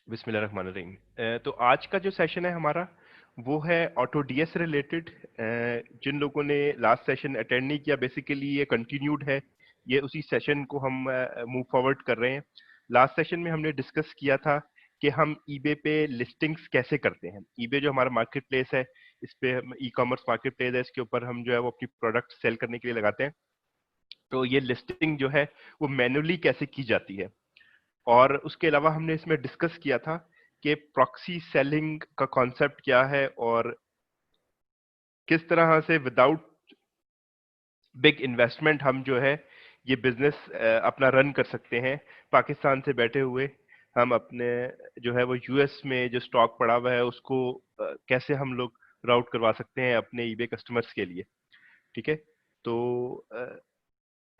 बिस्मिल्लाहिर्रहमानिर्रहीम। तो आज का जो सेशन है हमारा वो है ऑटो डीएस से रिलेटेड। जिन लोगों ने लास्ट सेशन अटेंड नहीं किया, बेसिकली ये कंटिन्यूड है, ये उसी सेशन को हम मूव फॉरवर्ड कर रहे हैं। लास्ट सेशन में हमने डिस्कस किया था कि हम ईबे पे लिस्टिंग्स कैसे करते हैं। ईबे जो हमारा मार्केट प्लेस है, इस पे हम ई कॉमर्स मार्केट प्लेस है, इसके ऊपर हम जो है वो अपनी प्रोडक्ट सेल करने के लिए लगाते हैं। तो ये लिस्टिंग जो है वो मैन्युअली कैसे की जाती है, और उसके अलावा हमने इसमें डिस्कस किया था कि प्रॉक्सी सेलिंग का कॉन्सेप्ट क्या है और किस तरह से विदाउट बिग इन्वेस्टमेंट हम जो है ये बिजनेस अपना रन कर सकते हैं। पाकिस्तान से बैठे हुए हम अपने जो है वो यूएस में जो स्टॉक पड़ा हुआ है उसको कैसे हम लोग राउट करवा सकते हैं अपने ईबे कस्टमर्स के लिए। ठीक है। तो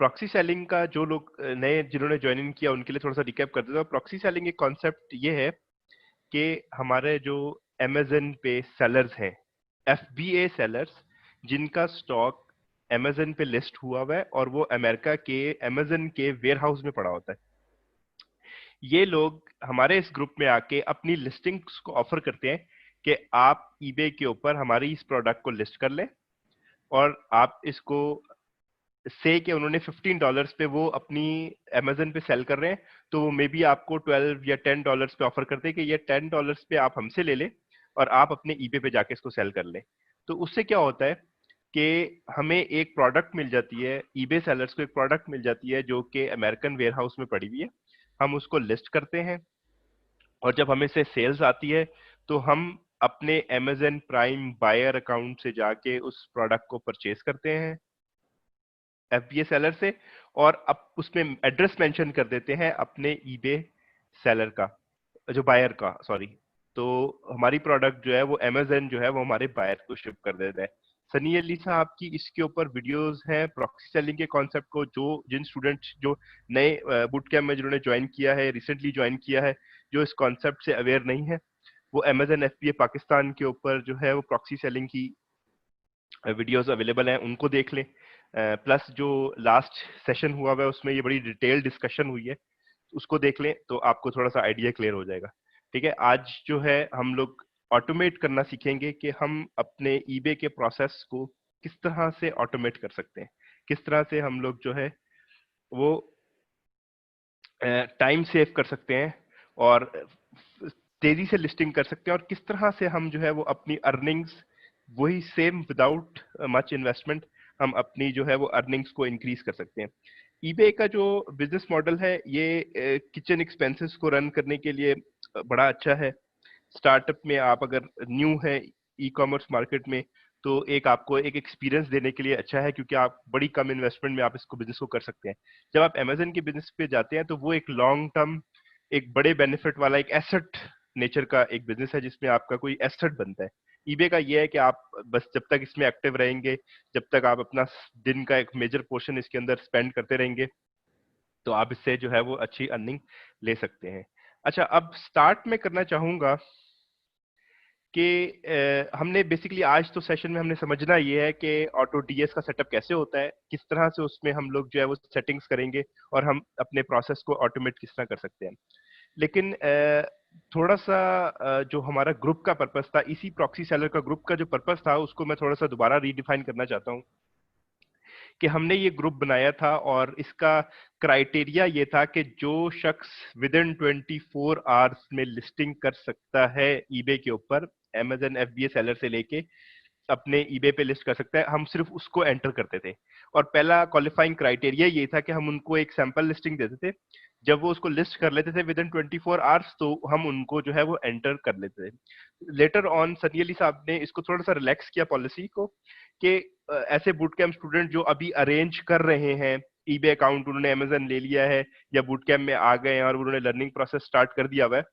प्रॉक्सी सेलिंग का जो लोग नए जिन्होंने ज्वाइन इन किया उनके लिए थोड़ा सा रिकैप कर देता हूँ। प्रॉक्सी सेलिंग एक कॉन्सेप्ट ये है कि हमारे जो अमेजन पे सेलर्स हैं, एफबीए सेलर्स, जिनका स्टॉक अमेजन पे लिस्ट हुआ हुआ है और वो अमेरिका के अमेजन के वेयर हाउस में पड़ा होता है, ये लोग हमारे इस ग्रुप में आके अपनी लिस्टिंग्स को ऑफर करते हैं कि आप ईबे के ऊपर हमारी इस प्रोडक्ट को लिस्ट कर लें, और आप इसको से कि उन्होंने $15 पे वो अपनी अमेजन पे सेल कर रहे हैं, तो वो मे बी आपको 12 या $10 पे ऑफर करते हैं कि ये $10 पे आप हमसे ले लें और आप अपने ईबे पे जाके इसको सेल कर लें। तो उससे क्या होता है कि हमें एक प्रोडक्ट मिल जाती है, ईबे सेलर्स को एक प्रोडक्ट मिल जाती है जो कि अमेरिकन वेयर हाउस में पड़ी हुई है। हम उसको लिस्ट करते हैं और जब हमें से सेल्स आती है तो हम अपने अमेजन प्राइम बायर अकाउंट से जाके उस प्रोडक्ट को परचेज करते हैं एफबीए सेलर से, और अब उसमें एड्रेस मेंशन कर देते हैं अपने ईबे सेलर का, जो बायर का, सॉरी। तो हमारी प्रोडक्ट जो है वो अमेजन जो है वो हमारे बायर को शिप कर देता है। सनी अली साहब की इसके ऊपर वीडियोस हैं प्रॉक्सी सेलिंग के कॉन्सेप्ट को, जो जिन स्टूडेंट्स जो नए बूट कैंप में जिन्होंने ज्वाइन किया है, रिसेंटली ज्वाइन किया है, जो इस कॉन्सेप्ट से अवेयर नहीं है, वो अमेजन एफबीए पाकिस्तान के ऊपर जो है वो प्रॉक्सी सेलिंग की वीडियोस अवेलेबल हैं, उनको देख लें। प्लस जो लास्ट सेशन हुआ है उसमें ये बड़ी डिटेल डिस्कशन हुई है, उसको देख लें तो आपको थोड़ा सा आइडिया क्लियर हो जाएगा। ठीक है। आज जो है हम लोग ऑटोमेट करना सीखेंगे कि हम अपने ईबे के प्रोसेस को किस तरह से ऑटोमेट कर सकते हैं, किस तरह से हम लोग जो है वो टाइम सेव कर सकते हैं और तेजी से लिस्टिंग कर सकते हैं, और किस तरह से हम जो है वो अपनी अर्निंग्स वही सेम विदाउट मच इन्वेस्टमेंट हम अपनी जो है वो अर्निंग्स को इंक्रीज कर सकते हैं। ईबे का जो बिजनेस मॉडल है ये किचन एक्सपेंसेस को रन करने के लिए बड़ा अच्छा है। स्टार्टअप में आप अगर न्यू है ई कॉमर्स मार्केट में, तो एक आपको एक एक्सपीरियंस देने के लिए अच्छा है, क्योंकि आप बड़ी कम इन्वेस्टमेंट में आप इसको बिजनेस को कर सकते हैं। जब आप अमेजन के बिजनेस पे जाते हैं तो वो एक लॉन्ग टर्म, एक बड़े बेनिफिट वाला एक एसेट नेचर का एक बिजनेस है जिसमें आपका कोई एसेट बनता है। ईबे का ये है कि आप बस जब तक इसमें एक्टिव रहेंगे, जब तक आप अपना दिन का एक मेजर पोर्शन इसके अंदर स्पेंड करते रहेंगे, तो आप इससे जो है वो अच्छी अर्निंग ले सकते हैं। अच्छा, अब स्टार्ट में करना चाहूंगा कि हमने बेसिकली आज तो सेशन में हमने समझना ये है कि ऑटो डीएस का सेटअप कैसे होता है, किस तरह से उसमें हम लोग जो है वो सेटिंग्स करेंगे और हम अपने प्रोसेस को ऑटोमेट किस तरह कर सकते हैं। लेकिन थोड़ा सा जो हमारा ग्रुप का पर्पस था, इसी प्रॉक्सी सेलर का ग्रुप का जो पर्पस था उसको मैं थोड़ा सा दोबारा रीडिफाइन करना चाहता हूँ कि हमने ये ग्रुप बनाया था और इसका क्राइटेरिया ये था कि जो शख्स विद इन 24 आवर्स में लिस्टिंग कर सकता है ईबे के ऊपर, अमेजन एफबीए सेलर से लेके अपने ईबे पे लिस्ट कर सकता है, हम सिर्फ उसको एंटर करते थे। और पहला क्वालिफाइंग क्राइटेरिया ये था कि हम उनको एक सैंपल लिस्टिंग देते थे। जब वो उसको लिस्ट कर लेते थे विद इन 24 आवर्स, तो हम उनको जो है वो एंटर कर लेते थे। लेटर ऑन सनी अली साहब ने इसको थोड़ा सा रिलैक्स किया पॉलिसी को कि ऐसे बूट कैंप स्टूडेंट जो अभी अरेंज कर रहे हैं ईबे अकाउंट, उन्होंने अमेजन ले लिया है या बूट कैंप में आ गए हैं और उन्होंने लर्निंग प्रोसेस स्टार्ट कर दिया हुआ है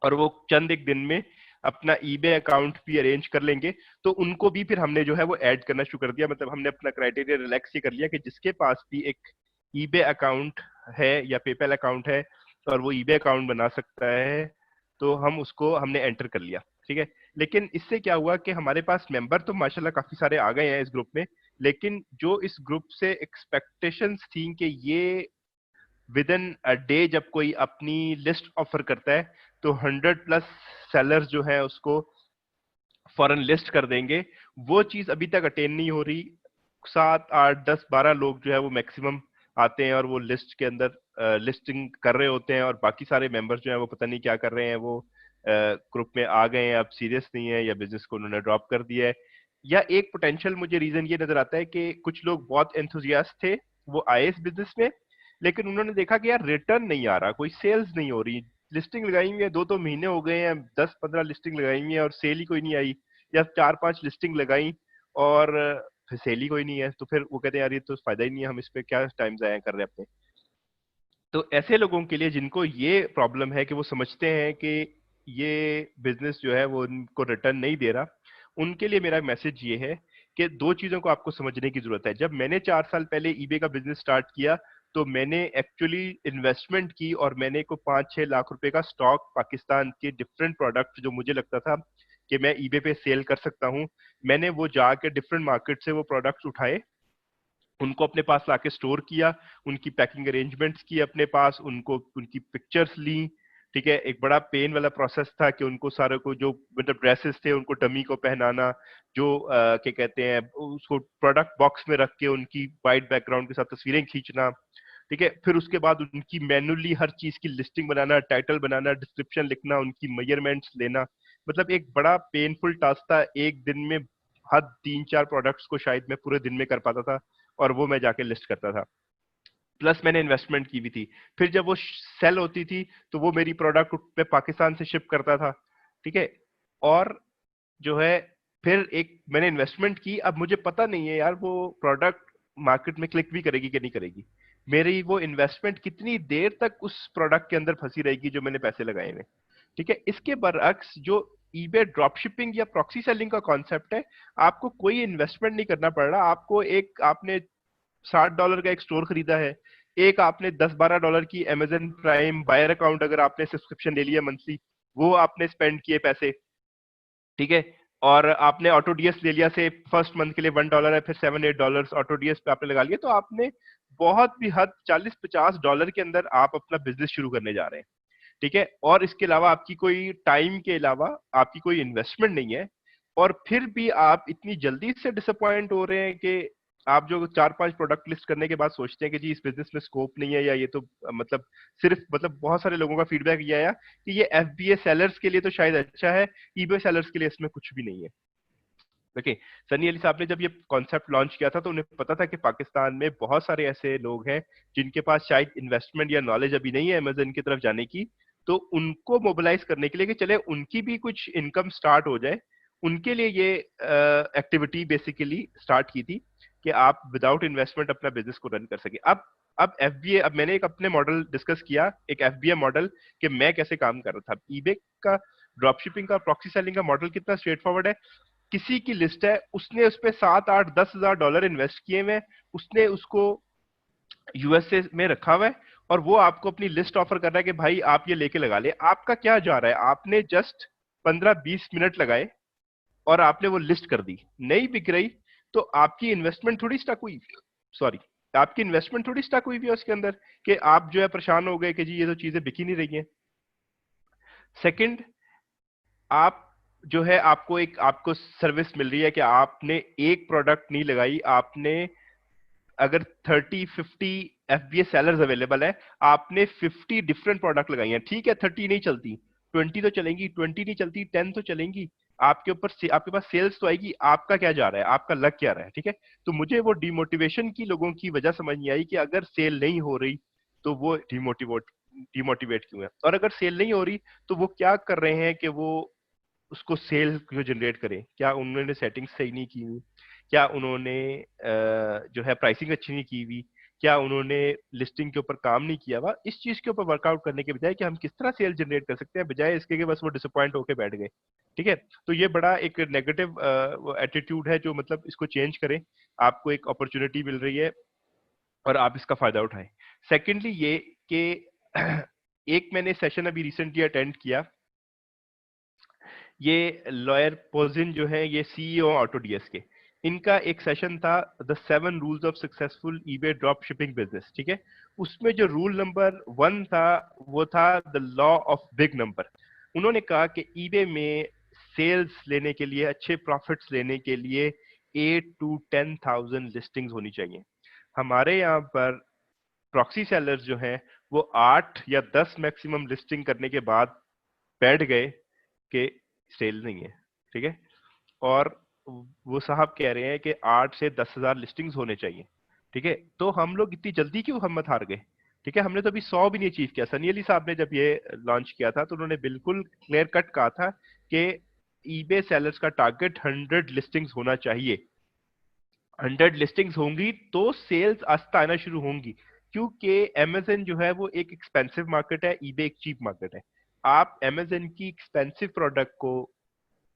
और वो चंद एक दिन में अपना ईबे अकाउंट भी अरेंज कर लेंगे, तो उनको भी फिर हमने जो है वो ऐड करना शुरू कर दिया। मतलब हमने अपना क्राइटेरिया रिलैक्स ये कर लिया कि जिसके पास भी एक ईबे अकाउंट है या पेपैल अकाउंट है और वो ईबे अकाउंट बना सकता है, तो हम उसको हमने एंटर कर लिया। ठीक है। लेकिन इससे क्या हुआ कि हमारे पास मेंबर तो माशाल्लाह काफी सारे आ गए हैं इस ग्रुप में, लेकिन जो इस ग्रुप से एक्सपेक्टेशंस थी कि ये विद इन अ डे जब कोई अपनी लिस्ट ऑफर करता है तो 100+ सेलर्स जो है उसको फॉरन लिस्ट कर देंगे। वो चीज अभी तक अटेन नहीं हो रही। 7 8 10 12 लोग जो है वो मैक्सिमम आते हैं और वो लिस्ट के अंदर लिस्टिंग कर रहे होते हैं, और बाकी सारे मेंबर्स जो है वो पता नहीं क्या कर रहे हैं, वो ग्रुप में आ गए हैं, अब सीरियस नहीं है, या बिजनेस को उन्होंने ड्रॉप कर दिया है। या एक पोटेंशियल मुझे रीजन ये नजर आता है कि कुछ लोग बहुत एंथुजियास्ट थे, वो आए इस बिजनेस में, लेकिन उन्होंने देखा कि यार रिटर्न नहीं आ रहा, कोई सेल्स नहीं हो रही, लिस्टिंग लगाई हुई है, 2 2 महीने हो गए हैं, 10 15 लिस्टिंग लगाई हुई है और सेल ही कोई नहीं आई, या 4 5 लिस्टिंग लगाई और फिर सेल ही कोई नहीं है, तो फिर वो कहते हैं यार ये तो फायदा ही नहीं है, हम इस पे क्या टाइम जाया कर रहे हैं अपने। तो ऐसे लोगों के लिए जिनको ये प्रॉब्लम है कि वो समझते हैं कि ये बिजनेस जो है वो उनको रिटर्न नहीं दे रहा, उनके लिए मेरा मैसेज ये है कि दो चीजों को आपको समझने की जरूरत है। जब मैंने 4 साल पहले ईबे का बिजनेस स्टार्ट किया तो मैंने एक्चुअली इन्वेस्टमेंट की और मैंने को 5 6 लाख रुपए का स्टॉक पाकिस्तान के डिफरेंट प्रोडक्ट जो मुझे लगता था कि मैं ईबे पे सेल कर सकता हूँ, मैंने वो जाके डिफरेंट मार्केट से वो प्रोडक्ट्स उठाए, उनको अपने पास लाके स्टोर किया, उनकी पैकिंग अरेंजमेंट्स की अपने पास, उनको उनकी पिक्चर्स ली। ठीक है, एक बड़ा पेन वाला प्रोसेस था कि उनको सारे को जो मतलब ड्रेसेस थे उनको डमी को पहनाना, जो क्या कहते हैं उसको प्रोडक्ट बॉक्स में रख के उनकी वाइट बैकग्राउंड के साथ तस्वीरें खींचना। ठीक है, फिर उसके बाद उनकी मैनुअली हर चीज की लिस्टिंग बनाना, टाइटल बनाना, डिस्क्रिप्शन लिखना, उनकी मेजरमेंट्स लेना, मतलब एक बड़ा पेनफुल टास्क था। एक दिन में हद 3 4 प्रोडक्ट्स को शायद मैं पूरे दिन में कर पाता था और वो मैं जाके लिस्ट करता था, प्लस मैंने इन्वेस्टमेंट की भी थी। फिर जब वो सेल होती थी तो वो मेरी प्रोडक्ट मैं पाकिस्तान से शिप करता था। ठीक है, और जो है फिर एक मैंने इन्वेस्टमेंट की, अब मुझे पता नहीं है यार वो प्रोडक्ट मार्केट में क्लिक भी करेगी कि नहीं करेगी, मेरी वो इन्वेस्टमेंट कितनी देर तक उस प्रोडक्ट के अंदर फंसी रहेगी जो मैंने पैसे लगाए हुए। ठीक है, इसके बरअक्स जो ईबे ड्रॉप शिपिंग या प्रॉक्सी सेलिंग का कॉन्सेप्ट है, आपको कोई इन्वेस्टमेंट नहीं करना पड़ रहा, आपको एक आपने $60 का एक स्टोर खरीदा है, एक आपने $10 12 की अमेजन प्राइम बायर अकाउंट अगर आपने सब्सक्रिप्शन ले लिया मंथली, वो आपने स्पेंड किए पैसे। ठीक है, और आपने ऑटो डीएस ले लिया से फर्स्ट मंथ के लिए $1 है, फिर $7 8 ऑटो डीएस पे आपने लगा लिया, तो आपने बहुत भी हद $40 50 के अंदर आप अपना बिजनेस शुरू करने जा रहे हैं। ठीक है, और इसके अलावा आपकी कोई टाइम के अलावा आपकी कोई इन्वेस्टमेंट नहीं है, और फिर भी आप इतनी जल्दी से डिसअपॉइंट हो रहे हैं कि आप जो 4 5 प्रोडक्ट लिस्ट करने के बाद सोचते हैं कि जी इस बिजनेस में स्कोप नहीं है, या ये तो मतलब सिर्फ मतलब बहुत सारे लोगों का फीडबैक ये आया कि ये एफबीए सेलर्स के लिए तो शायद अच्छा है, ईबे सेलर्स के लिए इसमें कुछ भी नहीं है। देखिए, सनी अली साहब ने जब ये कॉन्सेप्ट लॉन्च किया था तो उन्हें पता था कि पाकिस्तान में बहुत सारे ऐसे लोग हैं जिनके पास शायद इन्वेस्टमेंट या नॉलेज अभी नहीं है अमेजन की तरफ जाने की, तो उनको मोबिलाइज करने के लिए कि चले उनकी भी कुछ इनकम स्टार्ट हो जाए, उनके लिए ये एक्टिविटी बेसिकली स्टार्ट की थी कि आप विदाउट इन्वेस्टमेंट अपना बिजनेस को रन कर सके। अब एफबीए, अब मैंने एक अपने मॉडल डिस्कस किया, एक एफबीए मॉडल, कि मैं कैसे काम कर रहा था। ईबे का ड्रॉपशिपिंग का प्रॉक्सी सेलिंग का मॉडल कितना स्ट्रेट फॉरवर्ड है, किसी की लिस्ट है, उसने उस पे 7 8 10 हजार डॉलर इन्वेस्ट किए हुए, उसने उसको यूएसए में रखा हुआ है, और वो आपको अपनी लिस्ट ऑफर कर रहा है कि भाई आप ये लेके लगा ले। आपका क्या जा रहा है, आपने जस्ट 15 20 मिनट लगाए और आपने वो लिस्ट कर दी, नहीं बिक रही, तो आपकी इन्वेस्टमेंट थोड़ी स्टक हुई, सॉरी, आपकी इन्वेस्टमेंट थोड़ी स्टक हुई भी है उसके अंदर, कि आप जो है परेशान हो गए कि जी ये तो चीजें बिक ही नहीं रही हैं। सेकंड, आप जो है आपको एक आपको सर्विस मिल रही है कि आपने एक प्रोडक्ट नहीं लगाई, आपने अगर 30 50 एफबीए सेलर्स अवेलेबल है, आपने 50 डिफरेंट प्रोडक्ट लगाई हैं। ठीक है, 30 नहीं चलती, 20 तो चलेंगी, 20 नहीं चलती 10 तो चलेंगी, आपके ऊपर आपके पास सेल्स तो आएगी। आपका क्या जा रहा है, आपका लग क्या रहा है। ठीक है, तो मुझे वो डिमोटिवेशन की लोगों की वजह समझ नहीं आई कि अगर सेल नहीं हो रही तो वो डिमोटिवेट क्यों है, और अगर सेल नहीं हो रही तो वो क्या कर रहे हैं कि वो उसको सेल क्यों जनरेट करें। क्या उन्होंने सेटिंग्स सही नहीं की हुई, क्या उन्होंने जो है प्राइसिंग अच्छी नहीं की हुई, क्या उन्होंने लिस्टिंग के ऊपर काम नहीं किया हुआ। इस चीज के ऊपर वर्कआउट करने के बजाय कि हम किस तरह सेल जनरेट कर सकते हैं, बजाय इसके कि बस वो डिसअपॉइंट होके बैठ गए। ठीक है, तो ये बड़ा एक नेगेटिव एटीट्यूड है जो मतलब इसको चेंज करें। आपको एक अपॉर्चुनिटी मिल रही है और आप इसका फायदा उठाएं। सेकेंडली ये कि एक मैंने सेशन अभी रिसेंटली अटेंड किया, ये लॉयर पोजिन जो है ये सीईओ ऑटोडीएस के, इनका एक सेशन था the 7 rules of successful eBay drop shipping business, ठीक है। उसमें जो रूल नंबर 1 था वो था the law of big number. उन्होंने कहा कि ईबे में सेल्स लेने के लिए, अच्छे प्रॉफिट्स लेने के लिए 8 to 10,000 लिस्टिंग्स होनी चाहिए। हमारे यहाँ पर प्रॉक्सी सेलर्स जो हैं वो 8 या 10 मैक्सिमम लिस्टिंग करने के बाद बैठ गए कि सेल नहीं है, ठीक है। और वो साहब कह रहे हैं कि 8 से 10,000 लिस्टिंग्स होने चाहिए, ठीक है। तो हम लोग इतनी जल्दी क्यों हिम्मत हार गए, ठीक है। हमने तो अभी 100 भी नहीं अचीव किया। सनी अली साहब ने जब ये लॉन्च किया था तो उन्होंने बिल्कुल क्लियर कट कहा था कि ईबे सेलर्स का टारगेट 100 लिस्टिंग्स होना चाहिए। 100 लिस्टिंग्स होंगी तो सेल्स आस्ता आना शुरू होंगी, क्योंकि अमेजन जो है वो एक एक्सपेंसिव मार्केट है, ईबे एक चीप मार्केट है। आप अमेजन की एक्सपेंसिव प्रोडक्ट को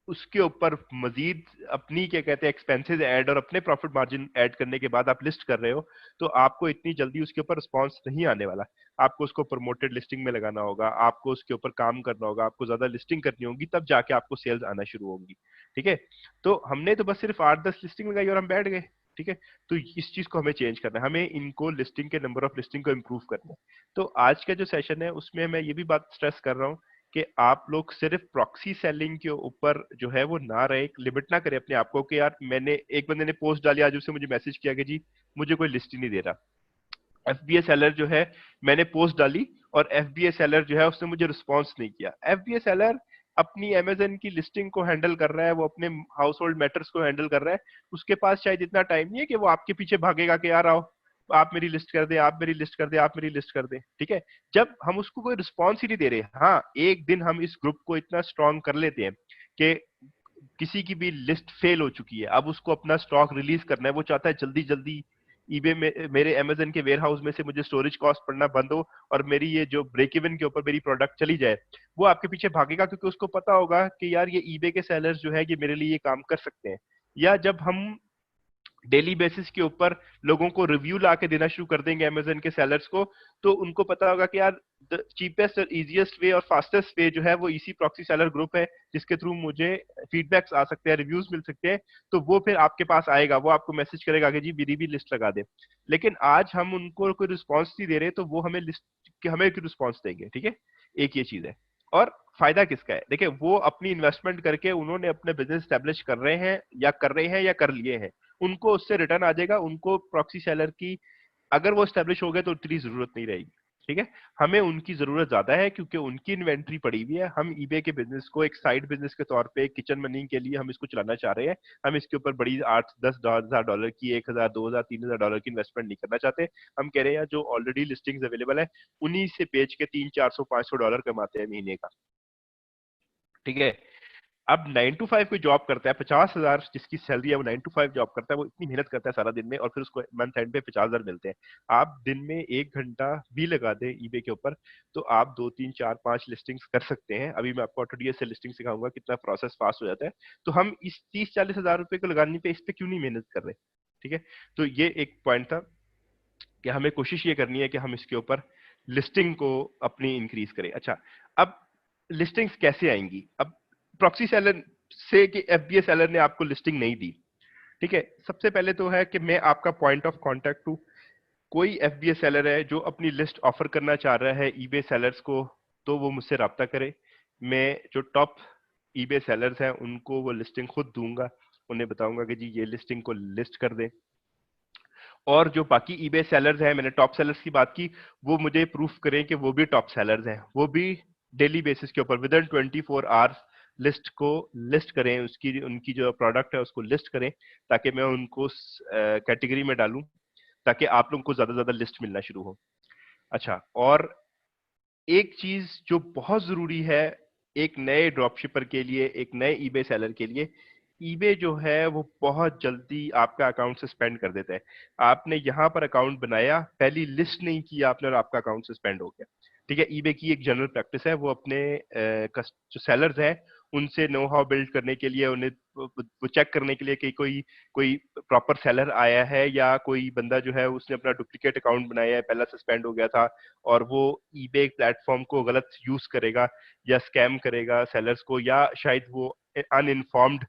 उसके ऊपर मजीद अपनी क्या कहते हैं एक्सपेंसेस ऐड और अपने प्रॉफिट मार्जिन ऐड करने के बाद आप लिस्ट कर रहे हो, तो आपको इतनी जल्दी उसके ऊपर रिस्पॉन्स नहीं आने वाला। आपको उसको प्रमोटेड लिस्टिंग में लगाना होगा, आपको उसके ऊपर काम करना होगा, आपको ज्यादा लिस्टिंग करनी होगी, तब जाके आपको सेल्स आना शुरू होंगी, ठीक है। तो हमने तो बस सिर्फ 8-10 लिस्टिंग लगाई और हम बैठ गए, ठीक है। तो इस चीज को हमें चेंज करना है, हमें इनको लिस्टिंग के नंबर ऑफ लिस्टिंग को इम्प्रूव करना है। तो आज का जो सेशन है उसमें मैं ये भी बात स्ट्रेस कर रहा हूँ कि आप लोग सिर्फ प्रॉक्सी सेलिंग के ऊपर जो है वो ना रहे, लिमिट ना करें अपने आप को कि यार मैंने, एक बंदे ने पोस्ट डाली आज, उसने मुझे मैसेज किया कि जी मुझे कोई लिस्ट ही नहीं दे रहा। एफबीए सेलर जो है, मैंने पोस्ट डाली और एफबीए सेलर जो है उसने मुझे रिस्पॉन्स नहीं किया। एफबीए सेलर अपनी अमेजन की लिस्टिंग को हैंडल कर रहा है, वो अपने हाउस होल्ड मैटर्स को हैंडल कर रहा है। उसके पास शायद इतना टाइम नहीं है कि वो आपके पीछे भागेगा कि यार आओ आप मेरी लिस्ट कर दे, आप मेरी लिस्ट कर दे, आप मेरी लिस्ट कर दे, ठीक है। जब हम उसको कोई रिस्पॉन्स ही नहीं दे रहे, हाँ एक दिन हम इस ग्रुप को इतना स्ट्रांग कर लेते हैं कि किसी की भी लिस्ट फेल हो चुकी है, अब उसको अपना स्टॉक रिलीज करना है, वो चाहता है जल्दी जल्दी ईबे में, मेरे अमेजन के वेयर हाउस में से मुझे स्टोरेज कॉस्ट पड़ना बंद हो और मेरी ये जो ब्रेक इवन के ऊपर मेरी प्रोडक्ट चली जाए। वो आपके पीछे भागेगा क्योंकि उसको पता होगा कि यार ये ईबे के सेलर्स जो है ये मेरे लिए ये काम कर सकते हैं। या जब हम डेली बेसिस के ऊपर लोगों को रिव्यू ला के देना शुरू कर देंगे अमेजन के सेलर्स को, तो उनको पता होगा कि यार द चीपेस्ट और इजीएस्ट वे और फास्टेस्ट वे जो है वो इसी प्रॉक्सी सेलर ग्रुप है, जिसके थ्रू मुझे फीडबैक्स आ सकते हैं, रिव्यूज मिल सकते हैं। तो वो फिर आपके पास आएगा, वो आपको मैसेज करेगा कि जी मेरी भी लिस्ट लगा दे। लेकिन आज हम उनको कोई रिस्पॉन्स नहीं दे रहे, तो वो हमें लिस्ट, हमें क्यों रिस्पॉन्स देंगे, ठीक है। एक ये चीज है। और फायदा किसका है, देखिए वो अपनी इन्वेस्टमेंट करके उन्होंने अपने बिजनेस स्टैब्लिश कर रहे हैं या कर रहे हैं या कर लिए हैं, उनको उससे रिटर्न आ जाएगा। उनको प्रॉक्सी सेलर की अगर वो स्टैब्लिश हो गए तो उतनी जरूरत नहीं रहेगी, ठीक है। हमें उनकी जरूरत ज्यादा है क्योंकि उनकी इन्वेंट्री पड़ी हुई है। हम ईबे के बिजनेस को एक साइड बिजनेस के तौर पे किचन मनी के लिए हम इसको चलाना चाह रहे हैं। हम इसके ऊपर बड़ी 8-10 हजार डॉलर की, 1,000, 2,000, 3,000 डॉलर की इन्वेस्टमेंट नहीं करना चाहते। हम कह रहे हैं जो ऑलरेडी लिस्टिंग्स अवेलेबल है उन्हीं से बेच के 300-400-500 डॉलर कमाते हैं महीने का, ठीक है। अब 9 to 5 कोई जॉब करता है, 50,000 जिसकी सैलरी है वो 9 to 5 जॉब करता है, वो इतनी मेहनत करता है सारा दिन में और फिर उसको मंथ एंड पे 50,000 मिलते हैं। आप दिन में 1 घंटा भी लगा दें ईबे के ऊपर तो आप 2-3-4-5 लिस्टिंग्स कर सकते हैं। अभी मैं आपको ऑटोडीएस से लिस्टिंग सिखाऊंगा कितना प्रोसेस फास्ट हो जाता है। तो हम इस 30-40 हजार रुपए को लगाने पे इस पे क्यों नहीं मेहनत कर रहे, ठीक है। तो ये एक पॉइंट था कि हमें कोशिश ये करनी है कि हम इसके ऊपर लिस्टिंग को अपनी इंक्रीज करें। अच्छा, अब लिस्टिंग्स कैसे आएंगी। अब प्रॉक्सी सेलर से कि एफबीए सेलर ने आपको लिस्टिंग नहीं दी, ठीक है। सबसे पहले तो है कि मैं आपका पॉइंट ऑफ कांटेक्ट हूं। कोई एफबीए सेलर है जो अपनी लिस्ट ऑफर करना चाह रहा है ईबे सेलर्स को, तो वो मुझसे राब्ता करे। मैं जो टॉप ईबे सेलर्स हैं उनको वो लिस्टिंग खुद दूंगा, उन्हें बताऊंगा कि जी ये लिस्टिंग को लिस्ट कर दें। और जो बाकी ईबे सेलर्स हैं, मैंने टॉप सेलर्स की बात की, वो मुझे प्रूफ करें कि वो भी टॉप सेलर्स हैं, वो भी डेली बेसिस के ऊपर विद इन 24 आवर्स लिस्ट को लिस्ट करें, उसकी उनकी जो प्रोडक्ट है उसको लिस्ट करें, ताकि मैं उनको कैटेगरी में डालूं, ताकि आप लोगों को ज्यादा ज्यादा लिस्ट मिलना शुरू हो। अच्छा, और एक चीज जो बहुत जरूरी है एक नए ड्रॉपशिपर के लिए, एक नए ईबे सेलर के लिए, ईबे जो है वो बहुत जल्दी आपका अकाउंट सस्पेंड कर देता है। आपने यहाँ पर अकाउंट बनाया, पहली लिस्ट नहीं की आपने और आपका अकाउंट सस्पेंड हो गया, ठीक है। ईबे की एक जनरल प्रैक्टिस है, वो अपने जो सेलर्स हैं उनसे नो हाउ बिल्ड करने के लिए, उन्हें वो चेक करने के लिए कि कोई कोई प्रॉपर सेलर आया है या कोई बंदा जो है उसने अपना डुप्लीकेट अकाउंट बनाया है, पहला सस्पेंड हो गया था और वो ईबे प्लेटफॉर्म को गलत यूज करेगा या स्कैम करेगा सेलर्स को, या शायद वो अनइन्फॉर्म्ड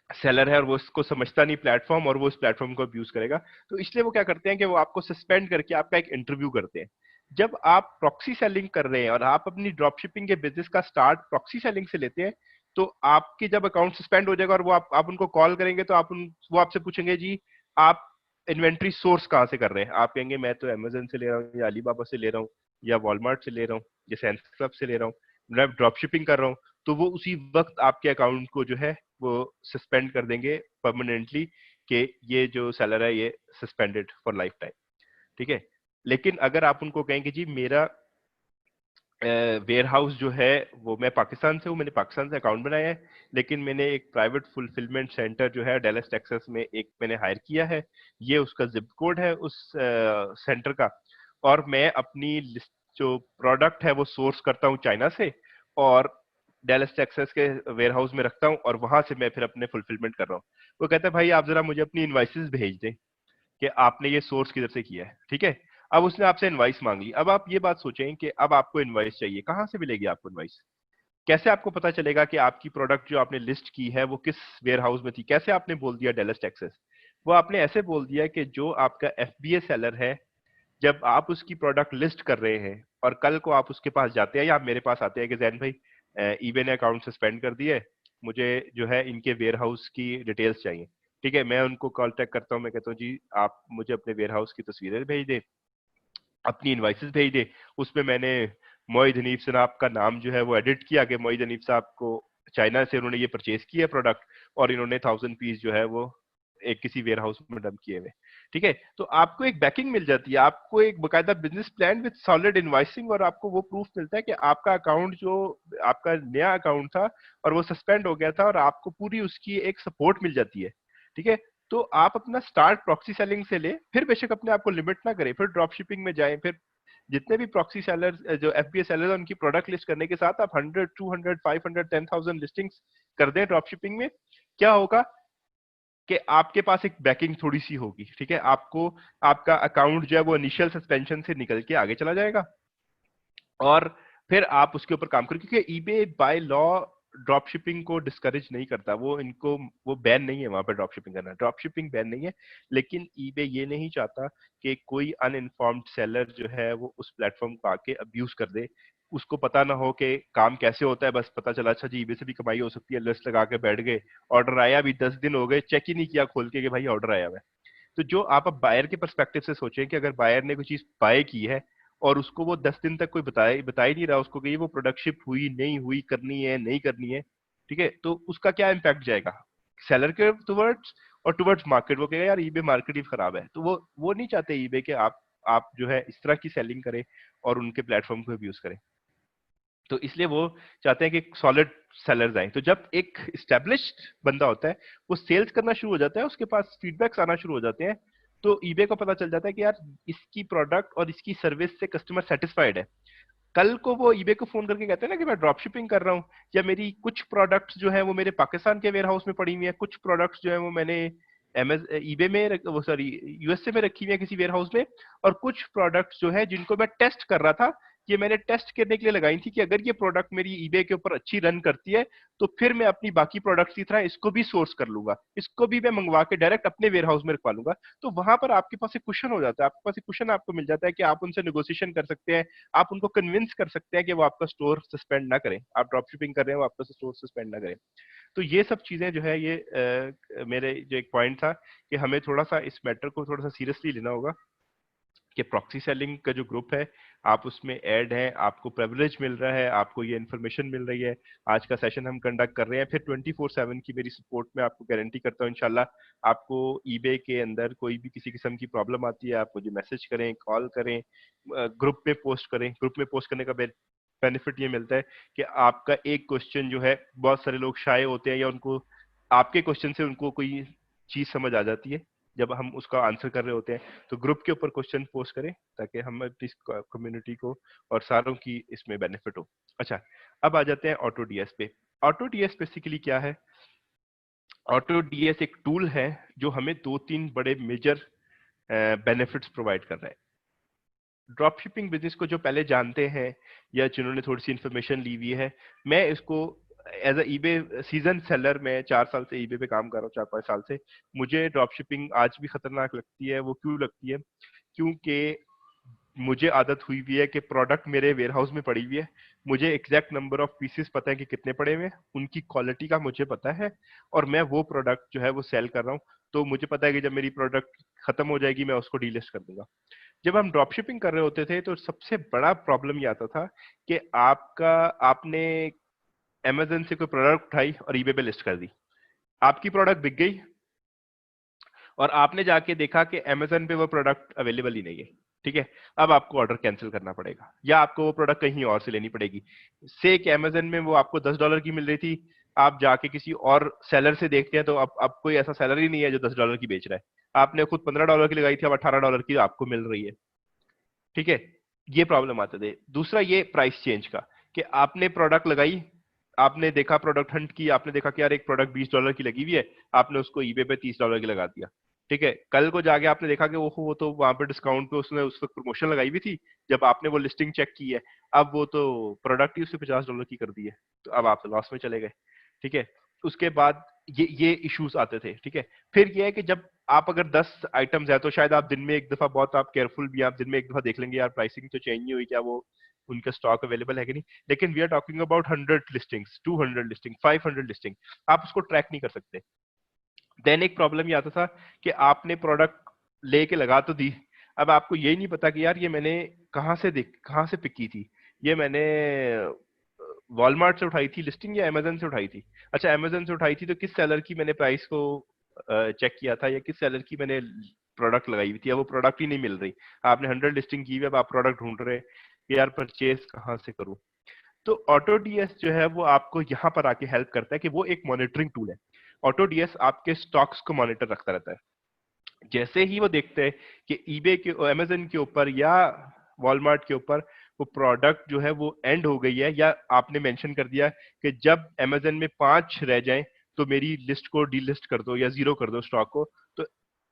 सेलर है और वो इसको समझता नहीं प्लेटफॉर्म, और वो इस प्लेटफॉर्म को अब्यूज करेगा। तो इसलिए वो क्या करते हैं कि वो आपको सस्पेंड करके आपका एक इंटरव्यू करते हैं। जब आप प्रॉक्सी सेलिंग कर रहे हैं और आप अपनी ड्रॉप शिपिंग के बिजनेस का स्टार्ट प्रॉक्सी सेलिंग से लेते हैं, तो आपके जब अकाउंट सस्पेंड हो जाएगा और वो आप उनको कॉल करेंगे तो वो आपसे पूछेंगे जी आप इन्वेंट्री सोर्स कहाँ से कर रहे हैं। आप कहेंगे मैं तो अमेजन से ले रहा हूँ, या अलीबाबा से ले रहा हूँ, या वॉलमार्ट से ले रहा हूँ, या सैम्स क्लब से ले रहा हूँ, मैं ड्रॉप शिपिंग कर रहा हूँ। तो वो उसी वक्त आपके अकाउंट को जो है वो सस्पेंड कर देंगे परमानेंटली, कि ये जो सेलर है ये सस्पेंडेड फॉर लाइफ टाइम। ठीक है। लेकिन अगर आप उनको कहेंगे जी मेरा वेयर हाउस जो है वो मैं पाकिस्तान से हूँ, मैंने पाकिस्तान से अकाउंट बनाया है, लेकिन मैंने एक प्राइवेट फुलफिलमेंट सेंटर जो है डेलस टेक्सास में एक मैंने हायर किया है, ये उसका जिप कोड है उस सेंटर का, और मैं अपनी लिस्ट जो प्रोडक्ट है वो सोर्स करता हूँ चाइना से, और डेलस टेक्सास के वेयर हाउस में रखता हूँ, और वहां से मैं फिर अपने फुलफिलमेंट कर रहा हूँ। वो कहता है भाई आप जरा मुझे अपनी इनवाइसेस भेज दें कि आपने ये सोर्स किधर से किया है। ठीक है। अब उसने आपसे इनवाइस मांग ली। अब आप ये बात सोचें कि अब आपको इनवाइस चाहिए, कहां से मिलेगी आपको इनवाइस? कैसे आपको पता चलेगा कि आपकी प्रोडक्ट जो आपने लिस्ट की है वो किस वेयर हाउस में थी? कैसे आपने बोल दिया डेलस टेक्सास? वो आपने ऐसे बोल दिया कि जो आपका एफबीए सेलर है, जब आप उसकी प्रोडक्ट लिस्ट कर रहे हैं और कल को आप उसके पास जाते हैं या आप मेरे पास आते हैं कि जैन भाई ईबे ने अकाउंट सस्पेंड कर दिया है, मुझे जो है इनके वेयर हाउस की डिटेल्स चाहिए। ठीक है, मैं उनको कॉन्टेक्ट करता हूँ, मैं कहता हूँ जी आप मुझे अपने वेयर हाउस की तस्वीरें भेज दें, अपनी इनवाइसेस भेज दे। उसमें मैंने मोहित हनीफ साहब का नाम जो है वो एडिट किया कि मोहित हनीफ साहब को चाइना से उन्होंने ये परचेज किया प्रोडक्ट, और इन्होंने 1000 पीस जो है वो एक किसी वेयर हाउस में डंप किए हुए। ठीक है, तो आपको एक बैकिंग मिल जाती है, आपको एक बकायदा business plan with solid invoicing, और आपको वो प्रूफ मिलता है कि आपका अकाउंट जो आपका नया अकाउंट था और वो सस्पेंड हो गया था, और आपको पूरी उसकी एक सपोर्ट मिल जाती है। ठीक है, तो आप अपना स्टार्ट प्रॉक्सी सेलिंग से ले, फिर बेशक अपने आप को लिमिट ना करें, फिर ड्रॉप शिपिंग में जाएं, फिर जितने भी प्रॉक्सी सेलर जो एफबीए सेलर उनकी प्रोडक्ट लिस्ट करने के साथ आप 100 200 500 10,000 लिस्टिंग्स कर दें ड्रॉप शिपिंग में। क्या होगा कि आपके पास एक बैकिंग थोड़ी सी होगी। ठीक है, आपको आपका अकाउंट जो है वो इनिशियल सस्पेंशन से निकल के आगे चला जाएगा, और फिर आप उसके ऊपर काम करें, क्योंकि eBay by law drop shipping को डिस्करेज नहीं करता, वो बैन नहीं है वहां पर ड्रॉप शिपिंग करना, ड्रॉप शिपिंग बैन नहीं है। लेकिन ईबे ये नहीं चाहता कि कोई अनइन्फॉर्म्ड सेलर जो है वो उस प्लेटफॉर्म को आके अब्यूज कर दे, उसको पता ना हो कि काम कैसे होता है, बस पता चला अच्छा जी ईबे से भी कमाई हो सकती है, लिस्ट लगा के बैठ गए, ऑर्डर आया भी 10 दिन हो गए, चेक ही नहीं किया खोल के कि भाई ऑर्डर आया हुआ है। तो जो आप अब बायर के पर्सपेक्टिव से सोचें कि अगर बायर ने कोई चीज बाय की है और उसको वो 10 दिन तक कोई बता ही नहीं रहा उसको कि ये वो प्रोडक्ट शिप हुई नहीं हुई, करनी है नहीं करनी है, ठीक है, तो उसका क्या इम्पैक्ट जाएगा सेलर के टुवर्ड्स और टुवर्ड्स मार्केट? वो कहेगा यार ईबे मार्केट ही खराब है। तो वो नहीं चाहते ईबे कि आप जो है इस तरह की सेलिंग करें और उनके प्लेटफॉर्म को यूज करें। तो इसलिए वो चाहते हैं कि सॉलिड सेलर्स आए। तो जब एक स्टेब्लिश्ड बंदा होता है वो सेल्स करना शुरू हो जाता है, उसके पास फीडबैक्स आना शुरू हो जाते हैं, तो ईबे को पता चल जाता है कि यार इसकी प्रोडक्ट और इसकी सर्विस से कस्टमर सेटिस्फाइड है। कल को वो ईबे को फोन करके कहते हैं ना कि मैं ड्रॉप शिपिंग कर रहा हूँ, या मेरी कुछ प्रोडक्ट्स जो है वो मेरे पाकिस्तान के वेयर हाउस में पड़ी हुई है, कुछ प्रोडक्ट्स जो है वो मैंने ईबे में वो सॉरी यूएसए में रखी हुई है किसी वेयर हाउस में, और कुछ प्रोडक्ट्स जो है जिनको मैं टेस्ट कर रहा था, ये मैंने टेस्ट करने के लिए लगाई थी कि अगर ये प्रोडक्ट मेरी ईबे के ऊपर अच्छी रन करती है तो फिर मैं अपनी बाकी प्रोडक्ट्स की तरह इसको भी सोर्स कर लूंगा, इसको भी मैं मंगवा के डायरेक्ट अपने वेयर हाउस में रखवा लूंगा। तो वहां पर आपके पास एक क्वेश्चन हो जाता है, आपके पास एक क्वेश्चन आपको मिल जाता है कि आप उनसे नेगोशिएशन कर सकते हैं, आप उनको कन्विंस कर सकते हैं कि वो आपका स्टोर सस्पेंड ना करें, आप ड्रॉप शिपिंग कर रहे हैं वो आपका स्टोर सस्पेंड ना करें। तो ये सब चीजें जो है ये मेरे जो एक पॉइंट था कि हमें थोड़ा सा इस मैटर को थोड़ा सा सीरियसली लेना होगा कि प्रॉक्सी सेलिंग का जो ग्रुप है आप उसमें ऐड हैं, आपको प्रिविलेज मिल रहा है, आपको ये इन्फॉर्मेशन मिल रही है। आज का सेशन हम कंडक्ट कर रहे हैं, फिर 24/7 की मेरी सपोर्ट में आपको गारंटी करता हूँ इंशाल्लाह। आपको ईबे के अंदर कोई भी किसी किस्म की प्रॉब्लम आती है आप मुझे मैसेज करें, कॉल करें, ग्रुप में पोस्ट करें। ग्रुप में पोस्ट करने का बेनिफिट ये मिलता है कि आपका एक क्वेश्चन जो है, बहुत सारे लोग शाय होते हैं या उनको आपके क्वेश्चन से उनको कोई चीज समझ आ जाती है जब हम उसका आंसर कर रहे होते हैं, तो ग्रुप के ऊपर क्वेश्चन पोस्ट करें ताकि हम अपनी कम्युनिटी को और सारों की इसमें बेनिफिट हो। अच्छा, अब आ जाते हैं ऑटो डीएस पे। ऑटो डीएस बेसिकली क्या है? ऑटो डीएस एक टूल है जो हमें 2-3 बड़े मेजर बेनिफिट्स प्रोवाइड कर रहा है। ड्रॉप शिपिंग बिजनेस को जो पहले जानते हैं या जिन्होंने थोड़ी सी इंफॉर्मेशन ली हुई है, मैं इसको as a eBay season seller, मैं 4 साल से ईबे पे काम कर रहा हूँ, 4-5 साल से। मुझे ड्रॉप शिपिंग आज भी खतरनाक लगती है। वो क्यों लगती है? क्योंकि मुझे आदत हुई हुई है कि प्रोडक्ट मेरे वेयर हाउस में पड़ी हुई है, मुझे एग्जैक्ट नंबर ऑफ पीसेस पता है कि कितने पड़े हुए हैं, उनकी क्वालिटी का मुझे पता है, और मैं वो प्रोडक्ट जो है वो सेल कर रहा हूँ। तो मुझे पता है कि जब मेरी प्रोडक्ट खत्म हो जाएगी मैं उसको डीलिस्ट कर दूंगा। जब हम ड्रॉप शिपिंग कर रहे होते थे तो सबसे बड़ा प्रॉब्लम ये आता था कि आपने अमेजन से कोई प्रोडक्ट उठाई और ईबे पे लिस्ट कर दी, आपकी प्रोडक्ट बिक गई, और आपने जाके देखा कि अमेजन पे वो प्रोडक्ट अवेलेबल ही नहीं है। ठीक है, अब आपको ऑर्डर कैंसिल करना पड़ेगा, या आपको वो प्रोडक्ट कहीं और से लेनी पड़ेगी। से कि अमेजन में वो आपको $10 की मिल रही थी, आप जाके किसी और सेलर से देखते हैं तो अब कोई ऐसा सेलर ही नहीं है जो $10 की बेच रहा है। आपने खुद $15 की लगाई थी, अब $18 की आपको मिल रही है। ठीक है, ये प्रॉब्लम आते थे। दूसरा ये प्राइस चेंज का, कि आपने प्रोडक्ट लगाई, आपने देखा, प्रोडक्ट हंट की, आपने देखा कि यार एक प्रोडक्ट $20 की लगी हुई है, आपने उसको ईबे पे $30 की लगा दिया। ठीक है, कल को जाके आपने देखा कि वो तो वहां पे डिस्काउंट पे उसने उस वक्त प्रमोशन लगाई हुई थी, जब आपने वो लिस्टिंग चेक की है, अब वो तो प्रोडक्ट ही उसने $50 की कर दी है, तो अब आप तो लॉस में चले गए। ठीक है, उसके बाद ये इश्यूज आते थे। ठीक है, फिर ये है कि जब आप अगर 10 आइटम्स है तो शायद आप दिन में एक दफा, बहुत आप केयरफुल भी, आप दिन में एक दफा देख लेंगे यार प्राइसिंग तो चेंज नहीं हुई, क्या वो उनका स्टॉक अवेलेबल है कि नहीं। लेकिन we are talking about 100 listings, 200 listing, 500 listing, आप उसको ट्रैक नहीं कर सकते। देन एक प्रॉब्लम ये आता था कि आपने प्रोडक्ट लेके लगा तो दी, अब आपको यही नहीं पता कि यार ये मैंने कहाँ से पिक की थी, ये मैंने वॉलमार्ट से उठाई थी लिस्टिंग या अमेजन से उठाई थी। अच्छा, अमेजन से उठाई थी तो किस सेलर की मैंने प्राइस को चेक किया था, या किस सेलर की मैंने प्रोडक्ट लगाई हुई थी, अब वो प्रोडक्ट ही नहीं मिल रही। आपने 100 लिस्टिंग की हुई, अब आप प्रोडक्ट ढूंढ रहे हैं कि यार परचेज कहाँ से करूं। तो ऑटो डीएस जो है वो आपको यहाँ पर आके हेल्प करता है कि वो एक मॉनिटरिंग टूल है। ऑटो डीएस आपके स्टॉक्स को मॉनिटर रखता रहता है। जैसे ही वो देखते हैं कि ईबे के, अमेजन के ऊपर या वॉलमार्ट के ऊपर वो प्रोडक्ट जो है वो एंड हो गई है, या आपने मेंशन कर दिया कि जब अमेजन में 5 रह जाएं तो मेरी लिस्ट को डीलिस्ट कर दो या जीरो कर दो स्टॉक को, तो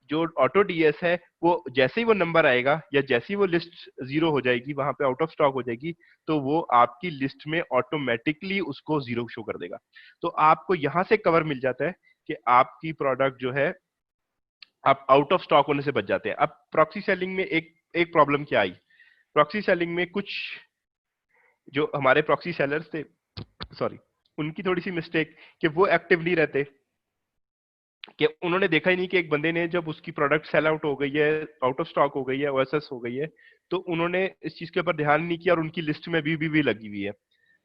जो ऑटो डीएस है वो जैसे ही वो नंबर आएगा या जैसे ही वो लिस्ट जीरो हो जाएगी, वहां पे आउट ऑफ स्टॉक हो जाएगी, तो वो आपकी लिस्ट में ऑटोमेटिकली उसको जीरो शो कर देगा। तो आपको यहां से कवर मिल जाता है कि आपकी प्रोडक्ट जो है आप आउट ऑफ स्टॉक होने से बच जाते हैं। अब प्रॉक्सी सेलिंग में एक एक प्रॉब्लम क्या आई, प्रॉक्सी सेलिंग में कुछ जो हमारे प्रॉक्सी सेलर्स थे, सॉरी, उनकी थोड़ी सी मिस्टेक कि वो एक्टिव नहीं रहते, कि उन्होंने देखा ही नहीं कि एक बंदे ने जब उसकी प्रोडक्ट सेल आउट हो गई है, आउट ऑफ स्टॉक हो गई है, ओएसएस हो गई है, तो उन्होंने इस चीज के ऊपर ध्यान नहीं किया और उनकी लिस्ट में भी लगी हुई है।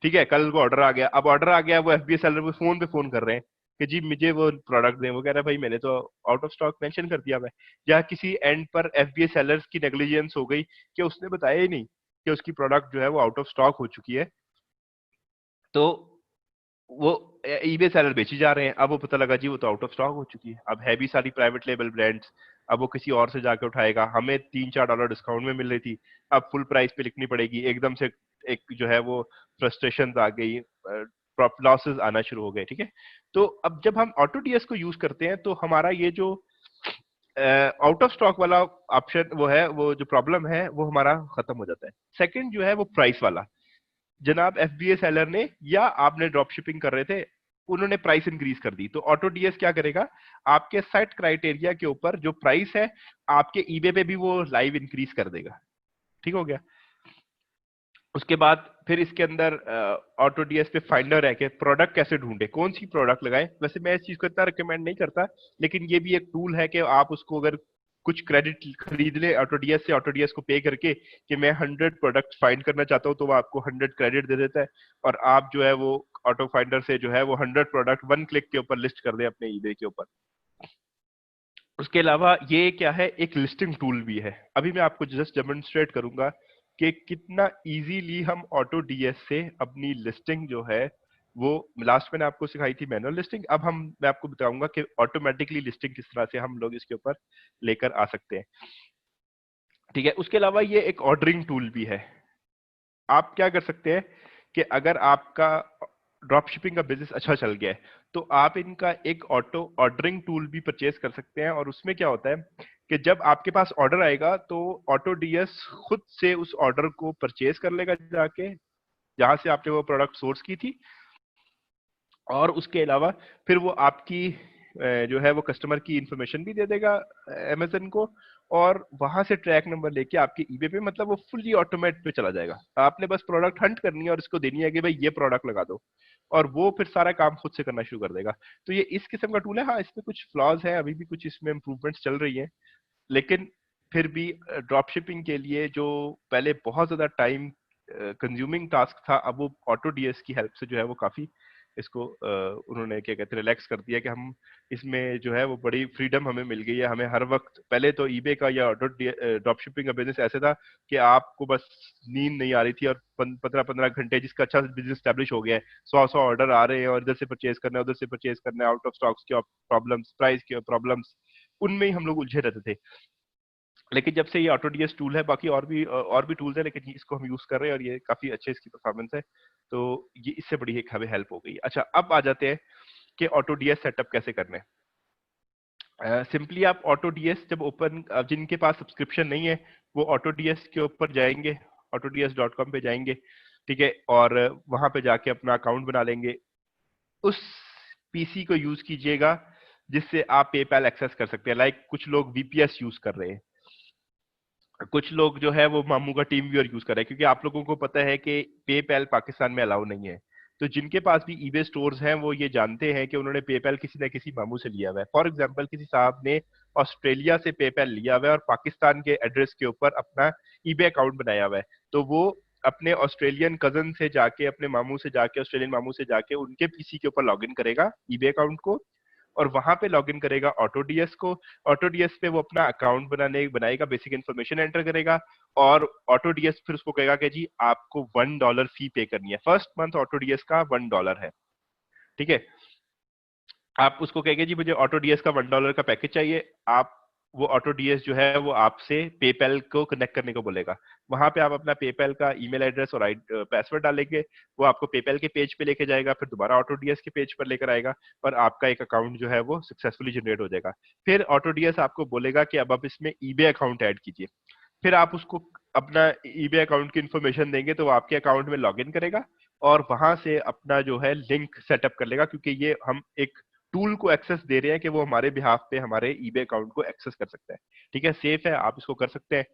ठीक है, कल को ऑर्डर आ गया, अब ऑर्डर आ गया, वो एफबीए सेलर पे फोन कर रहे हैं कि जी मुझे वो प्रोडक्ट दें, वो कह रहा है भाई मैंने तो आउट ऑफ स्टॉक मेंशन कर दिया। मैं या किसी एंड पर एफबीए सेलर्स की नेग्लिजेंस हो गई कि उसने बताया ही नहीं कि उसकी प्रोडक्ट जो है वो आउट ऑफ स्टॉक हो चुकी है, तो वो ईबे सेलर बेची जा रहे हैं। अब वो पता लगा जी वो तो आउट ऑफ स्टॉक हो चुकी है, अब है भी सारी प्राइवेट लेबल ब्रांड्स, अब वो किसी और से जाके उठाएगा, हमें $3-4 डिस्काउंट में मिल रही थी, अब फुल प्राइस पे लिखनी पड़ेगी। एकदम से एक जो है वो फ्रस्ट्रेशन आ गई, लॉसेस आना शुरू हो गए। ठीक है, तो अब जब हम ऑटो डीएस को यूज करते हैं तो हमारा ये जो आउट ऑफ स्टॉक वाला ऑप्शन वो है, वो जो प्रॉब्लम है वो हमारा खत्म हो जाता है। सेकंड जो है वो प्राइस वाला, जनाब एफबीए सेलर ने या आपने ड्रॉप शिपिंग कर रहे थे, उन्होंने प्राइस इंक्रीज कर दी, तो ऑटो डीएस क्या करेगा, आपके सेट क्राइटेरिया के ऊपर जो प्राइस है आपके ईबे पे भी वो लाइव इंक्रीज कर देगा। ठीक हो गया। उसके बाद फिर इसके अंदर ऑटो डीएस पे फाइंडर है कि प्रोडक्ट कैसे ढूंढे, कौन सी प्रोडक्ट लगाएं। वैसे मैं इस चीज को इतना रिकमेंड नहीं करता, लेकिन ये भी एक टूल है कि आप उसको अगर कुछ क्रेडिट खरीद ले ऑटोडीएस से, ऑटोडीएस को पे करके कि मैं 100 प्रोडक्ट फाइंड करना चाहता हूँ, तो वो आपको 100 क्रेडिट दे देता है, और आप जो है वो ऑटो फाइंडर से जो है वो 100 प्रोडक्ट वन क्लिक के ऊपर लिस्ट कर दे अपने ईबे के ऊपर। उसके अलावा ये क्या है, एक लिस्टिंग टूल भी है। अभी मैं आपको जस्ट डेमोन्स्ट्रेट करूंगा कि कितना इजीली हम ऑटो डीएस से अपनी लिस्टिंग जो है वो, लास्ट मैंने आपको सिखाई थी मैनुअल लिस्टिंग, अब मैं आपको बताऊंगा कि ऑटोमेटिकली लिस्टिंग किस तरह से हम लोग इसके ऊपर लेकर आ सकते हैं। ठीक है, उसके अलावा ये एक ऑर्डरिंग टूल भी है। आप क्या कर सकते हैं कि अगर आपका ड्रॉप शिपिंग का बिजनेस अच्छा चल गया है तो आप इनका एक ऑटो ऑर्डरिंग टूल भी परचेज कर सकते हैं, और उसमें क्या होता है कि जब आपके पास ऑर्डर आएगा तो ऑटो डीएस खुद से उस ऑर्डर को परचेज कर लेगा जाके, जहां से आपने वो प्रोडक्ट सोर्स की थी, और उसके अलावा फिर वो आपकी जो है वो कस्टमर की इंफॉर्मेशन भी दे देगा अमेजन को, और वहां से ट्रैक नंबर लेके आपके ईबे पे, मतलब वो फुल्ली ऑटोमेट पे चला जाएगा। आपने बस प्रोडक्ट हंट करनी है और इसको देनी है कि भाई ये प्रोडक्ट लगा दो, और वो फिर सारा काम खुद से करना शुरू कर देगा। तो ये इस किस्म का टूल है। हाँ, इसमें कुछ फ्लॉज है, अभी भी कुछ इसमें इंप्रूवमेंट्स चल रही है, लेकिन फिर भी ड्रॉप शिपिंग के लिए जो पहले बहुत ज्यादा टाइम कंज्यूमिंग टास्क था, अब वो ऑटो डीएस की हेल्प से जो है वो काफी इसको उन्होंने क्या कहते हैं रिलैक्स कर दिया, कि हम इसमें जो है वो बड़ी फ्रीडम हमें मिल गई है। हमें हर वक्त, पहले तो ईबे का या ऑटो ड्रॉप शिपिंग का बिजनेस ऐसे था कि आपको बस नींद नहीं आ रही थी, और 15-15 घंटे जिसका अच्छा बिजनेस स्टैब्लिश हो गया है, 100 ऑर्डर आ रहे हैं और इधर से परचेज करना है उधर से परचेज करना है, आउट ऑफ स्टॉक्स की प्रॉब्लम्स, प्राइस की प्रॉब्लम्स, उनमें ही हम लोग उलझे रहते थे। लेकिन जब से ये ऑटोडीएस टूल है, बाकी और भी टूल्स है, लेकिन इसको हम यूज कर रहे हैं और ये काफी अच्छे इसकी परफॉर्मेंस है, तो ये इससे बड़ी एक हमें हेल्प हो गई। अच्छा, अब आ जाते हैं कि ऑटोडीएस सेटअप कैसे करने हैं। सिंपली आप ऑटोडीएस जब ओपन, जिनके पास सब्सक्रिप्शन नहीं है वो ऑटोडीएस के ऊपर जाएंगे, autods.com पे जाएंगे, ठीक है, और वहां पे जाके अपना अकाउंट बना लेंगे। उस पीसी को यूज कीजिएगा जिससे आप पेपैल एक्सेस कर सकते हैं। लाइक कुछ लोग वीपीएस यूज कर रहे हैं, कुछ लोग जो है वो मामू का टीम व्यूअर यूज कर रहे हैं, क्योंकि आप लोगों को पता है कि पेपैल पाकिस्तान में अलाउ नहीं है। तो जिनके पास भी ईबे स्टोर्स हैं वो ये जानते हैं कि उन्होंने पेपैल किसी ना किसी मामू से लिया हुआ है। फॉर एग्जांपल, किसी साहब ने ऑस्ट्रेलिया से पेपैल लिया हुआ है और पाकिस्तान के एड्रेस के ऊपर अपना ईबे अकाउंट बनाया हुआ है, तो वो अपने ऑस्ट्रेलियन कजन से जाके, अपने मामू से जाके, ऑस्ट्रेलियन मामू से जाके उनके पीसी के ऊपर लॉग इन करेगा ईबे अकाउंट को, और वहां पे लॉगिन करेगा ऑटोडीएस को। ऑटोडीएस पे वो अपना अकाउंट बनाएगा, बेसिक इन्फॉर्मेशन एंटर करेगा, और ऑटोडीएस फिर उसको कहेगा कि जी आपको $1 फी पे करनी है। फर्स्ट मंथ ऑटोडीएस का $1 है, ठीक है। आप उसको कहेंगे जी मुझे ऑटोडीएस का $1 का पैकेज चाहिए, आप वो ऑटोडीएस जो है वो आपसे पेपैल को कनेक्ट करने को बोलेगा। वहां पे आप अपना पेपैल का ईमेल एड्रेस और पासवर्ड डालेंगे, वो आपको पेपैल के पेज पे लेके जाएगा, फिर दोबारा ऑटोडीएस के पेज पर लेकर आएगा, और आपका एक अकाउंट जो है वो सक्सेसफुली जनरेट हो जाएगा। फिर ऑटोडीएस आपको बोलेगा कि अब आप इसमें ईबे अकाउंट ऐड कीजिए। फिर आप उसको अपना ईबे अकाउंट की इंफॉर्मेशन देंगे तो वो आपके अकाउंट में लॉगिन करेगा, और वहां से अपना जो है लिंक सेटअप कर लेगा, क्योंकि ये हम एक टूल को एक्सेस दे रहे हैं कि वो हमारे बिहाफ पे हमारे ईबे अकाउंट को एक्सेस कर सकता है। ठीक है, सेफ है, आप इसको कर सकते हैं।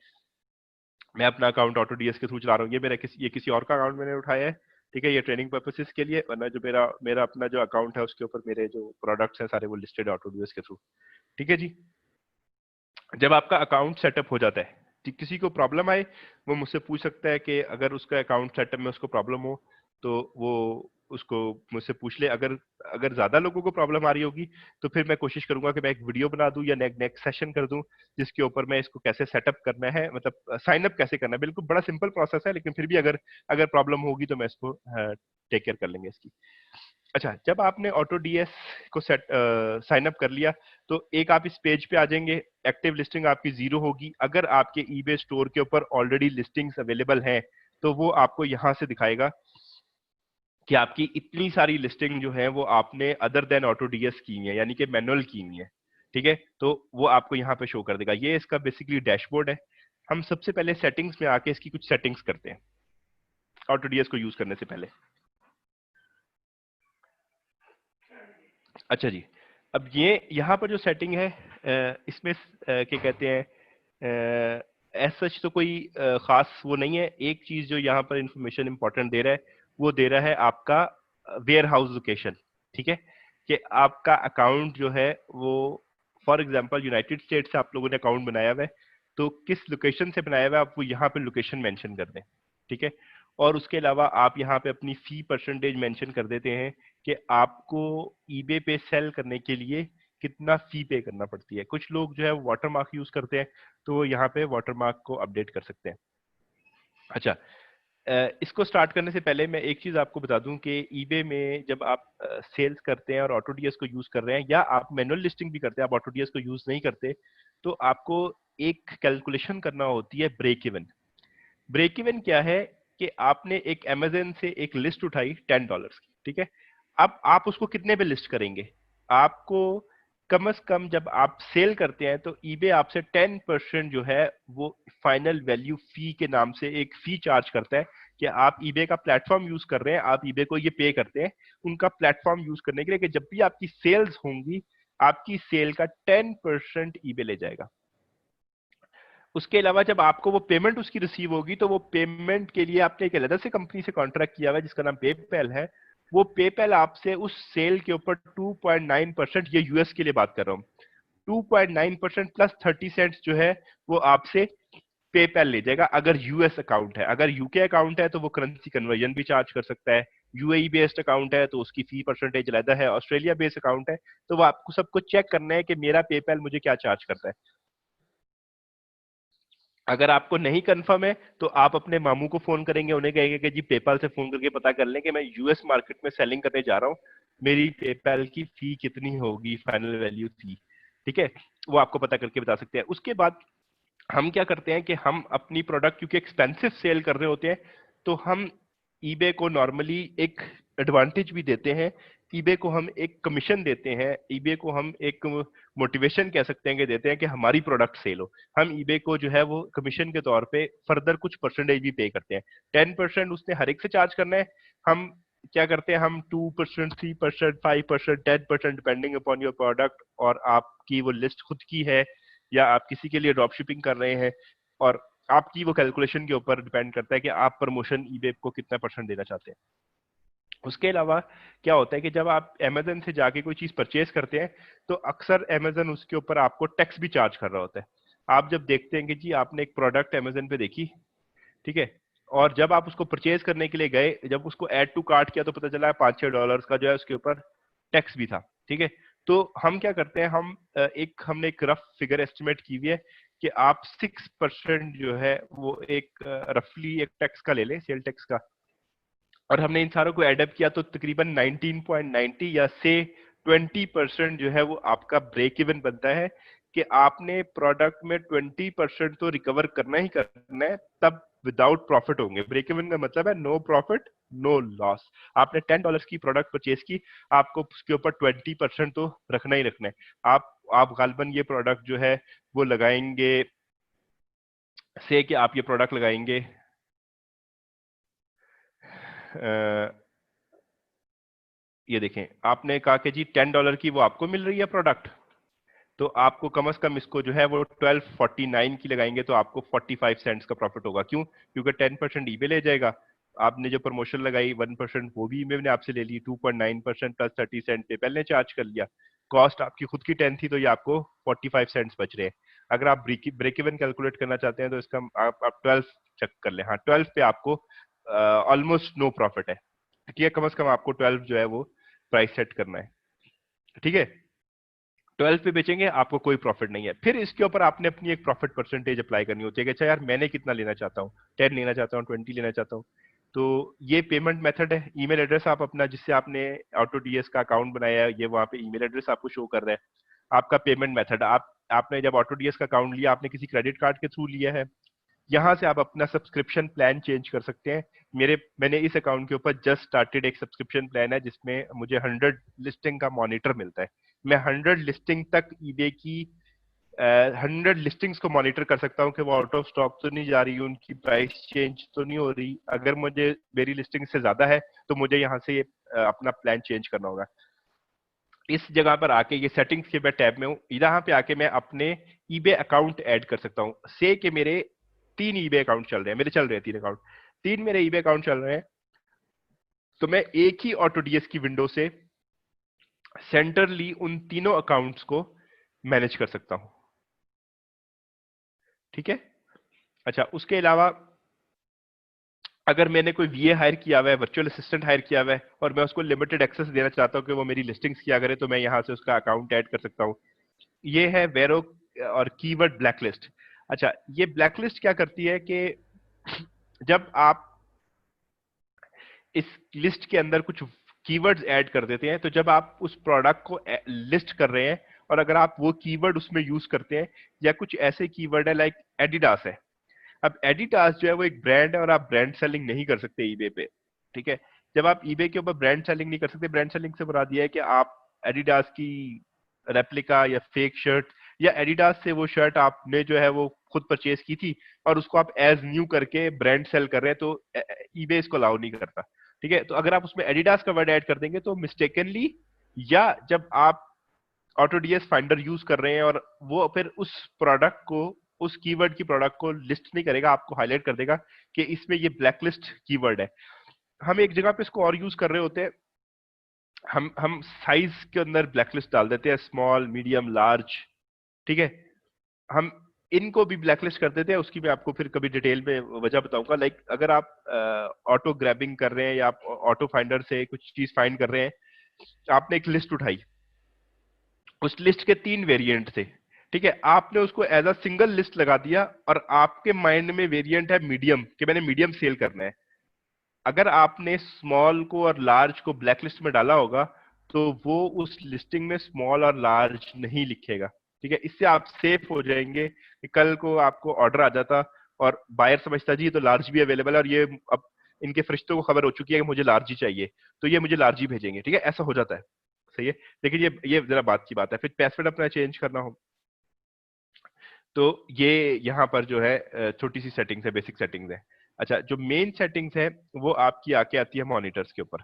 मैं अपना अकाउंट ऑटोडीएस के थ्रू चला रहा हूँ, ये किसी और का अकाउंट मैंने उठाया है, ठीक है, ये ट्रेनिंग पर्पसेस के लिए, वरना जो मेरा मेरा अपना जो अकाउंट है उसके ऊपर मेरे जो प्रोडक्ट्स हैं सारे वो लिस्टेड ऑटोडीएस के थ्रू। ठीक है जी। जब आपका अकाउंट सेटअप हो जाता है, किसी को प्रॉब्लम आए वो मुझसे पूछ सकता है कि अगर उसका अकाउंट सेटअप में उसको प्रॉब्लम हो तो वो उसको मुझसे पूछ ले। अगर अगर ज्यादा लोगों को प्रॉब्लम आ रही होगी तो फिर मैं कोशिश करूंगा कि मैं एक वीडियो बना दूं या नेक्स्ट सेशन कर दूं जिसके ऊपर मैं इसको कैसे सेटअप करना है, मतलब साइन अप कैसे करना है। बिल्कुल बड़ा सिंपल प्रोसेस है, लेकिन फिर भी अगर अगर प्रॉब्लम होगी तो मैं इसको टेक केयर कर लेंगे इसकी। अच्छा, जब आपने ऑटो डीएस को साइन अप कर लिया तो एक आप इस पेज पे आ जाएंगे। एक्टिव लिस्टिंग आपकी 0 होगी। अगर आपके ईबे स्टोर के ऊपर ऑलरेडी लिस्टिंग्स अवेलेबल हैं तो वो आपको यहां से दिखाएगा कि आपकी इतनी सारी लिस्टिंग जो है वो आपने अदर देन ऑटो डीएस की है, यानी कि मैनुअल की हुई है। ठीक है, तो वो आपको यहाँ पे शो कर देगा। ये इसका बेसिकली डैशबोर्ड है। हम सबसे पहले सेटिंग्स में आके इसकी कुछ सेटिंग्स करते हैं ऑटो डीएस को यूज करने से पहले। अच्छा जी, अब ये यहाँ पर जो सेटिंग है इसमें क्या कहते हैं, एज सच तो कोई खास वो नहीं है। एक चीज जो यहाँ पर इंफॉर्मेशन इंपॉर्टेंट दे रहा है वो दे रहा है आपका वेयर हाउस लोकेशन। ठीक है, कि आपका अकाउंट जो है वो फॉर एग्जांपल यूनाइटेड स्टेट से आप लोगों ने अकाउंट बनाया हुआ है, तो किस लोकेशन से बनाया हुआ है आप वो यहाँ पे लोकेशन मेंशन कर दें। ठीक है, और उसके अलावा आप यहाँ पे अपनी फी परसेंटेज मेंशन कर देते हैं कि आपको ईबे पे सेल करने के लिए कितना फी पे करना पड़ती है। कुछ लोग जो है वाटरमार्क यूज करते हैं तो वो यहाँ पे वाटरमार्क को अपडेट कर सकते हैं। अच्छा, इसको स्टार्ट करने से पहले मैं एक चीज आपको बता दूं कि ईबे में जब आप सेल्स करते हैं और ऑटोडीएस को यूज कर रहे हैं, या आप मैनुअल लिस्टिंग भी करते हैं, आप ऑटोडीएस को यूज नहीं करते, तो आपको एक कैलकुलेशन करना होती है ब्रेक इवन। ब्रेक इवन क्या है कि आपने एक अमेजन से एक लिस्ट उठाई $10 की, ठीक है। अब आप उसको कितने पे लिस्ट करेंगे? आपको कम से कम जब आप सेल करते हैं तो ईबे आपसे 10% जो है वो फाइनल वैल्यू फी के नाम से एक फी चार्ज करता है कि आप ईबे का प्लेटफॉर्म यूज कर रहे हैं, आप ईबे को ये पे करते हैं उनका प्लेटफॉर्म यूज करने के लिए, कि जब भी आपकी सेल्स होंगी आपकी सेल का 10% ईबे ले जाएगा। उसके अलावा जब आपको वो पेमेंट उसकी रिसीव होगी तो वो पेमेंट के लिए आपने एक अलग से कंपनी से कॉन्ट्रैक्ट किया हुआ है जिसका नाम पेपैल है। वो पेपैल आपसे उस सेल के ऊपर 2.9%, ये यूएस के लिए बात कर रहा हूँ, 2.9% प्लस 30 सेंट्स जो है वो आपसे पेपैल ले जाएगा अगर यूएस अकाउंट है। अगर यूके अकाउंट है तो वो करेंसी कन्वर्जन भी चार्ज कर सकता है। यूएई बेस्ड अकाउंट है तो उसकी फी परसेंटेज अलग है। ऑस्ट्रेलिया बेस्ड अकाउंट है तो वो आपको सबको चेक करना है कि मेरा पेपैल मुझे क्या चार्ज करता है। अगर आपको नहीं कंफर्म है तो आप अपने मामू को फोन करेंगे, उन्हें कहेंगे कि जी पेपैल से फोन करके पता कर लें कि मैं यूएस मार्केट में सेलिंग करने जा रहा हूँ, मेरी पेपैल की फी कितनी होगी, फाइनल वैल्यू फी। ठीक है, वो आपको पता करके बता सकते हैं। उसके बाद हम क्या करते हैं कि हम अपनी प्रोडक्ट क्योंकि एक्सपेंसिव सेल कर रहे होते हैं तो हम ईबे को नॉर्मली एक एडवांटेज भी देते हैं, ईबे को हम एक कमीशन देते हैं, ईबे को हम एक मोटिवेशन कह सकते हैं कि देते हैं कि हमारी प्रोडक्ट सेल हो। हम ईबे को जो है वो कमीशन के तौर पे फर्दर कुछ परसेंटेज भी पे करते हैं। 10% उसने हर एक से चार्ज करना है। हम क्या करते हैं, हम 2%, 3%, 5%, 10% डिपेंडिंग अपॉन योर प्रोडक्ट, और आपकी वो लिस्ट खुद की है या आप किसी के लिए ड्रॉप शिपिंग कर रहे हैं, और आपकी वो कैलकुलेशन के ऊपर डिपेंड करता है कि आप प्रमोशन ईबे को कितना परसेंट देना चाहते हैं। उसके अलावा क्या होता है कि जब आप अमेजन से जाके कोई चीज परचेज करते हैं तो अक्सर अमेजन उसके ऊपर आपको टैक्स भी चार्ज कर रहा होता है। आप जब देखते हैं कि जी आपने एक प्रोडक्ट अमेजन पे देखी, ठीक है, और जब आप उसको परचेज करने के लिए गए, जब उसको ऐड टू कार्ट किया तो पता चला $5-6 का जो है उसके ऊपर टैक्स भी था। ठीक है, तो हम क्या करते हैं, हमने एक रफ फिगर एस्टिमेट की हुई है कि आप 6% जो है वो एक रफली एक टैक्स का ले लें, सेल टैक्स का, और हमने इन सारों को एडअप किया तो तकरीबन 19.90 या से 20% जो है वो आपका ब्रेक इवन बनता है कि आपने प्रोडक्ट में 20% तो रिकवर करना ही करना है, तब विदाउट प्रॉफिट होंगे। ब्रेक इवन का मतलब है नो प्रॉफिट नो लॉस। आपने $10 की प्रोडक्ट परचेज की, आपको उसके ऊपर 20% तो रखना ही रखना है। आप गालबन ये प्रोडक्ट जो है वो लगाएंगे, से कि आप ये प्रोडक्ट लगाएंगे ये देखें, आपने कहा कि जी $10 की वो आपको मिल रही है प्रोडक्ट, तो आपको कम से कम इसको जो है वो 1249 की लगाएंगे तो आपको 45 सेंट्स का प्रॉफिट होगा। क्यों? क्योंकि 10% ईबे ले जाएगा, आपने जो प्रमोशन लगाई 1% वो भी ईबे ने आपसे ले ली, 2.9% प्लस 30 सेंट पेपैल ने चार्ज कर लिया, कॉस्ट आपकी खुद की 10 थी तो ये आपको 45 सेंट्स बच रहे हैं। अगर आप ब्रेक इवन कैलकुलेट करना चाहते हैं तो इसका आप 12 चेक कर लें। हाँ, 12 पे आपको ऑलमोस्ट नो प्रॉफिट है। ठीक है, कम से कम आपको 12 जो है वो प्राइस सेट करना है। ठीक है, 12 पे बेचेंगे आपको कोई प्रॉफिट नहीं है। फिर इसके ऊपर आपने अपनी एक प्रॉफिट परसेंटेज अप्लाई करनी होती है कि अच्छा यार मैंने कितना लेना चाहता हूँ, 10 लेना चाहता हूँ, 20 लेना चाहता हूँ। तो ये पेमेंट मेथड है। ईमेल एड्रेस आप अपना जिससे आपने ऑटो डीएस का अकाउंट बनाया है, ये वहां पे ईमेल एड्रेस आपको शो कर रहा है। आपका पेमेंट मेथड, आपने जब ऑटो डीएस का अकाउंट लिया आपने किसी क्रेडिट कार्ड के थ्रू लिया है, यहाँ से आप अपना सब्सक्रिप्शन प्लान चेंज कर सकते हैं। मैंने इस अकाउंट के ऊपर जस्ट स्टार्टेड एक सब्सक्रिप्शन प्लान है जिसमें मुझे 100 लिस्टिंग का मॉनिटर मिलता है। मैं 100 लिस्टिंग तक ईबे की 100 लिस्टिंग्स को मॉनिटर कर सकता हूँ कि वो आउट ऑफ स्टॉक तो नहीं जा रही, उनकी प्राइस चेंज तो नहीं हो रही। अगर मुझे मेरी लिस्टिंग से ज्यादा है तो मुझे यहाँ से अपना प्लान चेंज करना होगा। इस जगह पर आके ये सेटिंग्स के मैं टैब में हूँ, यहाँ पे आके मैं अपने ईबे अकाउंट ऐड कर सकता हूँ। से कि मेरे 3 ईबे अकाउंट चल रहे हैं, मेरे चल रहे हैं 3 अकाउंट, 3 मेरे ईबे अकाउंट चल रहे हैं, तो मैं एक ही ऑटो डीएस की विंडो से सेंटरली उन तीनों अकाउंट्स को मैनेज कर सकता हूं। ठीक है, अच्छा उसके अलावा अगर मैंने कोई वीए हायर किया हुआ है, वर्चुअल असिस्टेंट हायर किया हुआ है, और मैं उसको लिमिटेड एक्सेस देना चाहता हूं कि वो मेरी लिस्टिंग्स किया करे, तो मैं यहां से उसका अकाउंट ऐड कर सकता हूं। ये है वेरो और कीवर्ड ब्लैकलिस्ट। अच्छा, ये ब्लैकलिस्ट क्या करती है कि जब आप इस लिस्ट के अंदर कुछ कीवर्ड्स ऐड कर देते हैं, तो जब आप उस प्रोडक्ट को लिस्ट कर रहे हैं और अगर आप वो कीवर्ड उसमें यूज करते हैं, या कुछ ऐसे कीवर्ड है लाइक एडिडास है। अब एडिडास जो है वो एक ब्रांड है और आप ब्रांड सेलिंग नहीं कर सकते ईबे पे। ठीक है, जब आप ईबे के ऊपर ब्रांड सेलिंग नहीं कर सकते, ब्रांड सेलिंग से मुराद ये है कि आप एडिडास की रेप्लिका या फेक शर्ट या एडिडास से वो शर्ट आपने जो है वो खुद परचेज की थी और उसको आप एज न्यू करके ब्रांड सेल कर रहे हैं, तो ईबे इसको अलाउ नहीं करता। ठीक है, तो अगर आप उसमें एडिडास का वर्ड ऐड कर देंगे तो मिस्टेकनली, या जब आप ऑटोडीएस फाइंडर यूज कर रहे हैं और वो फिर उस प्रोडक्ट को, उस कीवर्ड की प्रोडक्ट को लिस्ट नहीं करेगा, आपको हाईलाइट कर देगा कि इसमें ये ब्लैकलिस्ट कीवर्ड है। हम एक जगह पे इसको और यूज कर रहे होते हैं, हम साइज के अंदर ब्लैकलिस्ट डाल देते हैं, स्मॉल, मीडियम, लार्ज। ठीक है, हम इनको भी ब्लैकलिस्ट कर देते हैं, उसकी मैं आपको फिर कभी डिटेल में वजह बताऊंगा। लाइक अगर आप ऑटो ग्रैबिंग कर रहे हैं या आप ऑटो फाइंडर से कुछ चीज फाइंड कर रहे हैं, आपने एक लिस्ट उठाई, उस लिस्ट के 3 वेरिएंट थे। ठीक है, आपने उसको एज अ सिंगल लिस्ट लगा दिया और आपके माइंड में वेरिएंट है मीडियम, कि मैंने मीडियम सेल करना है। अगर आपने स्मॉल को और लार्ज को ब्लैक लिस्ट में डाला होगा तो वो उस लिस्टिंग में स्मॉल और लार्ज नहीं लिखेगा। ठीक है, इससे आप सेफ हो जाएंगे कि कल को आपको ऑर्डर आ जाता और बायर समझता जी तो लार्ज भी अवेलेबल है और ये अब इनके फरिश्तों को खबर हो चुकी है कि मुझे लार्ज ही चाहिए, तो ये मुझे लार्ज ही भेजेंगे। ठीक है, ऐसा हो जाता है। सही है, लेकिन ये जरा बात की बात है। फिर पासवर्ड अपना चेंज करना हो तो ये यहाँ पर जो है छोटी सी सेटिंग्स है, बेसिक सेटिंग्स है। अच्छा, जो मेन सेटिंग्स है वो आपकी आके आती है मॉनिटर्स के ऊपर।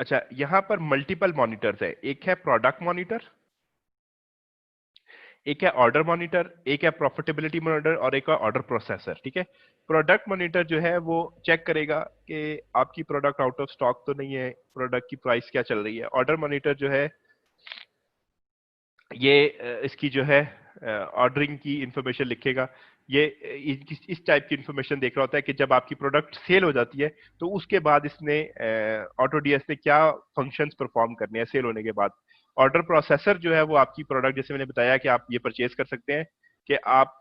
अच्छा, यहाँ पर मल्टीपल मॉनिटर्स है, एक है प्रोडक्ट मॉनिटर, एक है ऑर्डर मॉनिटर, एक है प्रॉफिटेबिलिटी मॉनिटर और एक है ऑर्डर प्रोसेसर। ठीक है, प्रोडक्ट मॉनिटर जो है वो चेक करेगा कि आपकी प्रोडक्ट आउट ऑफ स्टॉक तो नहीं है, प्रोडक्ट की प्राइस क्या चल रही है। ऑर्डर मॉनिटर जो है ये इसकी जो है ऑर्डरिंग की इंफॉर्मेशन लिखेगा। ये इस टाइप की इंफॉर्मेशन देख रहा होता है कि जब आपकी प्रोडक्ट सेल हो जाती है तो उसके बाद इसने ऑटोडीएस ने क्या फंक्शंस परफॉर्म करने हैं सेल होने के बाद। ऑर्डर प्रोसेसर जो है वो आपकी प्रोडक्ट, जैसे मैंने बताया कि आप ये परचेज कर सकते हैं कि आप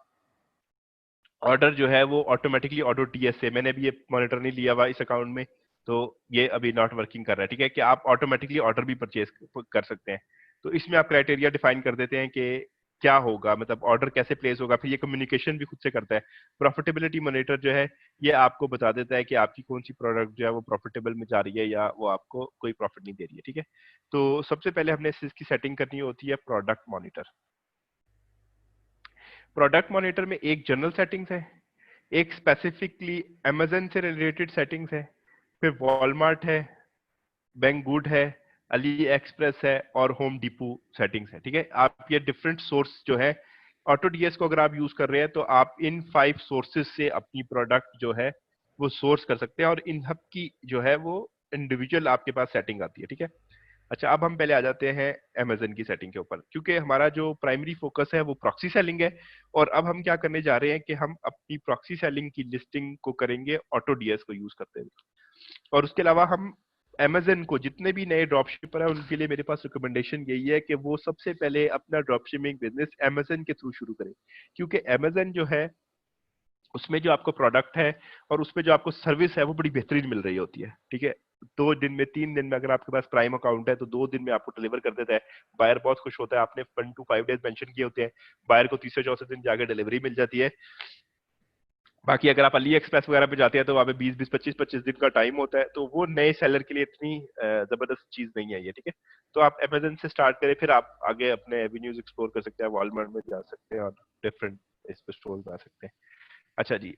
ऑर्डर जो है वो ऑटोमेटिकली ऑटो टीएस से, मैंने भी ये मॉनिटर नहीं लिया हुआ इस अकाउंट में तो ये अभी नॉट वर्किंग कर रहा है। ठीक है, कि आप ऑटोमेटिकली ऑर्डर भी परचेज कर सकते हैं। तो इसमें आप क्राइटेरिया डिफाइन कर देते हैं कि क्या होगा, मतलब ऑर्डर कैसे प्लेस होगा, फिर ये कम्युनिकेशन भी खुद से करता है। प्रॉफिटेबिलिटी मॉनिटर जो है ये आपको बता देता है कि आपकी कौन सी प्रोडक्ट जो है वो प्रॉफिटेबल में जा रही है या वो आपको कोई प्रॉफिट नहीं दे रही है। ठीक है, तो सबसे पहले हमने इसकी सेटिंग करनी होती है प्रोडक्ट मॉनिटर। प्रोडक्ट मॉनिटर में एक जनरल सेटिंग्स है, एक स्पेसिफिकली अमेजन से रिलेटेड सेटिंग्स है, फिर वॉलमार्ट है, बैंगगुड है, अली एक्सप्रेस है और होम डिपो सेटिंग्स है। ठीक है, आप ये डिफरेंट सोर्स जो है ऑटोडीएस को अगर आप यूज कर रहे हैं तो आप इन 5 सोर्सेज से अपनी प्रोडक्ट जो है वो सोर्स कर सकते हैं और इन हब की जो है वो इंडिविजुअल आपके पास सेटिंग आती है। ठीक है, अच्छा अब हम पहले आ जाते हैं अमेजन की सेटिंग के ऊपर, क्योंकि हमारा जो प्राइमरी फोकस है वो प्रॉक्सी सेलिंग है। और अब हम क्या करने जा रहे हैं कि हम अपनी प्रॉक्सी सेलिंग की लिस्टिंग को करेंगे ऑटोडीएस को यूज करते हुए। और उसके अलावा हम अमेजन को, जितने भी नए ड्रॉपशिपर है उनके लिए मेरे पास रिकमेंडेशन यही है कि वो सबसे पहले अपना ड्रॉपशिपिंग बिजनेस अमेजन के थ्रू शुरू करें, क्योंकि अमेजन जो है उसमें जो आपको प्रोडक्ट है और उसमें जो आपको सर्विस है वो बड़ी बेहतरीन मिल रही होती है। ठीक है, 2 दिन में, 3 दिन में अगर आपके पास प्राइम अकाउंट है तो 2 दिन में आपको डिलीवर कर देता है। बायर बहुत खुश होता है। आपने 1 to 5 डेज मेंशन किए होते हैं, बायर को तीसरे चौथे दिन जाकर डिलीवरी मिल जाती है। बाकी अगर आप अली एक्सप्रेस वगैरह पे जाते हैं तो वहाँ पे 20-20, 25-25 दिन का टाइम होता है, तो वो नए सेलर के लिए इतनी जबरदस्त चीज नहीं है ये। ठीक है, तो आप अमेजन से स्टार्ट करें, फिर आप आगे अपने एवेन्यूज एक्सप्लोर कर सकते हैं, वॉलमार्ट में जा सकते हैं और डिफरेंट इस पे स्टोर बना सकते हैं। अच्छा जी,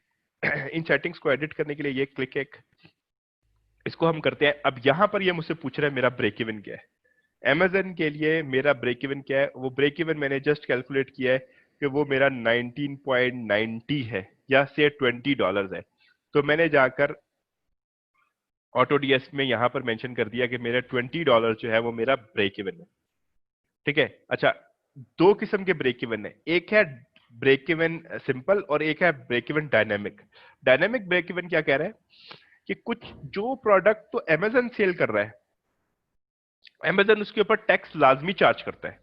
इन सेटिंग्स को एडिट करने के लिए ये क्लिक एक, इसको हम करते हैं। अब यहाँ पर ये मुझसे पूछ रहा है मेरा ब्रेक इवन क्या है। अमेजन के लिए मेरा ब्रेक इवन क्या है, वो ब्रेक इवन मैंने जस्ट कैलकुलेट किया है कि वो मेरा 19.90 है या से $20 है। तो मैंने जाकर ऑटोडीएस में यहाँ पर मेंशन कर दिया कि मेरा $20 जो है वो मेरा ब्रेक इवन है। ठीक है, अच्छा, 2 किस्म के ब्रेक इवन है, एक है ब्रेक इवन सिंपल और एक है break even dynamic. Dynamic break even क्या कह रहा है कि कुछ जो प्रोडक्ट तो अमेजन सेल कर रहा है, अमेजन उसके ऊपर टैक्स लाजमी चार्ज करता है,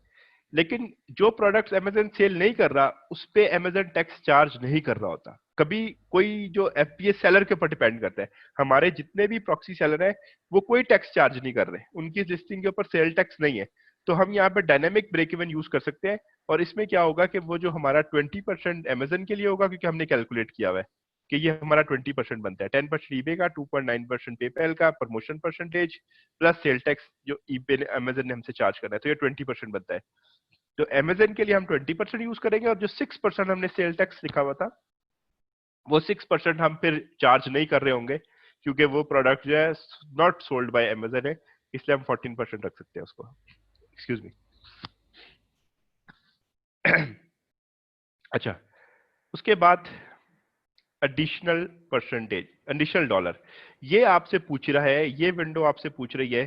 लेकिन जो प्रोडक्ट्स अमेजन सेल नहीं कर रहा उस पे अमेजन टैक्स चार्ज नहीं कर रहा होता। कभी कोई जो एफपीएस सेलर के ऊपर डिपेंड करता है। हमारे जितने भी प्रॉक्सी सेलर है वो कोई टैक्स चार्ज नहीं कर रहे, उनकी लिस्टिंग के ऊपर सेल टैक्स नहीं है। तो हम यहाँ पे डायनेमिक ब्रेक इवन यूज कर सकते हैं और इसमें क्या होगा कि वो जो हमारा 20% अमेजन के लिए होगा क्योंकि हमने कैलकुलेट किया हुआ है, कि ये हमारा 20% बनता है। 10% ईबे का, 2.9% पेपैल का, promotion percentage plus sale tax जो ईबे ने, अमेजन ने हमसे चार्ज करना है, तो ये 20% बनता है। तो अमेजन के लिए हम 20% यूज करेंगे, और जो 6% हमने सेल टैक्स लिखा हुआ था वो 6% हम फिर चार्ज नहीं कर रहे होंगे, क्योंकि वो प्रोडक्ट जो है नॉट सोल्ड बाय अमेजन है, इसलिए हम 14% रख सकते हैं उसको। Excuse me. अच्छा, उसके बाद एडिशनल परसेंटेज, एडिशनल डॉलर, ये आपसे पूछ रहा है, ये विंडो आपसे पूछ रही है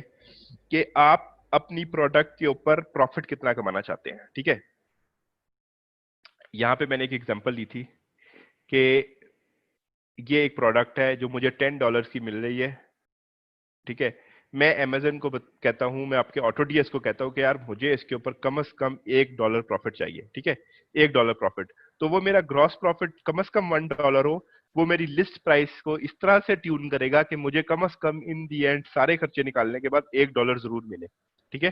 कि आप अपनी प्रोडक्ट के ऊपर प्रॉफिट कितना कमाना चाहते हैं। ठीक है, यहां पे मैंने एक एग्जांपल दी थी कि ये एक प्रोडक्ट है जो मुझे $10 की मिल रही है। ठीक है, मैं अमेजन को कहता हूं, मैं आपके ऑटोडीएस को कहता हूं कि यार मुझे इसके ऊपर कम से कम $1 प्रॉफिट चाहिए। ठीक है, $1 प्रॉफिट, तो वो मेरा ग्रॉस प्रॉफिट कम से कम $1 हो, वो मेरी लिस्ट प्राइस को इस तरह से ट्यून करेगा कि मुझे कम से कम इन दी एंड सारे खर्चे निकालने के बाद $1 जरूर मिले। ठीक है,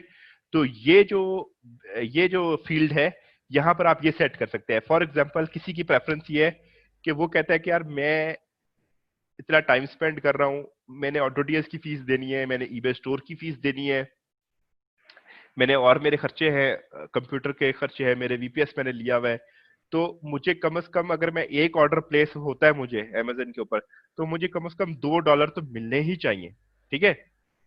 तो ये जो फील्ड है, यहां पर आप ये सेट कर सकते हैं। फॉर एग्जाम्पल, किसी की प्रेफरेंस ये है कि वो कहता है कि यार मैं इतना टाइम स्पेंड कर रहा हूं, मैंने ऑटोडीएस की फीस देनी है, मैंने ईबे स्टोर की फीस देनी है, मैंने और मेरे खर्चे हैं, कंप्यूटर के खर्चे हैं, मेरे वीपीएस मैंने लिया हुआ है, तो मुझे कम से कम, अगर मैं एक ऑर्डर प्लेस होता है मुझे अमेजन के ऊपर, तो मुझे कम से कम $2 तो मिलने ही चाहिए। ठीक है,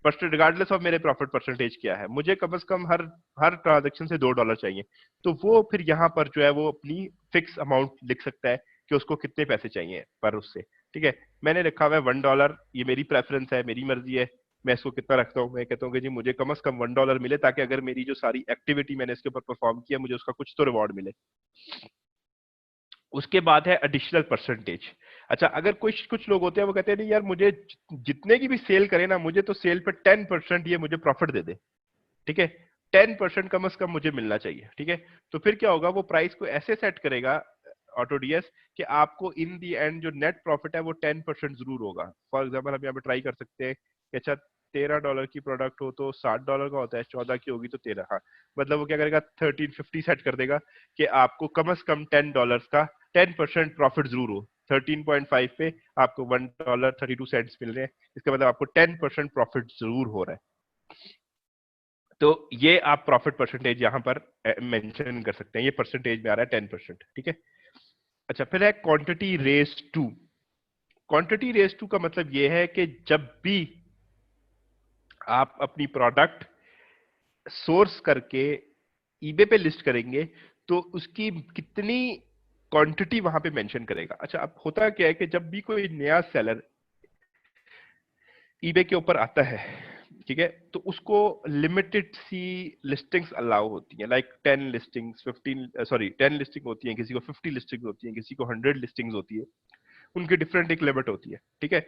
बट रिगार्डलेस ऑफ मेरे प्रॉफिट परसेंटेज क्या है, मुझे कम से कम हर हर ट्रांजेक्शन से $2 चाहिए। तो वो फिर यहाँ पर जो है वो अपनी फिक्स अमाउंट लिख सकता है कि उसको कितने पैसे चाहिए पर उससे। ठीक है, मैंने लिखा हुआ है $1, ये मेरी प्रेफरेंस है, मेरी मर्जी है, मैं इसको कितना रखता हूँ। मैं कहता हूँ कि जी मुझे कम से कम $1 मिले, ताकि अगर मेरी जो सारी एक्टिविटी मैंने इसके ऊपर परफॉर्म किया, मुझे उसका कुछ तो रिवॉर्ड मिले। उसके बाद है एडिशनल परसेंटेज। अच्छा, अगर कुछ कुछ लोग होते हैं वो कहते हैं नहीं यार, मुझे जितने की भी सेल करे ना, मुझे तो सेल पे 10% ये मुझे प्रॉफिट दे दे। ठीक है, 10% कम से कम मुझे मिलना चाहिए। ठीक है, तो फिर क्या होगा, वो प्राइस को ऐसे सेट करेगा ऑटोडीएस कि आपको इन दी एंड जो नेट प्रॉफिट है वो 10% जरूर होगा। फॉर एग्जाम्पल, हम यहाँ पे ट्राई कर सकते हैं कि अच्छा $13 की प्रोडक्ट हो तो $60 का होता है, 14 की होगी तो 13, हाँ, मतलब वो क्या करेगा, 1350 सेट कर देगा कि आपको कम से कम $10 का 10% प्रॉफिट जरूर हो। 13.5 पे आपको $1.32 मिल रहे हैं, इसका मतलब आपको 10% प्रॉफिट जरूर हो रहा है। तो ये आप प्रॉफिट परसेंटेज यहां पर मेंशन कर सकते हैं, ये परसेंटेज में आ रहा है 10%। ठीक है, अच्छा, फिर है quantity raise to. Quantity raise to का मतलब ये है कि जब भी आप अपनी प्रोडक्ट सोर्स करके ईबे पे लिस्ट करेंगे, तो उसकी कितनी क्वांटिटी वहां पे मेंशन करेगा। अच्छा, अब होता क्या है कि जब भी कोई नया सेलर ईबे के ऊपर आता है, ठीक है, तो उसको लिमिटेड सी लिस्टिंग्स अलाउ होती हैं, लाइक 10 लिस्टिंग्स, 15, सॉरी 10 लिस्टिंग होती हैं, किसी को 50 लिस्टिंग्स होती हैं, किसी को 100 लिस्टिंग्स होती है, उनकी डिफरेंट एक लिमिट होती है। ठीक है,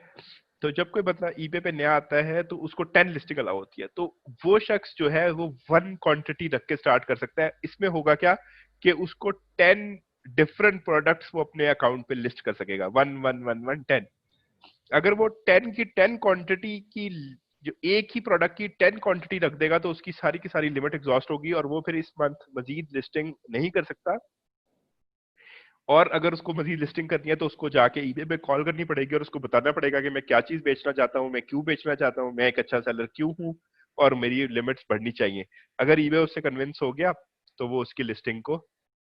तो जब कोई बंदा ईबे पे नया आता है तो उसको 10 लिस्टिंग अलाउ होती है, तो वो शख्स जो है वो 1 क्वांटिटी रख के स्टार्ट कर सकता है। इसमें होगा क्या कि उसको 10 डिफरेंट प्रोडक्ट्स वो अपने अकाउंट पे लिस्ट कर सकेगा, 1 1 1 1 10। अगर वो 10 की 10 क्वांटिटी की, जो एक ही प्रोडक्ट की 10 क्वांटिटी रख देगा, तो उसकी सारी की सारी लिमिट एग्जॉस्ट होगी और वो फिर इस मंथ मजीद लिस्टिंग नहीं कर सकता। और अगर उसको मजीद लिस्टिंग करनी है तो उसको जाके ईबे पे कॉल करनी पड़ेगी और उसको बताना पड़ेगा कि मैं क्या चीज बेचना चाहता हूँ, मैं क्यों बेचना चाहता हूँ, मैं एक अच्छा सेलर क्यों हूँ, और मेरी लिमिट्स बढ़नी चाहिए। अगर ईबे उससे कन्विंस हो गया तो वो उसकी लिस्टिंग को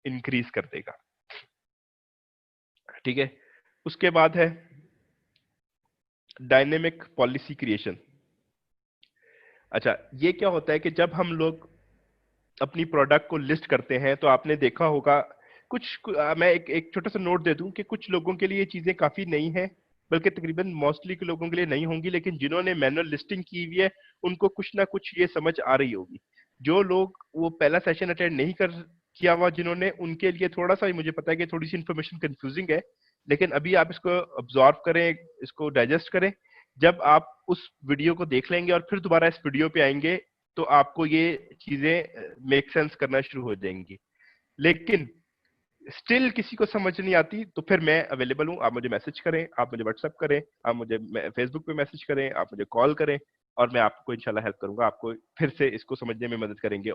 इंक्रीज कर देगा। ठीक है, उसके बाद है डायनेमिक पॉलिसी क्रिएशन। अच्छा, ये क्या होता है कि जब हम लोग अपनी प्रोडक्ट को लिस्ट करते हैं, तो आपने देखा होगा मैं एक छोटा सा नोट दे दूं कि कुछ लोगों के लिए ये चीजें काफी नई हैं, बल्कि तकरीबन मोस्टली के लोगों के लिए नहीं होंगी, लेकिन जिन्होंने मैनुअल लिस्टिंग की हुई है उनको कुछ ना कुछ ये समझ आ रही होगी। जो लोग वो पहला सेशन अटेंड नहीं कर किया हुआ जिन्होंने, उनके लिए थोड़ा सा, मुझे पता है कि थोड़ी सी इंफॉर्मेशन कंफ्यूजिंग है, लेकिन अभी आप इसको ऑब्जॉर्व करें, इसको डाइजेस्ट करें। जब आप उस वीडियो को देख लेंगे और फिर दोबारा इस वीडियो पे आएंगे, तो आपको ये चीजें मेक सेंस करना शुरू हो जाएंगी। लेकिन स्टिल किसी को समझ नहीं आती, तो फिर मैं अवेलेबल हूं, आप मुझे मैसेज करें, आप मुझे व्हाट्सएप करें, आप मुझे फेसबुक पे मैसेज करें, आप मुझे कॉल करें, और मैं आपको इंशाल्लाह हेल्प करूंगा, आपको फिर से इसको समझने में मदद करेंगे।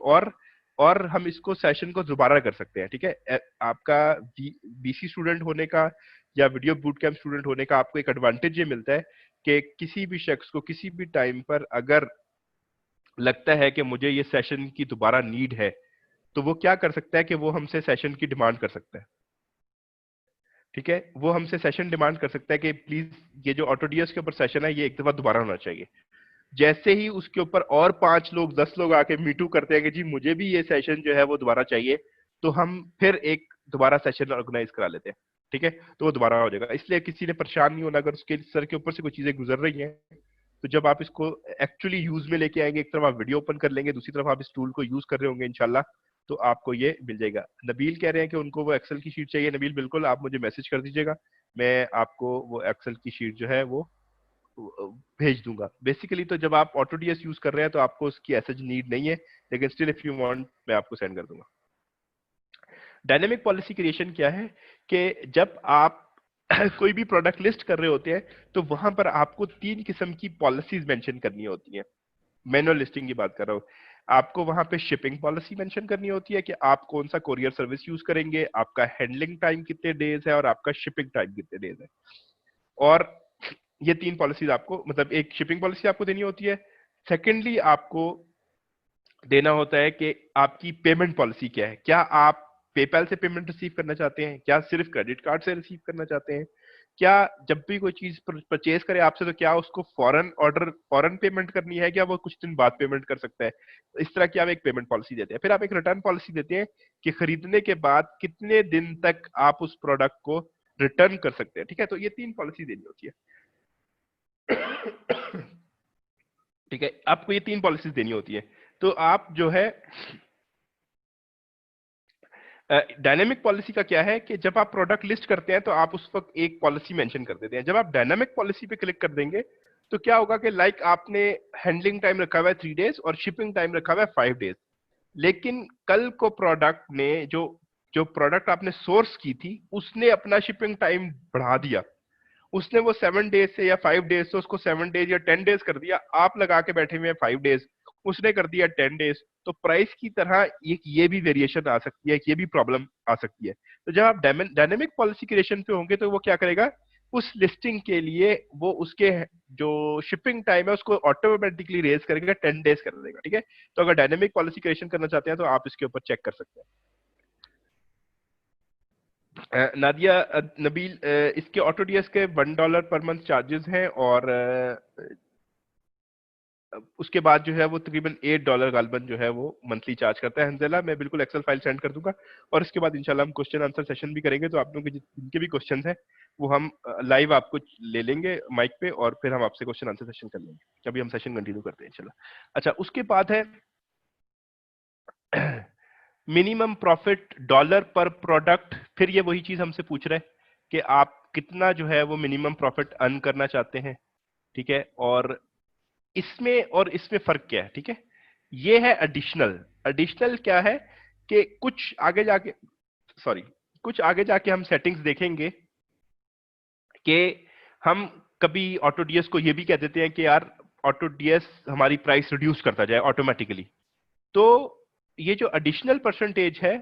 और हम इसको सेशन को दोबारा कर सकते हैं। ठीक है, आपका बीसी स्टूडेंट होने का या वीडियो बूट कैंप स्टूडेंट होने का आपको एक एडवांटेज ये मिलता है कि किसी भी शख्स को किसी भी टाइम पर अगर लगता है कि मुझे ये सेशन की दोबारा नीड है, तो वो क्या कर सकता है कि वो हमसे सेशन की डिमांड कर सकता है। ठीक है, वो हमसे सेशन डिमांड कर सकता है कि प्लीज ये जो ऑटोडीएस के ऊपर सेशन है ये एक दफा दोबारा होना चाहिए। जैसे ही उसके ऊपर और 5 लोग 10 लोग आके मीटू करते हैं कि जी मुझे भी ये सेशन जो है वो दोबारा चाहिए, तो हम फिर एक दोबारा सेशन ऑर्गेनाइज करा लेते हैं। ठीक है, तो वो दोबारा हो जाएगा। इसलिए किसी ने परेशान नहीं होना अगर उसके सर के ऊपर से कोई चीजें गुजर रही हैं, तो जब आप इसको एक्चुअली यूज में लेके आएंगे, एक तरफ आप वीडियो ओपन कर लेंगे, दूसरी तरफ आप इस टूल को यूज कर रहे होंगे इंशाल्लाह, तो आपको ये मिल जाएगा। नबील कह रहे हैं कि उनको वो एक्सेल की शीट चाहिए। नबील बिल्कुल, आप मुझे मैसेज कर दीजिएगा, मैं आपको वो एक्सेल की शीट जो है वो भेज दूंगा। बेसिकली तो जब आप ऑटोडीएस यूज कर रहे हैं तो आपको उसकी ऐसा नीड नहीं है, लेकिन स्टिल इफ यू वांट मैं आपको सेंड कर दूंगा। डायनेमिक पॉलिसी क्रिएशन क्या है कि जब आप कोई भी प्रोडक्ट लिस्ट कर रहे होते हैं तो वहां पर आपको 3 किस्म की पॉलिसीज मेंशन करनी होती हैं। मैनुअल लिस्टिंग की बात कर रहा हूं। आपको वहां पे शिपिंग पॉलिसी मेंशन करनी होती है कि आप कौन सा कोरियर सर्विस यूज करेंगे, आपका हैंडलिंग टाइम कितने डेज है और आपका शिपिंग टाइम कितने डेज है। और ये 3 पॉलिसीज आपको, मतलब एक शिपिंग पॉलिसी आपको देनी होती है। सेकेंडली आपको देना होता है कि आपकी पेमेंट पॉलिसी क्या है। क्या आप पेपैल से पेमेंट रिसीव करना चाहते हैं, क्या सिर्फ क्रेडिट कार्ड से रिसीव करना चाहते हैं, क्या जब भी कोई चीज परचेज करे आपसे तो क्या उसको फॉरन ऑर्डर फॉरन पेमेंट करनी है, क्या वो कुछ दिन बाद पेमेंट कर सकता है। इस तरह की आप एक पेमेंट पॉलिसी देते हैं। फिर आप एक रिटर्न पॉलिसी देते हैं कि खरीदने के बाद कितने दिन तक आप उस प्रोडक्ट को रिटर्न कर सकते हैं। ठीक है, तो ये 3 पॉलिसी देनी होती है। ठीक है, आपको ये 3 पॉलिसीज देनी होती है। तो आप जो है डायनेमिक पॉलिसी का क्या है कि जब आप प्रोडक्ट लिस्ट करते हैं तो आप उस वक्त एक पॉलिसी मेंशन कर देते हैं। जब आप डायनेमिक पॉलिसी पे क्लिक कर देंगे तो क्या होगा कि लाइक आपने हैंडलिंग टाइम रखा हुआ है 3 डेज और शिपिंग टाइम रखा हुआ है 5 डेज, लेकिन कल को प्रोडक्ट ने जो जो प्रोडक्ट आपने सोर्स की थी उसने अपना शिपिंग टाइम बढ़ा दिया। उसने वो 7 डेज से या 5 डेज से उसको 7 डेज या 10 डेज कर दिया। आप लगा के बैठे हुए हैं 5 डेज, उसने कर दिया 10 डेज। तो प्राइस की तरह एक ये भी वेरिएशन आ सकती है, ये भी प्रॉब्लम आ सकती है। तो जब आप डायनेमिक पॉलिसी क्रिएशन पे होंगे तो वो क्या करेगा, उस लिस्टिंग के लिए वो उसके जो शिपिंग टाइम है उसको ऑटोमेटिकली रेज करेगा, 10 डेज कर देगा। ठीक है, तो अगर डायनेमिक पॉलिसी क्रिएशन करना चाहते हैं तो आप इसके ऊपर चेक कर सकते हैं। नादिया, नबील, इसके ऑटोडीएस के $1 पर मंथ चार्जेस हैं और उसके बाद जो है वो तकरीबन $8 गालबन जो है वो मंथली चार्ज करता है। हंजला, मैं बिल्कुल एक्सेल फाइल सेंड कर दूंगा और इसके बाद इंशाल्लाह हम क्वेश्चन आंसर सेशन भी करेंगे। तो आप लोगों के जिनके भी क्वेश्चन हैं वो हम लाइव आपको ले लेंगे माइक पे और फिर हम आपसे क्वेश्चन आंसर सेशन कर लेंगे। अभी हम सेशन कंटिन्यू करते हैं इंशाल्लाह। अच्छा, उसके बाद है मिनिमम प्रॉफिट डॉलर पर प्रोडक्ट। फिर ये वही चीज हमसे पूछ रहे हैं कि आप कितना जो है वो मिनिमम प्रॉफिट अर्न करना चाहते हैं। ठीक है, और इसमें फर्क क्या है। ठीक है, ये है एडिशनल। एडिशनल क्या है कि कुछ आगे जाके हम सेटिंग्स देखेंगे कि हम कभी ऑटोडीएस को ये भी कह देते हैं कि यार ऑटोडीएस हमारी प्राइस रिड्यूस करता जाए ऑटोमेटिकली। तो ये जो एडिशनल परसेंटेज है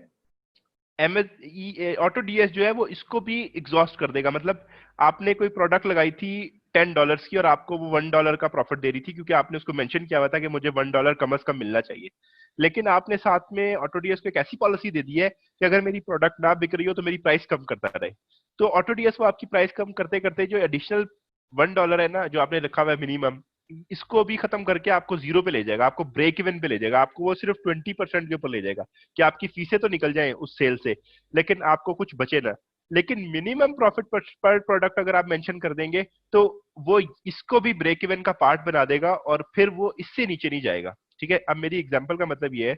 ऑटोडीएस जो है वो इसको भी एग्जॉस्ट कर देगा। मतलब आपने कोई प्रोडक्ट लगाई थी $10 की और आपको वो $1 का प्रॉफिट दे रही थी क्योंकि आपने उसको मेंशन किया हुआ था कि मुझे $1 कम से कम मिलना चाहिए। लेकिन आपने साथ में ऑटोडीएस को एक ऐसी पॉलिसी दे दी है कि अगर मेरी प्रोडक्ट ना बिक रही हो तो मेरी प्राइस कम करता रहे। तो ऑटोडीएस वो आपकी प्राइस कम करते करते जो एडिशनल $1 है ना जो आपने रखा हुआ है मिनिमम, इसको भी खत्म करके आपको जीरो पे ले जाएगा, आपको ब्रेक इवन पे ले जाएगा, आपको वो सिर्फ 20% के ऊपर ले जाएगा कि आपकी फीसें तो निकल जाएं उस सेल से लेकिन आपको कुछ बचे ना। लेकिन मिनिमम प्रॉफिट पर प्रोडक्ट अगर आप मेंशन कर देंगे तो वो इसको भी ब्रेक इवन का पार्ट बना देगा और फिर वो इससे नीचे नहीं जाएगा। ठीक है, अब मेरी एग्जांपल का मतलब ये है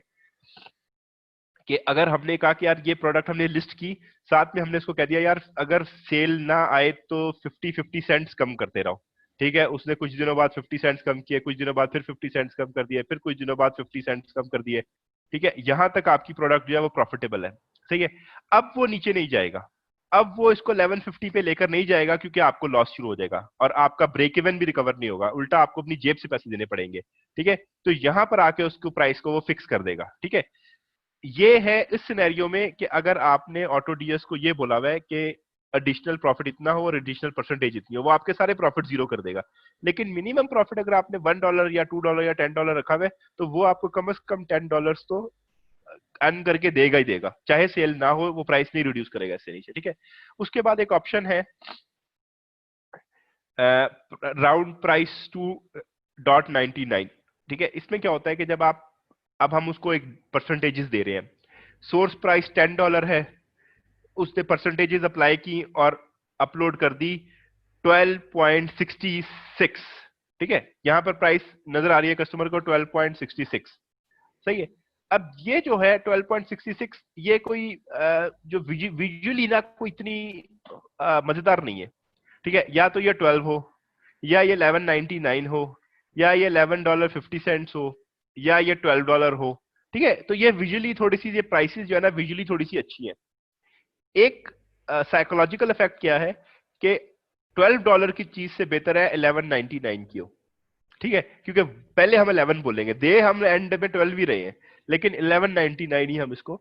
कि अगर हमने कहा कि यार ये प्रोडक्ट हमने लिस्ट की, साथ में हमने इसको कह दिया यार अगर सेल ना आए तो 50-50 सेंट्स कम करते रहो। ठीक है, उसने कुछ दिनों बाद 50 सेंट्स कम किए, कुछ दिनों बाद फिर 50 सेंट्स कम कर दिए, फिर कुछ दिनों बाद 50 सेंट्स कम कर दिए। ठीक है, यहां तक आपकी प्रोडक्ट जो है वो प्रॉफिटेबल है। सही है, अब वो नीचे नहीं जाएगा, अब वो इसको 1150 पे लेकर नहीं जाएगा क्योंकि आपको लॉस शुरू हो जाएगा और आपका ब्रेक इवन भी रिकवर नहीं होगा, उल्टा आपको अपनी जेब से पैसे देने पड़ेंगे। ठीक है, तो यहां पर आके उसको प्राइस को वो फिक्स कर देगा। ठीक है, ये है इस सिनेरियो में कि अगर आपने ऑटोडीएस को ये बोला हुआ है कि एडिशनल प्रॉफिट इतना हो और एडिशनल परसेंटेज इतनी हो, वो आपके सारे प्रॉफिट जीरो कर देगा। लेकिन मिनिमम प्रॉफिट अगर आपने $1 या $2 या $10 रखा हुआ है, तो वो आपको कम से कम $10 तो अर्न करके देगा ही देगा, चाहे सेल ना हो, वो प्राइस नहीं रिड्यूस करेगा इससे नीचे, ठीक है। उसके बाद एक ऑप्शन है राउंड प्राइस टू .99, ठीक है। इसमें क्या होता है कि जब आप, अब हम उसको एक परसेंटेजेस दे रहे हैं, सोर्स प्राइस $10 है, उसने परसेंटेजेस अप्लाई की और अपलोड कर दी 12.66, ठीक है। यहां पर प्राइस नजर आ रही है कस्टमर को 12.66, सही है। अब ये जो है 12.66, ये कोई जो विजुअली ना कोई इतनी मजेदार नहीं है, ठीक है। या तो ये 12 हो, या ये 11.99 हो, या ये $11.50 हो, या ये $12 हो, ठीक है। तो ये विजुअली थोड़ी सी, ये प्राइसेस जो है ना विजुअली थोड़ी सी अच्छी है। एक साइकोलॉजिकल इफेक्ट क्या है कि $12 की चीज से बेहतर है 11.99 की हो, ठीक है। क्योंकि पहले हम 11 बोलेंगे, दे हम एंड में 12 ही रहे हैं, लेकिन 11.99 ही हम इसको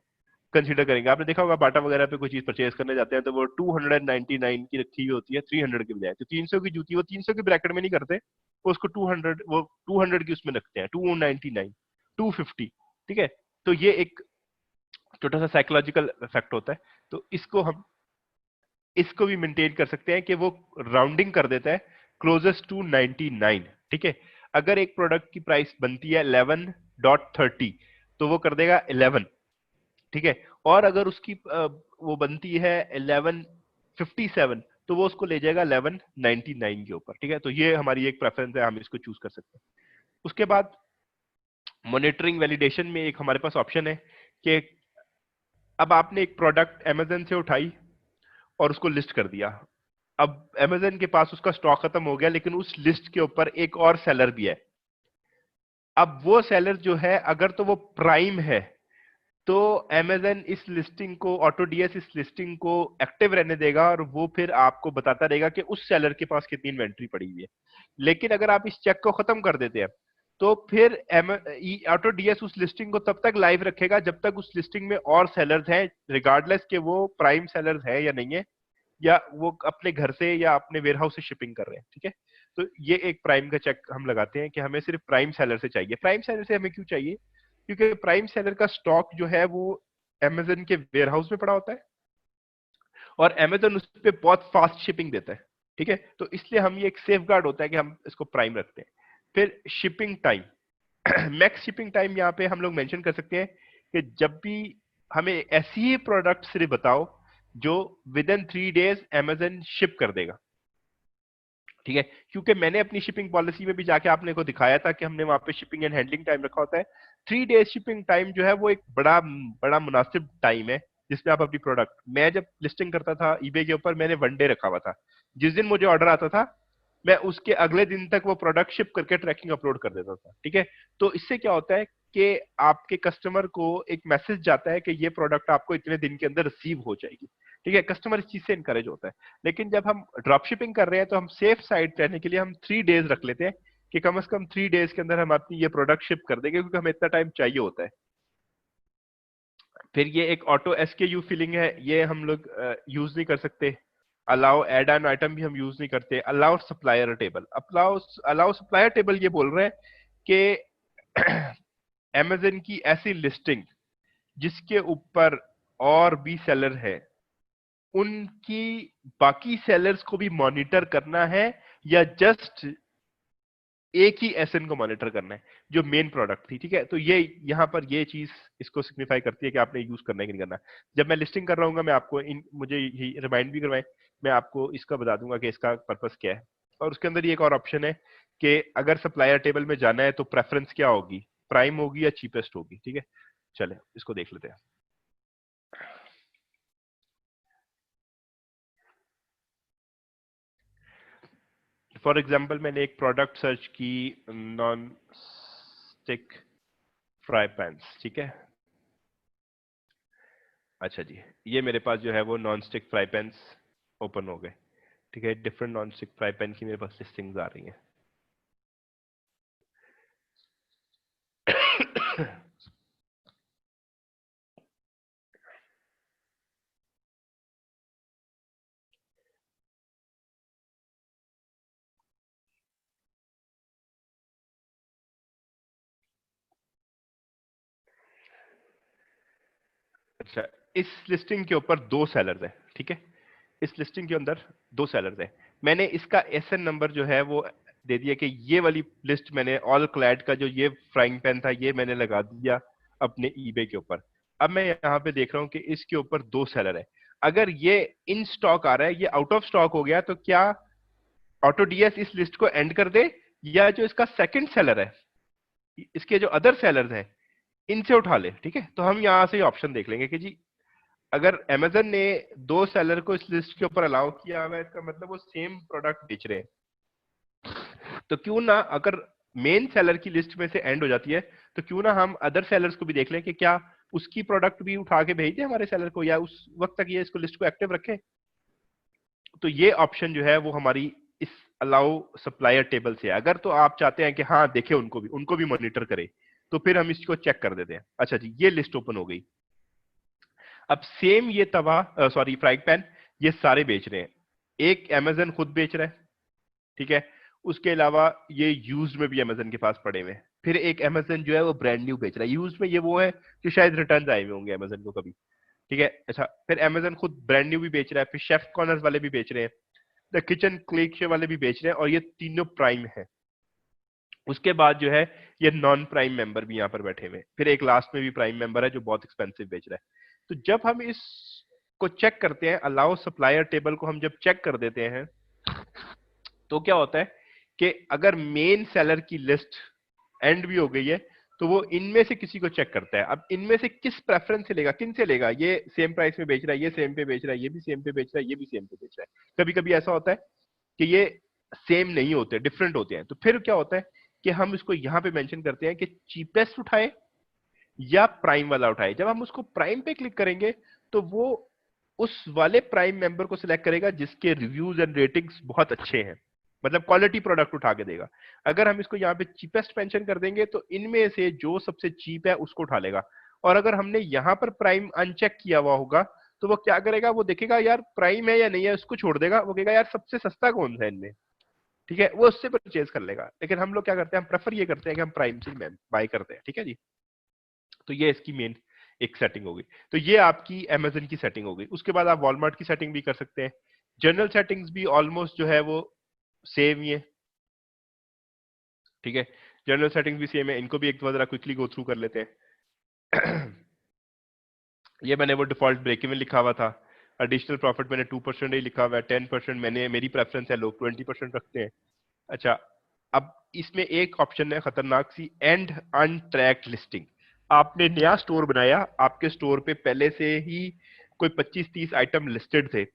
कंसीडर करेंगे। आपने देखा होगा बाटा वगैरह पे कोई चीज परचेज करने जाते हैं तो वो 299 की रखी हुई होती है 300 के बजाय, तो 300 की जूती वो 300 की ब्रैकेट में नहीं करते, वो उसको 200, वो 200 की उसमें रखते हैं, 299, 250, ठीक है। तो ये एक छोटा सा साइकोलॉजिकल इफेक्ट होता है। तो इसको भी मेंटेन कर सकते हैं कि वो राउंडिंग कर देता है क्लोजेस्ट टू 99, ठीक है। अगर एक प्रोडक्ट की प्राइस बनती है 11.30 तो वो कर देगा 11, ठीक है। और अगर उसकी वो बनती है 11.57 तो वो उसको ले जाएगा 11.99 के ऊपर, ठीक है। तो ये हमारी एक प्रेफरेंस है, हम इसको चूज कर सकते हैं। उसके बाद मॉनिटरिंग वैलिडेशन में एक हमारे पास ऑप्शन है कि अब आपने एक प्रोडक्ट अमेजन से उठाई और उसको लिस्ट कर दिया। अब अमेजन के पास उसका स्टॉक खत्म हो गया, लेकिन उस लिस्ट के ऊपर एक और सेलर भी है। अब वो सेलर जो है, अगर तो वो प्राइम है तो अमेजन इस लिस्टिंग को, ऑटो डीएस इस लिस्टिंग को एक्टिव रहने देगा और वो फिर आपको बताता रहेगा कि उस सेलर के पास कितनी इन्वेंट्री पड़ी हुई है। लेकिन अगर आप इस चेक को खत्म कर देते हैं तो फिर ऑटो डीएस उस लिस्टिंग को तब तक लाइव रखेगा जब तक उस लिस्टिंग में और सेलर्स हैं, रिगार्डलेस के वो प्राइम सेलर्स है या नहीं है, या वो अपने घर से या अपने वेयरहाउस से शिपिंग कर रहे हैं, ठीक है। तो ये एक प्राइम का चेक हम लगाते हैं कि हमें सिर्फ प्राइम सेलर से चाहिए। प्राइम सेलर से हमें क्यों चाहिए? क्योंकि प्राइम सेलर का स्टॉक जो है वो अमेजन के वेयरहाउस में पड़ा होता है और अमेजन उस पर बहुत फास्ट शिपिंग देता है, ठीक है। तो इसलिए हम, ये एक सेफ गार्ड होता है कि हम इसको प्राइम रखते हैं। फिर shipping time, max shipping time यहाँ पे हम लोग मेंशन कर सकते हैं कि जब भी हमें ऐसी ही प्रोडक्ट सिर्फ बताओ जो with in 3 days Amazon ship कर देगा, ठीक है। क्योंकि मैंने अपनी शिपिंग पॉलिसी में भी जाके आपने को दिखाया था कि हमने वहां पे शिपिंग एंड हैंडलिंग टाइम रखा होता है। 3 डेज शिपिंग टाइम जो है वो एक बड़ा बड़ा मुनासिब टाइम है जिसमें आप अपनी प्रोडक्ट, मैं जब लिस्टिंग करता था ईबे के ऊपर मैंने 1 डे रखा हुआ था। जिस दिन मुझे ऑर्डर आता था मैं उसके अगले दिन तक वो प्रोडक्ट शिप करके ट्रैकिंग अपलोड कर देता था, ठीक है। तो इससे क्या होता है कि आपके कस्टमर को एक मैसेज जाता है कि ये प्रोडक्ट आपको इतने दिन के अंदर रिसीव हो जाएगी, ठीक है। कस्टमर इस चीज से इनकरेज होता है। लेकिन जब हम ड्रॉप शिपिंग कर रहे हैं तो हम सेफ साइड रहने के लिए हम 3 डेज रख लेते हैं कि कम से कम 3 डेज के अंदर हम अपनी ये प्रोडक्ट शिप कर देंगे, क्योंकि हमें इतना टाइम चाहिए होता है। फिर ये एक ऑटो एसकेयू फिलिंग है, ये हम लोग यूज नहीं कर सकते। अलाउ एड एन आइटम भी हम यूज नहीं करते। Allow supplier table, allow supplier table ये बोल रहे हैं कि अमेजन की ऐसी लिस्टिंग जिसके ऊपर और भी सेलर है, उनकी बाकी सेलर्स को भी मॉनिटर करना है या जस्ट एक ही एसएन को मॉनिटर करना है जो मेन प्रोडक्ट थी, ठीक है। तो ये यहाँ पर ये चीज इसको सिग्निफाई करती है कि आपने यूज करना है कि नहीं करना। जब मैं लिस्टिंग कर रहा हूँ मैं आपको मुझे ये रिमाइंड भी करवाएं, मैं आपको इसका बता दूंगा कि इसका पर्पस क्या है। और उसके अंदर ये एक और ऑप्शन है कि अगर सप्लायर टेबल में जाना है तो प्रेफरेंस क्या होगी, प्राइम होगी या चीपेस्ट होगी, ठीक है। चले इसको देख लेते हैं। फॉर एग्जाम्पल मैंने एक प्रोडक्ट सर्च की, नॉन स्टिक फ्राई पैन्स, ठीक है। अच्छा जी, ये मेरे पास जो है वो non stick fry pans open हो गए, ठीक है। Different non stick fry pan की मेरे पास लिस्टिंग्स आ रही हैं। अच्छा, इस लिस्टिंग के ऊपर 2 सेलर्स हैं, ठीक है। इस लिस्टिंग के अंदर 2 सेलर्स हैं। मैंने इसका एसएन नंबर जो है वो दे दिया कि ये वाली लिस्ट मैंने ऑल क्लैड का जो ये फ्राइंग पैन था ये मैंने लगा दिया अपने ईबे के ऊपर। अब मैं यहाँ पे देख रहा हूँ कि इसके ऊपर 2 सेलर है। अगर ये इन स्टॉक आ रहा है, ये आउट ऑफ स्टॉक हो गया, तो क्या ऑटोडीएस इस लिस्ट को एंड कर दे, या जो इसका सेकंड सेलर है, इसके जो अदर सेलर्स हैं, इनसे उठा ले, ठीक है। तो हम यहाँ से ऑप्शन देख लेंगे कि जी अगर अमेजन ने 2 सेलर को इस लिस्ट के ऊपर अलाउ किया हुआ है, इसका मतलब वो सेम प्रोडक्ट बेच रहे हैं। तो क्यों ना, अगर मेन सेलर की लिस्ट में से एंड हो जाती है, तो क्यों ना हम अदर सेलर्स को भी देख लें कि क्या उसकी प्रोडक्ट भी उठा के भेज दे हमारे सेलर को, या उस वक्त तक ये इसको लिस्ट को एक्टिव रखे। तो ये ऑप्शन जो है वो हमारी इस अलाउ सप्लायर टेबल से है। अगर तो आप चाहते हैं कि हाँ देखे उनको भी मॉनिटर करे, तो फिर हम इसको चेक कर देते हैं। अच्छा जी, ये लिस्ट ओपन हो गई। अब सेम ये तवा, सॉरी फ्राइंग पैन, ये सारे बेच रहे हैं। एक अमेजन खुद बेच रहा है, ठीक है। उसके अलावा ये यूज्ड में भी अमेजन के पास पड़े हुए हैं। फिर एक अमेजन जो है वो ब्रांड न्यू बेच रहा है। यूज्ड में ये वो है जो शायद रिटर्न आए हुए होंगे अमेजन को कभी, ठीक है। अच्छा, फिर अमेजन खुद ब्रांड न्यू भी बेच रहा है, फिर शेफ कॉर्नर वाले भी बेच रहे हैं, द किचन क्लिक वाले भी बेच रहे हैं, और ये तीनों प्राइम है। उसके बाद जो है ये नॉन प्राइम मेंबर भी यहाँ पर बैठे हुए हैं। फिर एक लास्ट में भी प्राइम मेंबर है जो बहुत एक्सपेंसिव बेच रहा है। तो जब हम इस को चेक करते हैं, अलाउ सप्लायर टेबल को हम जब चेक कर देते हैं, तो क्या होता है कि अगर मेन सेलर की लिस्ट एंड भी हो गई है, तो वो इनमें से किसी को चेक करता है। अब इनमें से किस प्रेफरेंस से लेगा, किन से लेगा, ये सेम प्राइस में बेच रहा है, ये सेम पे बेच रहा है, ये भी सेम पे बेच रहा है, ये भी सेम पे बेच रहा है। कभी कभी ऐसा होता है कि ये सेम नहीं होते, डिफरेंट होते हैं। तो फिर क्या होता है कि हम इसको यहां पे मेंशन करते हैं कि चीपेस्ट उठाए या प्राइम वाला उठाए। जब हम उसको प्राइम पे क्लिक करेंगे, तो वो उस वाले प्राइम मेंबर को सिलेक्ट करेगा जिसके रिव्यूज एंड रेटिंग्स बहुत अच्छे हैं, मतलब क्वालिटी प्रोडक्ट उठा के देगा। अगर हम इसको यहाँ पे चीपेस्ट मेंशन कर देंगे, तो इनमें से जो सबसे चीप है उसको उठा लेगा। और अगर हमने यहाँ पर प्राइम अनचेक किया हुआ होगा, तो वो क्या करेगा, वो देखेगा यार प्राइम है या नहीं है, उसको छोड़ देगा। वो कहेगा यार सबसे सस्ता कौन सा है इनमें, ठीक है, वो उससे परचेज कर लेगा। लेकिन हम लोग क्या करते हैं, हम प्रेफर ये करते हैं कि हम प्राइम से बाय करते हैं, ठीक है जी। तो ये इसकी मेन एक सेटिंग होगी। तो ये आपकी अमेजन की सेटिंग होगी। उसके बाद आप वॉलमार्ट की सेटिंग भी कर सकते हैं। जनरल सेटिंग्स भी ऑलमोस्ट जो है वो सेम ही है, ठीक है। जनरल सेटिंग्स भी सेम है, इनको भी एक बार जरा क्विकली गो थ्रू कर लेते हैं। ये मैंने वो डिफॉल्ट ब्रेक इवन लिखा हुआ था। एडिशनल प्रॉफिट मैंने 2% ही लिखा हुआ है। 10% मैंने, मेरी प्रेफरेंस है, लोग 20% रखते हैं। अच्छा, अब इसमें एक ऑप्शन है खतरनाक सी, एंड अनट्रैक्ड लिस्टिंग। आपने नया स्टोर बनाया, आपके स्टोर पे पहले से ही कोई 25-30 आइटम लिस्टेड थे,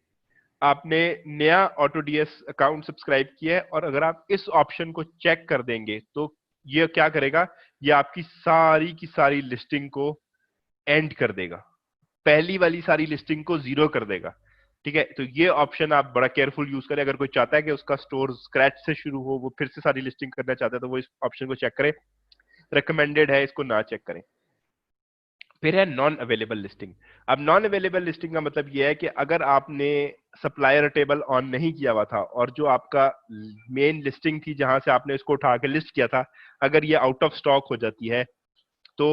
आपने नया ऑटोडीएस अकाउंट सब्सक्राइब किया है, और अगर आप इस ऑप्शन को चेक कर देंगे, तो ये क्या करेगा, ये आपकी सारी की सारी लिस्टिंग को एंड कर देगा, पहली वाली सारी लिस्टिंग को जीरो कर देगा, ठीक है। तो ये ऑप्शन आप बड़ा केयरफुल यूज करें। अगर कोई चाहता है कि उसका स्टोर स्क्रैच से शुरू हो, वो फिर से सारी लिस्टिंग करना चाहता है, तो वो इस ऑप्शन को चेक करें। रिकमेंडेड है, इसको ना चेक करें। फिर है नॉन अवेलेबल लिस्टिंग। अब नॉन अवेलेबल लिस्टिंग का मतलब यह है कि अगर आपने सप्लायर टेबल ऑन नहीं किया हुआ था, और जो आपका मेन लिस्टिंग थी जहां से आपने इसको उठा के लिस्ट किया था, अगर ये आउट ऑफ स्टॉक हो जाती है, तो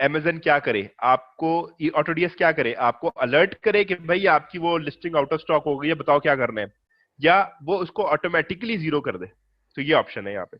अमेजन क्या करे, आपको ऑटोडीएस क्या करे, आपको अलर्ट करे कि भाई आपकी वो लिस्टिंग आउट ऑफ स्टॉक हो गई है, बताओ क्या करना है, या वो उसको ऑटोमेटिकली जीरो कर दे। तो ये ऑप्शन है यहाँ पे।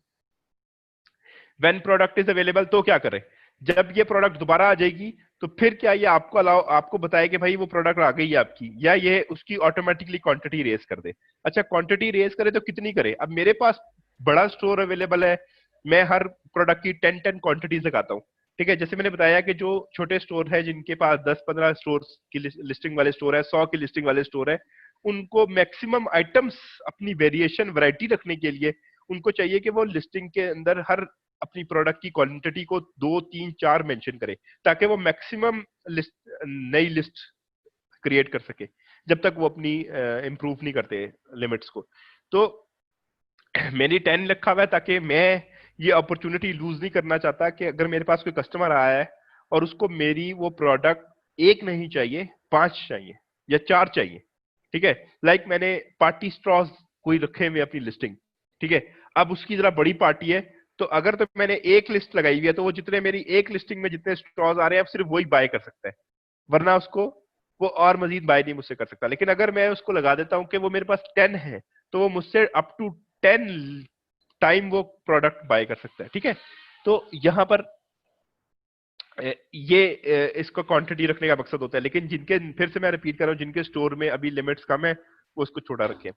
व्हेन प्रोडक्ट इज अवेलेबल, तो क्या करे, जब ये प्रोडक्ट दोबारा आ जाएगी, तो फिर क्या ये आपको बताए कि भाई वो प्रोडक्ट आ गई है आपकी, या ये उसकी ऑटोमेटिकली क्वांटिटी रेज कर दे। अच्छा, क्वांटिटी रेज करे तो कितनी करे। अब मेरे पास बड़ा स्टोर अवेलेबल है, मैं हर प्रोडक्ट की 10 क्वांटिटीज लगाता हूँ, ठीक है। जैसे मैंने बताया कि जो छोटे स्टोर है, जिनके पास 10-15 स्टोर की लिस्टिंग वाले स्टोर है, 100 की लिस्टिंग वाले स्टोर है, उनको मैक्सिमम आइटम्स अपनी वेरिएशन वैरायटी रखने के लिए उनको चाहिए कि वो लिस्टिंग के अंदर हर अपनी प्रोडक्ट की क्वांटिटी को 2, 3, 4 मेंशन करे, ताकि वो मैक्सिमम नई लिस्ट क्रिएट कर सके, जब तक वो अपनी इंप्रूव नहीं करते लिमिट्स को। तो मेरी 10 लिखा हुआ है, ताकि मैं ये अपॉर्चुनिटी लूज नहीं करना चाहता कि अगर मेरे पास कोई कस्टमर आया है और उसको मेरी वो प्रोडक्ट एक नहीं चाहिए, 5 चाहिए या 4 चाहिए, ठीक है। लाइक मैंने पार्टी स्ट्रॉज कोई रखे हुए अपनी लिस्टिंग, ठीक है। अब उसकी जरा बड़ी पार्टी है, तो अगर तो मैंने एक लिस्ट लगाई हुई है, तो वो जितने मेरी एक लिस्टिंग में जितने स्ट्रॉज आ रहे हैं, अब सिर्फ वही बाय कर सकता है। वरना उसको वो और मजीद बाय नहीं मुझसे कर सकता। लेकिन अगर मैं उसको लगा देता हूं कि वो मेरे पास 10 है, तो वो मुझसे अप टू 10 टाइम वो प्रोडक्ट बाय कर सकता है। ठीक है, तो यहां पर ये इसको क्वांटिटी रखने का मकसद होता है। लेकिन जिनके, फिर से मैं रिपीट कर रहा हूं, जिनके स्टोर में अभी लिमिट्स कम है वो उसको छोटा रखें।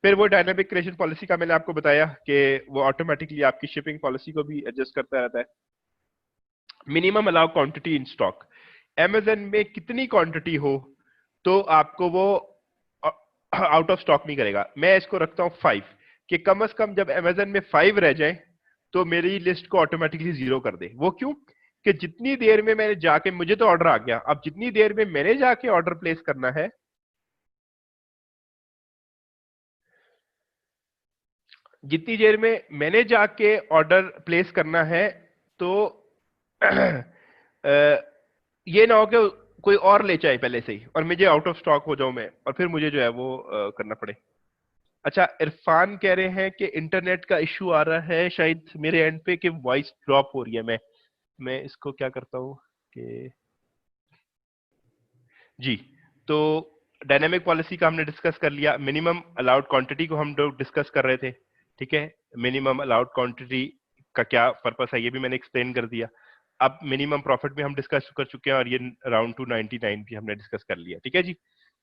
फिर वो डायनामिक क्रिएशन पॉलिसी का मैंने आपको बताया कि वो ऑटोमेटिकली आपकी शिपिंग पॉलिसी को भी एडजस्ट करता रहता है। Minimum allow quantity in stock, Amazon में कितनी क्वांटिटी हो तो आपको वो आउट ऑफ स्टॉक नहीं करेगा। मैं इसको रखता हूं 5, कि कम से कम जब अमेज़न में 5 रह जाए तो मेरी लिस्ट को ऑटोमेटिकली 0 कर दे। वो क्यों? कि जितनी देर में मैंने जाके, मुझे तो ऑर्डर आ गया, अब जितनी देर में मैंने जाके ऑर्डर प्लेस करना है, जितनी देर में मैंने जाके ऑर्डर प्लेस करना है, तो ये ना हो कि कोई और ले जाए पहले से ही और मुझे आउट ऑफ स्टॉक हो जाऊं मैं, और फिर मुझे जो है वो करना पड़े। अच्छा, इरफान कह रहे हैं कि इंटरनेट का इश्यू आ रहा है शायद मेरे एंड पे, कि वॉइस ड्रॉप हो रही है। मैं इसको क्या करता हूँ कि जी, तो डायनेमिक पॉलिसी का हमने डिस्कस कर लिया। मिनिमम अलाउड क्वांटिटी को हम लोग डिस्कस कर रहे थे। ठीक है, मिनिमम अलाउड क्वांटिटी का क्या पर्पस है ये भी मैंने एक्सप्लेन कर दिया। अब मिनिमम प्रॉफिट भी हम डिस्कस कर चुके हैं, और ये अराउंड 299 भी हमने डिस्कस कर लिया। ठीक है जी,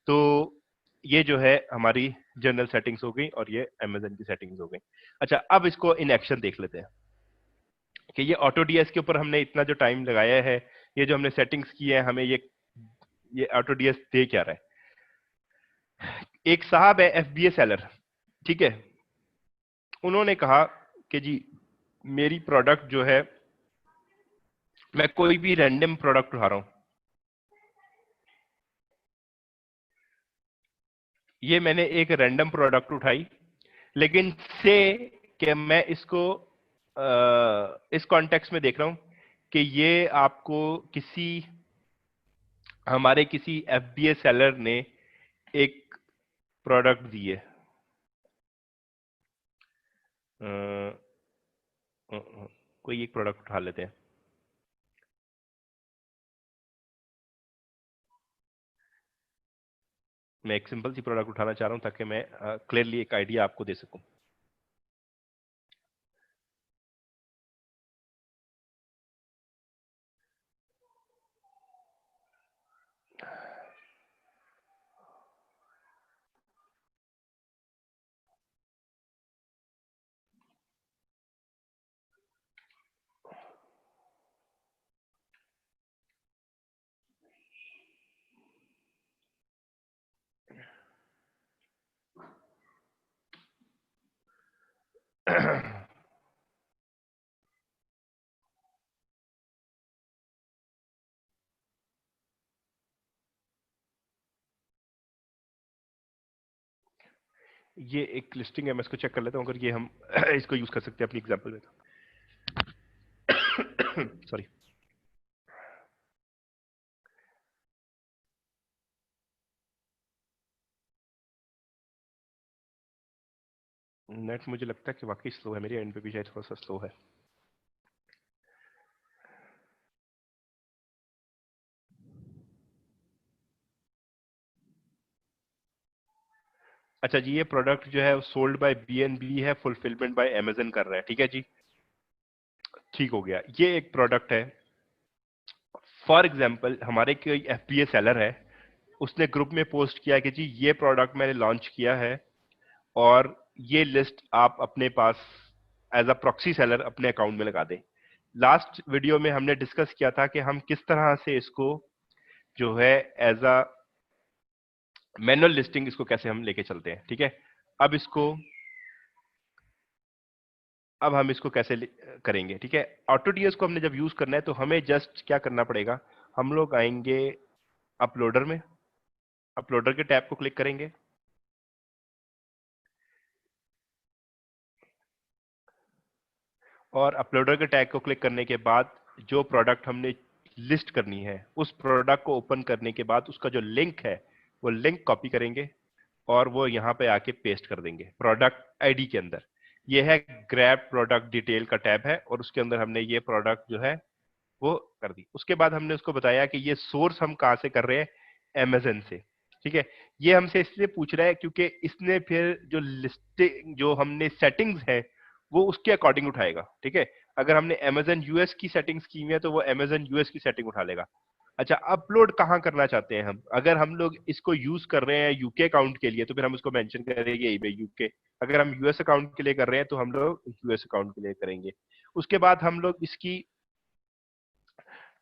तो ये जो है हमारी जनरल सेटिंग्स हो गई और ये अमेजन की सेटिंग्स हो गई। अच्छा, अब इसको इन एक्शन देख लेते हैं कि ये ऑटो डीएस के ऊपर हमने इतना जो टाइम लगाया है, ये जो हमने सेटिंग्स की है, हमें ये ऑटो डीएस दे क्या रहा है। एक साहब है एफबीए सेलर, ठीक है, उन्होंने कहा कि जी मेरी प्रोडक्ट जो है, मैं कोई भी रैंडम प्रोडक्ट उठा रहा हूं, ये मैंने एक रैंडम प्रोडक्ट उठाई, लेकिन से कि मैं इसको इस कॉन्टेक्स्ट में देख रहा हूं कि ये आपको किसी, हमारे किसी एफबीए सेलर ने एक प्रोडक्ट दी है। कोई एक प्रोडक्ट उठा लेते हैं। मैं एक सिंपल सी प्रोडक्ट उठाना चाह रहा हूं ताकि मैं क्लियरली एक आइडिया आपको दे सकूं। ये एक लिस्टिंग है, मैं इसको चेक कर लेता हूं अगर ये हम इसको यूज कर सकते हैं अपनी एग्जांपल में तो। सॉरी। नेट मुझे लगता है कि वाकई स्लो है, मेरे एंड पे भी शायद थोड़ा सा स्लो है। अच्छा जी, ये प्रोडक्ट जो है सोल्ड बाय बीएनबी है, फुलफिलमेंट बाय अमेजन कर रहा है। ठीक है जी, ठीक हो गया। ये एक प्रोडक्ट है, फॉर एग्जांपल हमारे कोई एफबीए सेलर है, उसने ग्रुप में पोस्ट किया कि जी ये प्रोडक्ट मैंने लॉन्च किया है, और ये लिस्ट आप अपने पास एज अ प्रॉक्सी सेलर अपने अकाउंट में लगा दें। लास्ट वीडियो में हमने डिस्कस किया था कि हम किस तरह से इसको जो है एज अ मैनुअल लिस्टिंग इसको कैसे हम लेके चलते हैं। ठीक है, अब इसको, अब हम इसको कैसे करेंगे। ठीक है, ऑटो डीएस को हमने जब यूज करना है तो हमें जस्ट क्या करना पड़ेगा, हम लोग आएंगे अपलोडर में, अपलोडर के टैब को क्लिक करेंगे, और अपलोडर के टैग को क्लिक करने के बाद जो प्रोडक्ट हमने लिस्ट करनी है, उस प्रोडक्ट को ओपन करने के बाद उसका जो लिंक है वो लिंक कॉपी करेंगे और वो यहां पे आके पेस्ट कर देंगे प्रोडक्ट आईडी के अंदर। ये है ग्रैब प्रोडक्ट डिटेल का टैब है, और उसके अंदर हमने ये प्रोडक्ट जो है वो कर दी। उसके बाद हमने उसको बताया कि ये सोर्स हम कहाँ से कर रहे हैं, अमेजन से। ठीक है, ये हमसे इसलिए पूछ रहा है क्योंकि इसने फिर जो लिस्टिंग जो हमने सेटिंग्स है वो उसके अकॉर्डिंग उठाएगा। ठीक है, अगर हमने अमेजन यूएस की सेटिंग्स की हुई है तो वो अमेजन यूएस की सेटिंग उठा लेगा। अच्छा, अपलोड कहाँ करना चाहते हैं हम? अगर हम लोग इसको यूज कर रहे हैं यूके अकाउंट के लिए तो फिर हम उसको मेंशन करेंगे eBay यूके। अगर हम यूएस अकाउंट के लिए कर रहे हैं तो हम लोग यूएस अकाउंट के लिए करेंगे। उसके बाद हम लोग इसकी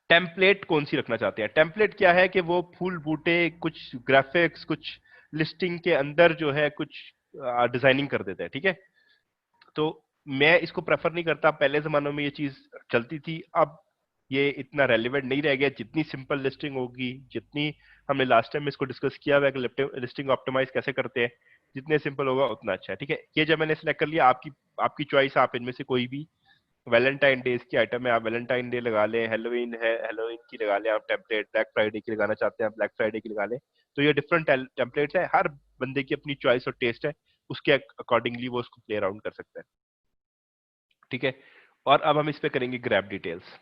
टेम्पलेट कौन सी रखना चाहते हैं। टेम्पलेट क्या है कि वो फूल बूटे, कुछ ग्राफिक्स, कुछ लिस्टिंग के अंदर जो है कुछ डिजाइनिंग कर देते हैं। ठीक है, तो मैं इसको प्रेफर नहीं करता। पहले जमानों में ये चीज चलती थी, अब ये इतना रेलिवेंट नहीं रह गया। जितनी सिंपल लिस्टिंग होगी, जितनी हमने लास्ट टाइम इसको डिस्कस किया हुआ है कि लिस्टिंग ऑप्टिमाइज कैसे करते हैं, जितने सिंपल होगा उतना अच्छा है। ठीक है, ये जब मैंने सिलेक्ट कर लिया, आपकी आपकी चॉइस, आप इनमें से कोई भी वैलेंटाइन डेज की आइटम है, आप वैलेंटाइन डे लगा लें, हेलोवीन है हेलोवीन की लगा लें, आप टेम्पलेट ब्लैक फ्राइडे की लगाना चाहते हैं आप ब्लैक फ्राइडे की लगा लें। तो ये डिफरेंट टेम्पलेट्स है, हर बंदे की अपनी चॉइस और टेस्ट है, उसके अकॉर्डिंगली वो उसको प्ले अराउंड कर सकता है। ठीक है, और अब हम इस पे करेंगे ग्रैब डिटेल्स।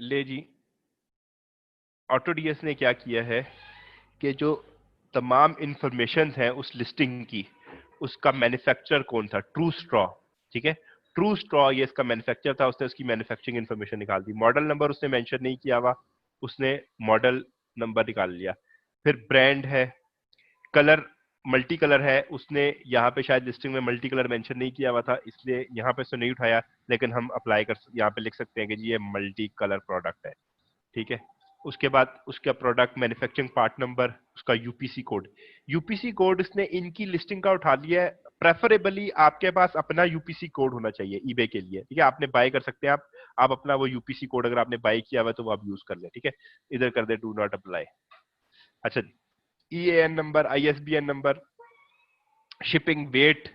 ले जी, ऑटोडीएस ने क्या किया है कि जो तमाम इंफॉर्मेशन है उस लिस्टिंग की, उसका मैन्युफैक्चरर कौन था, ट्रू स्ट्रॉ। ठीक है, ट्रू स्ट्रॉ ये इसका मैन्युफैक्चर था, उसने उसकी मैन्युफैक्चरिंग इंफॉर्मेशन निकाल दी। मॉडल नंबर उसने मेंशन नहीं किया हुआ, उसने मॉडल नंबर निकाल लिया। फिर ब्रांड है, कलर मल्टी कलर है, उसने यहाँ पे शायद लिस्टिंग में मल्टी कलर मेंशन नहीं किया हुआ था इसलिए यहाँ पे उसने नहीं उठाया, लेकिन हम अप्लाई कर यहाँ पे लिख सकते हैं कि जी ये मल्टी कलर प्रोडक्ट है। ठीक है, उसके बाद उसका प्रोडक्ट मैन्युफैक्चरिंग पार्ट नंबर, उसका यूपीसी कोड। यूपीसी कोड इसने इनकी लिस्टिंग का उठा लिया है। प्रेफरेबली आपके पास अपना यूपीसी कोड होना चाहिए ईबे के लिए। ठीक है, आपने बाय कर सकते हैं, आप अपना वो यूपीसी कोड अगर आपने बाय किया हुआ है तो वो आप यूज कर ले। ठीक है, इधर कर दे डू नॉट अप्लाई। अच्छा, EAN number, ISBN number, shipping weight,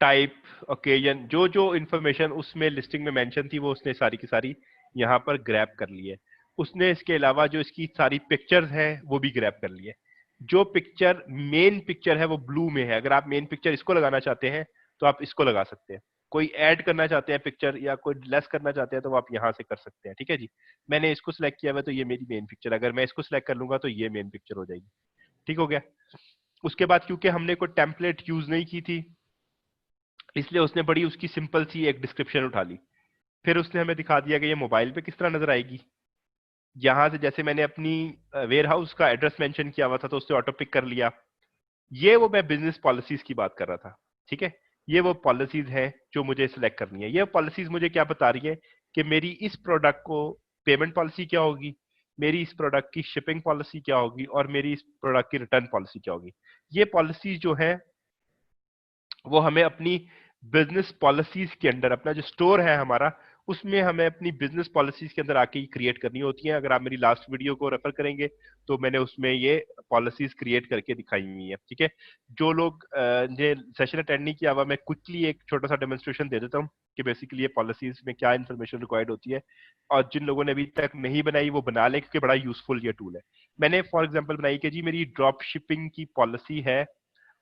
type, occasion, जो जो इंफॉर्मेशन उसमें लिस्टिंग में मेंशन थी वो उसने सारी की सारी यहाँ पर ग्रैब कर ली है। उसने इसके अलावा जो इसकी सारी पिक्चर्स हैं वो भी ग्रैब कर ली है। जो पिक्चर मेन पिक्चर है वो ब्लू में है, अगर आप मेन पिक्चर इसको लगाना चाहते हैं तो आप इसको लगा सकते हैं। कोई ऐड करना चाहते हैं पिक्चर या कोई लेस करना चाहते हैं तो वो आप यहाँ से कर सकते हैं। ठीक है जी, मैंने इसको सिलेक्ट किया हुआ तो ये मेरी मेन पिक्चर, अगर मैं इसको सिलेक्ट कर लूंगा तो ये मेन पिक्चर हो जाएगी। ठीक हो गया। उसके बाद क्योंकि हमने कोई टेम्पलेट यूज नहीं की थी इसलिए उसने बड़ी उसकी सिंपल सी एक डिस्क्रिप्शन उठा ली। फिर उसने हमें दिखा दिया कि ये मोबाइल पे किस तरह नजर आएगी। यहां से जैसे मैंने अपनी वेयर हाउस का एड्रेस मेंशन किया हुआ था तो उसने ऑटो पिक कर लिया। ये वो मैं बिजनेस पॉलिसीज की बात कर रहा था। ठीक है, ये वो पॉलिसीज है जो मुझे सिलेक्ट करनी है। ये पॉलिसीज मुझे क्या बता रही है कि मेरी इस प्रोडक्ट को पेमेंट पॉलिसी क्या होगी, मेरी इस प्रोडक्ट की शिपिंग पॉलिसी क्या होगी और मेरी इस प्रोडक्ट की रिटर्न पॉलिसी क्या होगी। ये पॉलिसीज जो है वो हमें अपनी बिजनेस पॉलिसीज के अंदर, अपना जो स्टोर है हमारा उसमें हमें अपनी बिजनेस पॉलिसीज के अंदर आके ही क्रिएट करनी होती है। अगर आप मेरी लास्ट वीडियो को रेफर करेंगे तो मैंने उसमें ये पॉलिसीज क्रिएट करके दिखाई हुई है। ठीक है, जो लोग ने सेशन अटेंड नहीं किया हुआ, मैं क्विकली एक छोटा सा डेमोन्स्ट्रेशन दे देता हूँ कि बेसिकली ये पॉलिसीज में क्या इन्फॉर्मेशन रिक्वायर्ड होती है। और जिन लोगों ने अभी तक नहीं बनाई वो बना लें क्योंकि बड़ा यूजफुल ये टूल है। मैंने फॉर एग्जाम्पल बनाई कि जी मेरी ड्रॉप शिपिंग की पॉलिसी है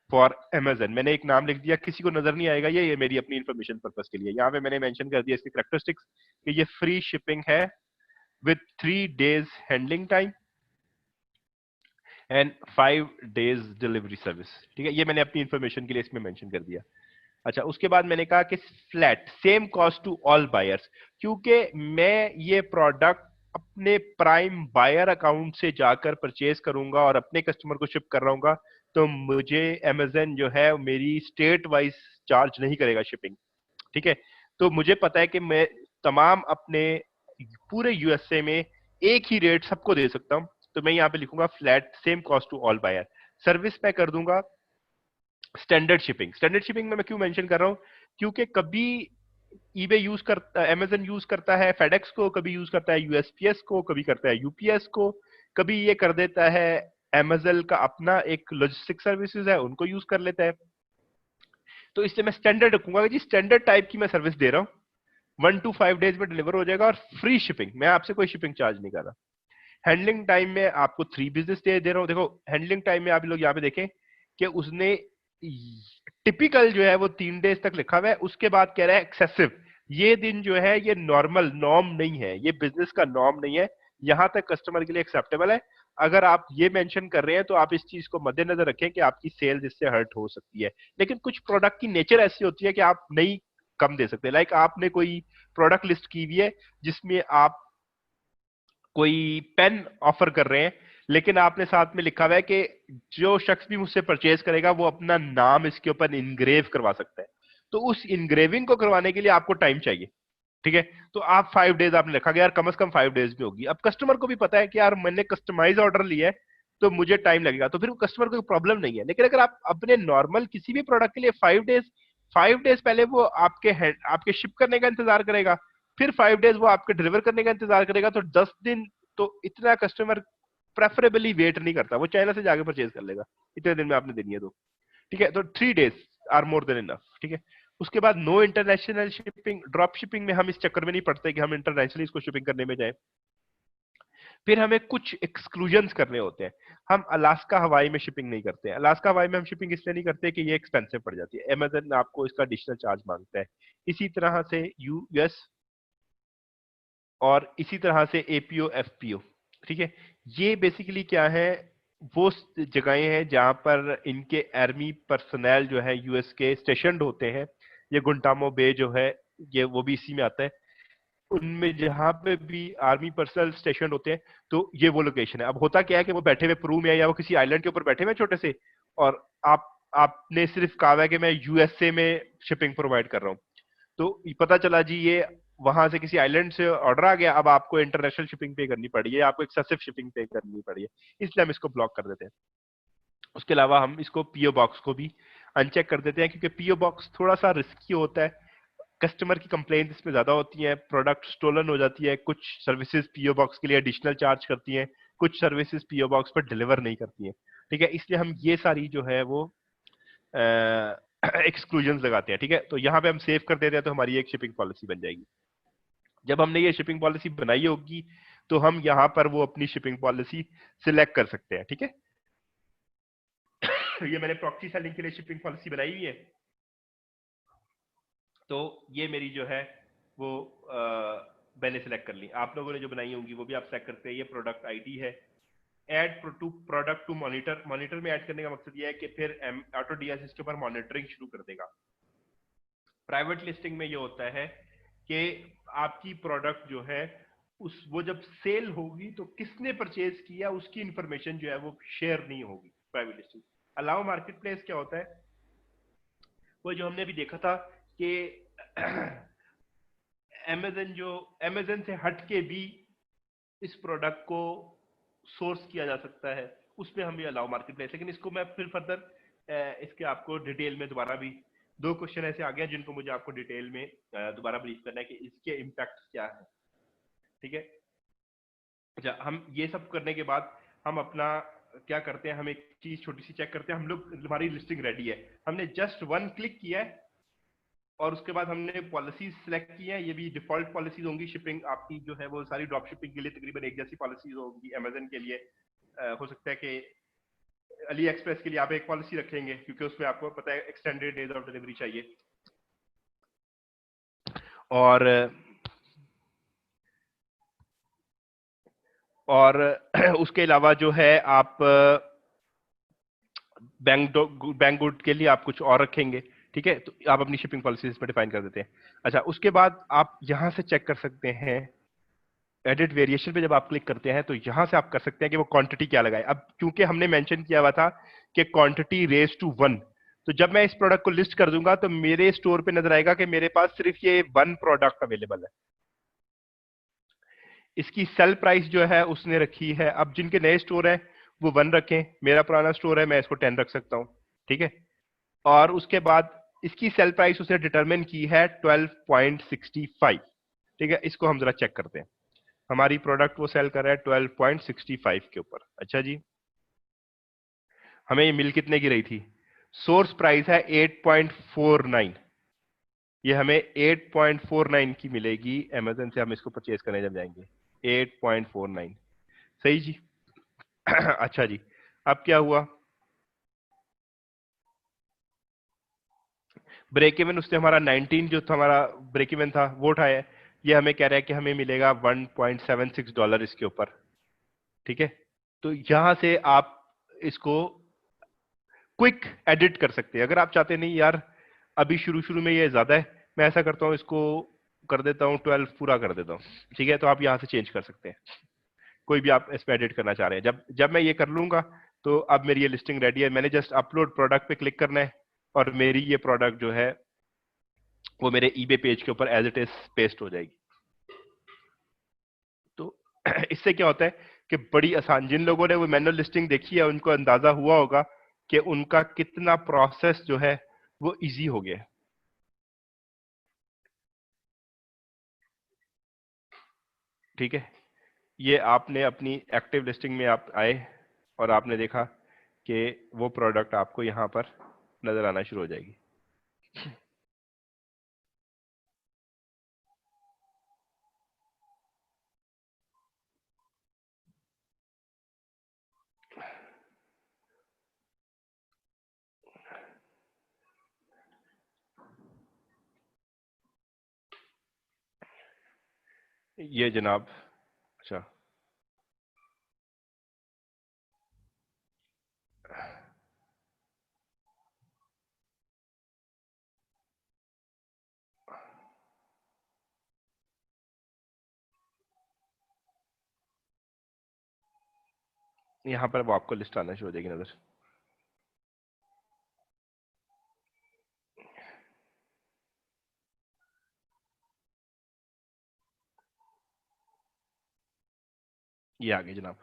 फॉर अमेजन। मैंने एक नाम लिख दिया, किसी को नजर नहीं आएगा, ये मेरी अपनी इंफॉर्मेशन पर्पस के लिए। यहाँ पे मैंने मेंशन कर दिया इसकी कैरेक्टरिस्टिक्स कि ये फ्री शिपिंग है with 3 days handling time and 5 days delivery service. ठीक है, ये मैंने अपनी इंफॉर्मेशन के लिए इसमें मेंशन कर दिया। अच्छा, उसके बाद मैंने कहा कि flat same cost to all buyers, क्योंकि मैं ये प्रोडक्ट अपने प्राइम बायर अकाउंट से जाकर परचेज करूंगा और अपने कस्टमर को शिप कर रहा हूँ, तो मुझे अमेजन जो है मेरी स्टेट वाइज चार्ज नहीं करेगा शिपिंग। ठीक है, तो मुझे पता है कि मैं तमाम अपने पूरे यूएसए में एक ही रेट सबको दे सकता हूं, तो मैं यहाँ पे लिखूंगा flat same cost to all buyer. Service मैं कर दूंगा स्टैंडर्ड शिपिंग। स्टैंडर्ड शिपिंग में मैं क्यों मेंशन कर रहा हूं, क्योंकि कभी ईबे यूज करता, अमेजन यूज करता है फेडेक्स को, कभी यूज करता है यूएसपीएस को, कभी करता है यूपीएस को, कभी ये कर देता है Amazon का अपना एक लॉजिस्टिक सर्विसेज है, उनको यूज कर लेता है। तो इससे मैं स्टैंडर्ड रखूंगा कि जी स्टैंडर्ड टाइप की मैं सर्विस दे रहा हूँ, 1 to 5 डेज में डिलीवर हो जाएगा और फ्री शिपिंग, मैं आपसे कोई शिपिंग चार्ज नहीं कर रहा। हैंडलिंग टाइम में आपको 3 बिजनेस डे दे रहा हूँ। देखो हैंडलिंग टाइम में आप लोग यहाँ पे देखें कि उसने टिपिकल जो है वो 3 डेज तक लिखा हुआ है, उसके बाद कह रहा है एक्सेसिव। ये दिन जो है ये नॉर्मल नॉर्म नहीं है, ये बिजनेस का नॉर्म नहीं है, यहां तक कस्टमर के लिए एक्सेप्टेबल है। अगर आप ये मेंशन कर रहे हैं तो आप इस चीज को मद्देनजर रखें कि आपकी सेल्स इससे हर्ट हो सकती है। लेकिन कुछ प्रोडक्ट की नेचर ऐसी होती है कि आप नहीं कम दे सकते। लाइक आपने कोई प्रोडक्ट लिस्ट की हुई है जिसमें आप कोई पेन ऑफर कर रहे हैं, लेकिन आपने साथ में लिखा हुआ है कि जो शख्स भी मुझसे परचेज करेगा वो अपना नाम इसके ऊपर इनग्रेव करवा सकता है। तो उस इनग्रेविंग को करवाने के लिए आपको टाइम चाहिए, ठीक है। तो आप 5 डेज आपने लिखा कि यार कम से कम 5 डेज में होगी। अब कस्टमर को भी पता है कि यार मैंने कस्टमाइज ऑर्डर लिया है तो मुझे टाइम लगेगा, तो फिर कस्टमर को प्रॉब्लम नहीं है। लेकिन अगर आप अपने नॉर्मल किसी भी प्रोडक्ट के लिए 5 डेज पहले वो आपके शिप करने का इंतजार करेगा, फिर 5 डेज वो आपके डिलीवर करने का इंतजार करेगा, तो 10 दिन तो इतना कस्टमर प्रेफरेबली वेट नहीं करता, वो चाइना से जाके परचेज कर लेगा, इतने दिन में आपने देनी है तो, ठीक है। तो 3 days are more than enough, ठीक है। उसके बाद no international shipping, drop shipping में हम इस चक्कर में नहीं पड़ते कि हम इंटरनेशनली इसको शिपिंग करने में जाए। फिर हमें कुछ एक्सक्लूजन्स करने होते हैं। हम अलास्का हवाई में शिपिंग नहीं करते हैं। अलास्का हवाई में हम शिपिंग इसलिए नहीं करते कि ये एक्सपेंसिव पड़ जाती है, अमेज़न आपको इसका एडिशनल चार्ज मांगता है। इसी तरह से यूएस और इसी तरह से एपीओ एफपीओ, ठीक है। ये बेसिकली क्या है, वो जगहें हैं जहां पर इनके आर्मी पर्सनल जो है यूएस के स्टेशनड होते हैं। ये गुंटामो बे जो है ये वो भी इसी में आता है। उनमें जहां पे भी आर्मी पर्सनल स्टेशन होते हैं तो ये वो लोकेशन है। अब होता क्या है कि वो बैठे हुए पेरू में है या वो किसी आइलैंड के ऊपर बैठे हुए छोटे से, और आपने सिर्फ कहा है कि मैं यूएसए में शिपिंग प्रोवाइड कर रहा हूँ, तो पता चला जी ये वहां से किसी आइलैंड से ऑर्डर आ गया, अब आपको इंटरनेशनल शिपिंग पे करनी पड़ी है, आपको एक्सेसिव शिपिंग पे करनी पड़ी है, इसलिए हम इसको ब्लॉक कर देते हैं। उसके अलावा हम इसको पीओ बॉक्स को भी अनचेक कर देते हैं, क्योंकि पीओ बॉक्स थोड़ा सा रिस्की होता है, कस्टमर की कंप्लेंट इसमें ज्यादा होती है, प्रोडक्ट स्टोलन हो जाती है, कुछ सर्विसेज पीओ बॉक्स के लिए एडिशनल चार्ज करती हैं, कुछ सर्विसेज पीओ बॉक्स पर डिलीवर नहीं करती हैं, ठीक है। इसलिए हम ये सारी जो है वो एक्सक्लूजन लगाते हैं, ठीक है। तो यहाँ पे हम सेव कर देते हैं, तो हमारी एक शिपिंग पॉलिसी बन जाएगी। जब हमने ये शिपिंग पॉलिसी बनाई होगी तो हम यहाँ पर वो अपनी शिपिंग पॉलिसी सिलेक्ट कर सकते हैं, ठीक है। ये मैंने प्रॉक्सी सेलिंग के लिए शिपिंग पॉलिसी बनाई हुई है, तो ये मेरी जो है वो मैंने सिलेक्ट कर ली। आप लोगों ने जो बनाई होंगी वो भी आप सिलेक्ट करते हैं। ये प्रोडक्ट आईडी है। Add to product to monitor, monitor में ऐड करने का मकसद ये है कि फिर ऑटो डीएस इसके ऊपर मॉनिटरिंग शुरू कर देगा। प्राइवेट लिस्टिंग में ये होता है कि आपकी प्रोडक्ट जो है उस वो जब सेल होगी तो किसने परचेज किया उसकी इंफॉर्मेशन जो है वो शेयर नहीं होगी private listing. Allow market place क्या होता है, वो जो हमने अभी देखा था कि अमेज़न से हट के भी इस प्रोडक्ट को सोर्स किया जा सकता है, उसमें हम ये अलाउ मार्केट प्लेस। लेकिन इसको मैं फिर फर्दर इसके आपको डिटेल में दोबारा भी 2 क्वेश्चन ऐसे आ गए जिनको मुझे आपको डिटेल में दोबारा ब्रीफ करना है कि इसके इम्पैक्ट क्या है, ठीक है। अच्छा, हम ये सब करने के बाद हम अपना क्या करते हैं, हम एक चीज छोटी सी चेक करते हैं। हम लोग हमारी लिस्टिंग रेडी है, हमने जस्ट 1 क्लिक किया है और उसके बाद हमने पॉलिसीज सिलेक्ट की है। ये भी डिफॉल्ट पॉलिसीज होंगी। शिपिंग आपकी जो है वो सारी ड्रॉप शिपिंग के लिए तकरीबन एक जैसी पॉलिसीज होंगी। अमेज़न के लिए हो सकता है कि अली एक्सप्रेस के लिए आप एक पॉलिसी रखेंगे क्योंकि उसमें आपको पता है एक्सटेंडेड डेज ऑफ डिलीवरी चाहिए। और उसके अलावा जो है आप बैंक गुड के लिए आप कुछ और रखेंगे, ठीक है। तो आप अपनी शिपिंग पॉलिसी इसमें डिफाइन कर देते हैं। अच्छा, उसके बाद आप यहां से चेक कर सकते हैं, एडिट वेरिएशन पे जब आप क्लिक करते हैं तो यहां से आप कर सकते हैं कि वो क्वांटिटी क्या लगाए। अब क्योंकि हमने मेंशन किया हुआ था कि क्वांटिटी रेज टू 1, तो जब मैं इस प्रोडक्ट को लिस्ट कर दूंगा तो मेरे स्टोर पे नजर आएगा कि मेरे पास सिर्फ ये 1 प्रोडक्ट अवेलेबल है। इसकी सेल प्राइस जो है उसने रखी है, अब जिनके नए स्टोर है वो 1 रखें, मेरा पुराना स्टोर है मैं इसको 10 रख सकता हूं, ठीक है। और उसके बाद इसकी सेल प्राइस उसने डिटरमिन की है 12.65, ठीक है। इसको हम जरा चेक करते हैं। हमारी प्रोडक्ट वो सेल कर रहा है 12.65 के ऊपर। अच्छा जी, हमें ये मिल कितने की रही थी? सोर्स प्राइस है 8.49, ये हमें 8.49 की मिलेगी अमेजन से, हम इसको परचेज करने जब जाएंगे 8.49। सही जी। अच्छा जी, अब क्या हुआ? ब्रेक इवन उसने हमारा 19 जो था हमारा ब्रेक इवन था वो उठाया है। ये हमें कह रहा है कि हमें मिलेगा $1.76 इसके ऊपर। ठीक है, तो यहां से आप इसको क्विक एडिट कर सकते हैं। अगर आप चाहते नहीं यार अभी शुरू शुरू में ये ज्यादा है, मैं ऐसा करता हूं इसको कर देता हूं 12 पूरा कर देता हूं, ठीक है, तो आप यहां से चेंज कर सकते हैं। कोई भी आप इसमें एडिट करना चाह रहे हैं, जब जब मैं ये कर लूंगा तो अब मेरी ये लिस्टिंग रेडी है। मैंने जस्ट अपलोड प्रोडक्ट पे क्लिक करना है और मेरी ये प्रोडक्ट जो है वो मेरे ईबे पेज के ऊपर एज इट इज पेस्ट हो जाएगी। तो इससे क्या होता है कि बड़ी आसान, जिन लोगों ने वो मैनुअल लिस्टिंग देखी है उनको अंदाजा हुआ होगा कि उनका कितना प्रोसेस जो है वो इजी हो गया है। ठीक है, ये आपने अपनी एक्टिव लिस्टिंग में आप आए और आपने देखा कि वो प्रोडक्ट आपको यहां पर नजर आना शुरू हो जाएगी। ये जनाब, अच्छा यहां पर वो आपको लिस्ट आना शुरू हो जाएगी नजर। ये आ गई जनाब।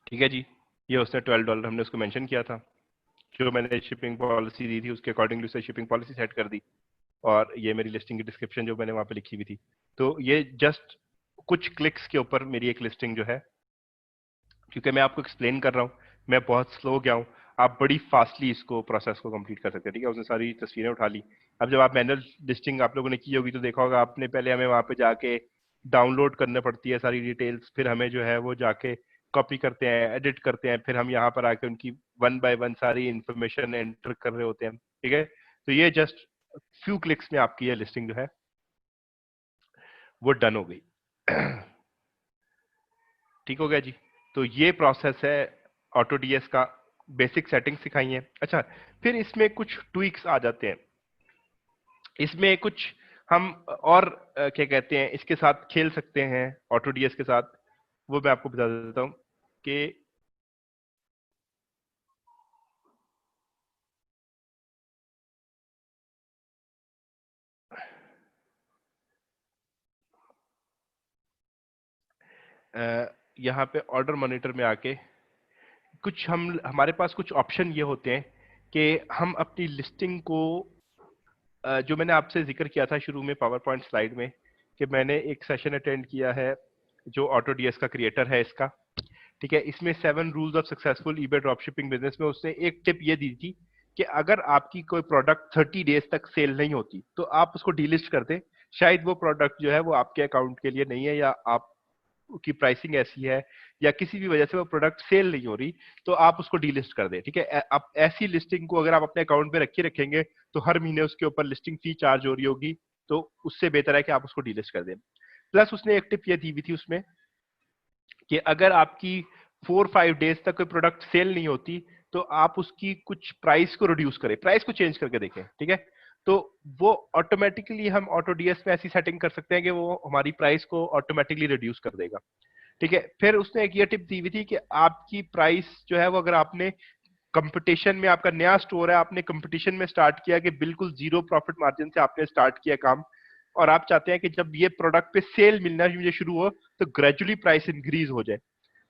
ठीक है जी, ये उसने $12 हमने उसको मेंशन किया था, जो मैंने शिपिंग पॉलिसी दी थी उसके अकॉर्डिंगली उसने शिपिंग पॉलिसी सेट कर दी। और ये मेरी लिस्टिंग की डिस्क्रिप्शन जो मैंने वहां पे लिखी हुई थी। तो ये जस्ट कुछ क्लिक्स के ऊपर मेरी एक लिस्टिंग जो है, क्योंकि मैं आपको एक्सप्लेन कर रहा हूँ, मैं बहुत स्लो गया हूँ, आप बड़ी फास्टली इसको प्रोसेस को कंप्लीट कर सकते हैं। ठीक है, उसने सारी तस्वीरें उठा ली। अब जब आप मैनुअल लिस्टिंग आप लोगों ने की होगी तो देखा होगा आपने, पहले हमें वहां पे जाके डाउनलोड करने पड़ती है सारी डिटेल्स, फिर हमें जो है वो जाके कॉपी करते हैं, एडिट करते हैं, फिर हम यहाँ पर आके उनकी वन बाय वन सारी इंफॉर्मेशन एंटर कर रहे होते हैं। ठीक है, तो ये जस्ट फ्यू क्लिक्स में आपकी ये लिस्टिंग जो है वो डन हो गई। ठीक हो गया जी। तो ये प्रोसेस है ऑटोडीएस का, बेसिक सेटिंग सिखाई है। अच्छा, फिर इसमें कुछ ट्विक्स आ जाते हैं, इसमें कुछ हम और क्या कहते हैं इसके साथ खेल सकते हैं ऑटोडीएस के साथ, वो मैं आपको बता देता हूं कि यहाँ पे ऑर्डर मॉनिटर में आके कुछ हम हमारे पास कुछ ऑप्शन ये होते हैं कि हम अपनी लिस्टिंग को जो मैंने आपसे जिक्र किया था शुरू में पावर पॉइंट स्लाइड में, कि मैंने एक सेशन अटेंड किया है जो ऑटोडीएस का क्रिएटर है इसका। ठीक है, इसमें 7 rules of successful eBay dropshipping business में उसने एक टिप ये दी थी कि अगर आपकी कोई प्रोडक्ट 30 डेज तक सेल नहीं होती तो आप उसको डीलिस्ट कर दें। शायद वो प्रोडक्ट जो है वो आपके अकाउंट के लिए नहीं है, या आप की प्राइसिंग ऐसी है, या किसी भी वजह से वो प्रोडक्ट सेल नहीं हो रही, तो आप उसको डीलिस्ट कर दें। ठीक है, आप ऐसी लिस्टिंग को अगर आप अपने अकाउंट में रखे रखेंगे तो हर महीने उसके ऊपर लिस्टिंग फी चार्ज हो रही होगी, तो उससे बेहतर है कि आप उसको डीलिस्ट कर दें। प्लस उसने एक टिप ये दी हुई थी उसमें कि अगर आपकी 4-5 डेज तक कोई प्रोडक्ट सेल नहीं होती तो आप उसकी कुछ प्राइस को रिड्यूस करें, प्राइस को चेंज करके देखें। ठीक है, तो वो ऑटोमेटिकली हम ऑटोडीएस में ऐसी सेटिंग कर सकते हैं कि वो हमारी प्राइस को ऑटोमेटिकली रिड्यूस कर देगा। ठीक है, फिर उसने एक ये टिप दी हुई थी कि आपकी प्राइस जो है वो अगर आपने कंपटीशन में, आपका नया स्टोर है, आपने कंपटीशन में स्टार्ट किया कि बिल्कुल जीरो प्रॉफिट मार्जिन से आपने स्टार्ट किया काम, और आप चाहते हैं कि जब ये प्रोडक्ट पे सेल मिलना मुझे शुरू हो तो ग्रेजुअली प्राइस इंक्रीज हो जाए।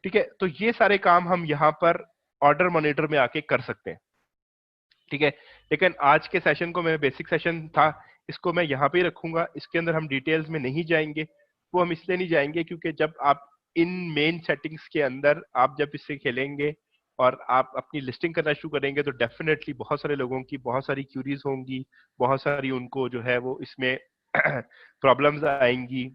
ठीक है, तो ये सारे काम हम यहाँ पर ऑर्डर मॉनिटर में आके कर सकते हैं। ठीक है, लेकिन आज के सेशन को मैं बेसिक सेशन था, इसको मैं यहाँ पे ही रखूंगा, इसके अंदर हम डिटेल्स में नहीं जाएंगे। वो हम इसलिए नहीं जाएंगे क्योंकि जब आप इन मेन सेटिंग्स के अंदर आप जब इससे खेलेंगे और आप अपनी लिस्टिंग करना शुरू करेंगे तो डेफिनेटली बहुत सारे लोगों की बहुत सारी क्यूरीज होंगी, बहुत सारी उनको जो है वो इसमें प्रॉब्लम्स आएंगी,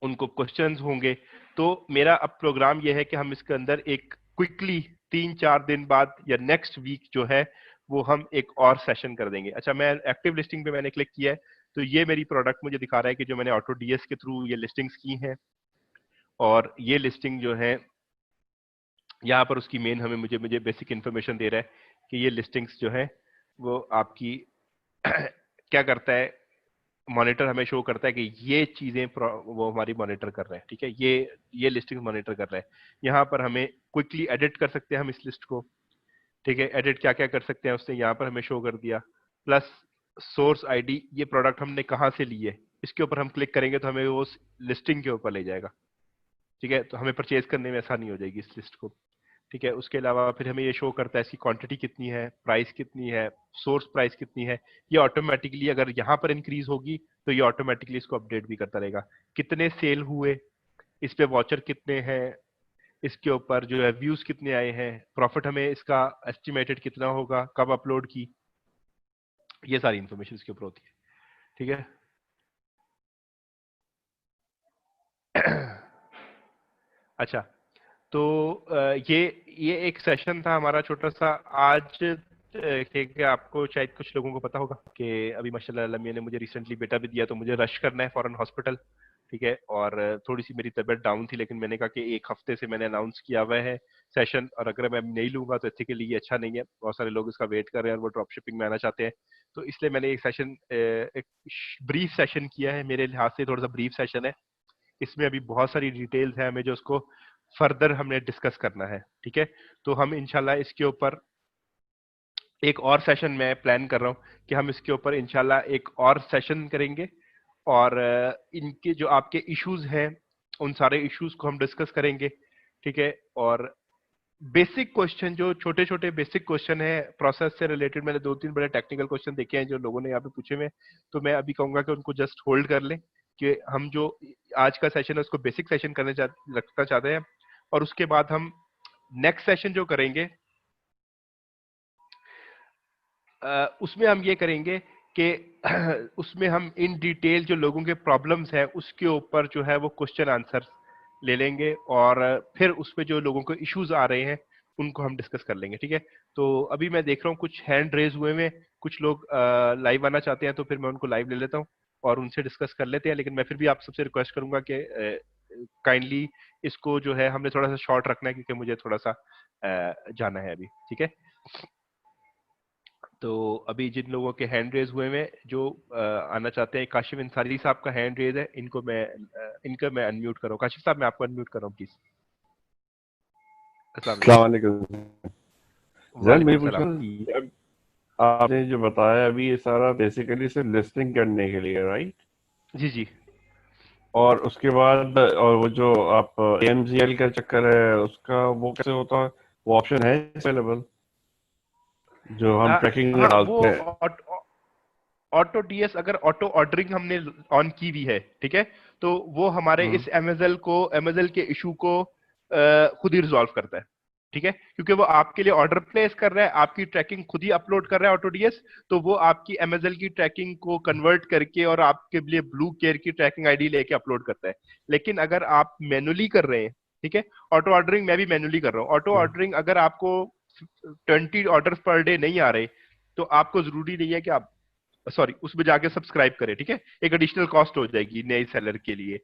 उनको क्वेश्चंस होंगे। तो मेरा अब प्रोग्राम ये है कि हम इसके अंदर एक क्विकली 3-4 दिन बाद या नेक्स्ट वीक जो है वो हम एक और सेशन कर देंगे। अच्छा, मैं एक्टिव लिस्टिंग पे मैंने क्लिक किया है तो ये मेरी प्रोडक्ट मुझे दिखा रहा है कि जो मैंने ऑटो डीएस के थ्रू ये लिस्टिंग्स की हैं, और ये लिस्टिंग जो है यहाँ पर उसकी मेन हमें मुझे मुझे बेसिक इन्फॉर्मेशन दे रहा है कि ये लिस्टिंग्स जो है वो आपकी क्या करता है, मॉनिटर हमें शो करता है कि ये चीजें वो हमारी मॉनिटर कर रहे हैं। ठीक है, ये लिस्टिंग मॉनिटर कर रहा है। यहाँ पर हमें क्विकली एडिट कर सकते हैं हम इस लिस्ट को। ठीक है, एडिट क्या क्या कर सकते हैं उसने यहाँ पर हमें शो कर दिया। प्लस सोर्स आईडी, ये प्रोडक्ट हमने कहाँ से ली है, इसके ऊपर हम क्लिक करेंगे तो हमें वो लिस्टिंग के ऊपर ले जाएगा। ठीक है, तो हमें परचेज करने में आसानी हो जाएगी इस लिस्ट को। ठीक है, उसके अलावा फिर हमें ये शो करता है इसकी क्वांटिटी कितनी है, प्राइस कितनी है, सोर्स प्राइस कितनी है। ये ऑटोमेटिकली अगर यहाँ पर इंक्रीज होगी तो ये ऑटोमेटिकली इसको अपडेट भी करता रहेगा। कितने सेल हुए, इस पे वॉचर कितने हैं, इसके ऊपर जो है व्यूज कितने आए हैं, प्रॉफिट हमें इसका एस्टिमेटेड कितना होगा, कब अपलोड की, ये सारी इंफॉर्मेशन इसके ऊपर होती है। ठीक है। अच्छा, तो ये एक सेशन था हमारा छोटा सा आज कि आपको शायद कुछ लोगों को पता होगा कि अभी माशाल्लाह अल्लाह मियां ने मुझे रिसेंटली बेटा भी दिया, तो मुझे रश करना है फॉरेन हॉस्पिटल। ठीक है, और थोड़ी सी मेरी तबीयत डाउन थी, लेकिन मैंने कहा कि एक हफ्ते से मैंने अनाउंस किया हुआ है सेशन, और अगर मैं नहीं लूंगा तो एथिकली ये अच्छा नहीं है। बहुत सारे लोग इसका वेट कर रहे हैं और वो ड्रॉप शिपिंग में आना चाहते हैं, तो इसलिए मैंने एक सेशन, एक ब्रीफ सेशन किया है। मेरे लिहाज से थोड़ा सा ब्रीफ सेशन है, इसमें अभी बहुत सारी डिटेल्स है हमें जो उसको फर्दर हमने डिस्कस करना है। ठीक है, तो हम इंशाल्लाह इसके ऊपर एक और सेशन मैं प्लान कर रहा हूँ कि हम इसके ऊपर इंशाल्लाह एक और सेशन करेंगे, और इनके जो आपके इश्यूज हैं उन सारे इश्यूज को हम डिस्कस करेंगे। ठीक है, और बेसिक क्वेश्चन, जो छोटे छोटे बेसिक क्वेश्चन है प्रोसेस से रिलेटेड, मैंने 2-3 बड़े टेक्निकल क्वेश्चन देखे हैं जो लोगों ने यहाँ पे पूछे हुए, तो मैं अभी कहूंगा कि उनको जस्ट होल्ड कर लें, कि हम जो आज का सेशन है उसको बेसिक सेशन रखना चाहते हैं, और उसके बाद हम नेक्स्ट सेशन जो करेंगे उसमें हम ये करेंगे कि उसमें हम इन डिटेल जो लोगों के प्रॉब्लम्स हैं उसके ऊपर जो है वो क्वेश्चन आंसर ले लेंगे, और फिर उसमें जो लोगों को इश्यूज आ रहे हैं उनको हम डिस्कस कर लेंगे। ठीक है, तो अभी मैं देख रहा हूँ कुछ हैंड रेज हुए में, कुछ लोग लाइव आना चाहते हैं, तो फिर मैं उनको लाइव ले लेता हूँ और उनसे डिस्कस कर लेते हैं। लेकिन मैं फिर भी आप सबसे रिक्वेस्ट करूंगा कि काइंडली इसको जो है हमने थोड़ा सा शॉर्ट रखना है, क्योंकि मुझे थोड़ा सा जाना है अभी। ठीक है, तो अभी जिन लोगों के हैंड रेज हुए हैं जो आना चाहते हैं, काशिफ अंसारी साहब का हैंड रेज है, इनका मैं अनम्यूट कर रहा हूँ। काशिफ साहब मैं आपको अनम्यूट कर रहा हूँ प्लीज। अस्सलाम वालेकुम। जैन मैं वालेकुम पूछ रहा सलाम। हूँ, आपने जो बताया अभी ये सारा बेसिकली सिर्फ लिस्टिंग करने के लिए, राइट? जी जी। और उसके बाद और वो जो आप AMZL का चक्कर है उसका वो कैसे होता है? वो ऑप्शन है अवेलेबल जो हम ट्रैकिंग में हाँ, वो डालते हैं? ऑटो डीएस अगर ऑटो ऑर्डरिंग हमने ऑन की हुई है, ठीक है, तो वो हमारे हम्म। इस एमएसएल के इशू को खुद ही रिजॉल्व करता है। ठीक है, क्योंकि वो आपके लिए ऑर्डर प्लेस कर रहा है, आपकी ट्रैकिंग खुद ही अपलोड कर रहा है ऑटो डीएस, तो वो आपकी एमएसएल की ट्रैकिंग को कन्वर्ट करके और आपके लिए ब्लू केयर की ट्रैकिंग आईडी लेके अपलोड करता है। लेकिन अगर आप मैनुअली कर रहे हैं, ठीक है, ऑटो ऑर्डरिंग मैं भी मैनुअली कर रहा हूँ, ऑटो ऑर्डरिंग अगर आपको 20 ऑर्डर पर डे नहीं आ रहे, तो आपको जरूरी नहीं है कि आप सॉरी उसमें जाके सब्सक्राइब करें। ठीक है, एक एडिशनल कॉस्ट हो जाएगी नए सेलर के लिए।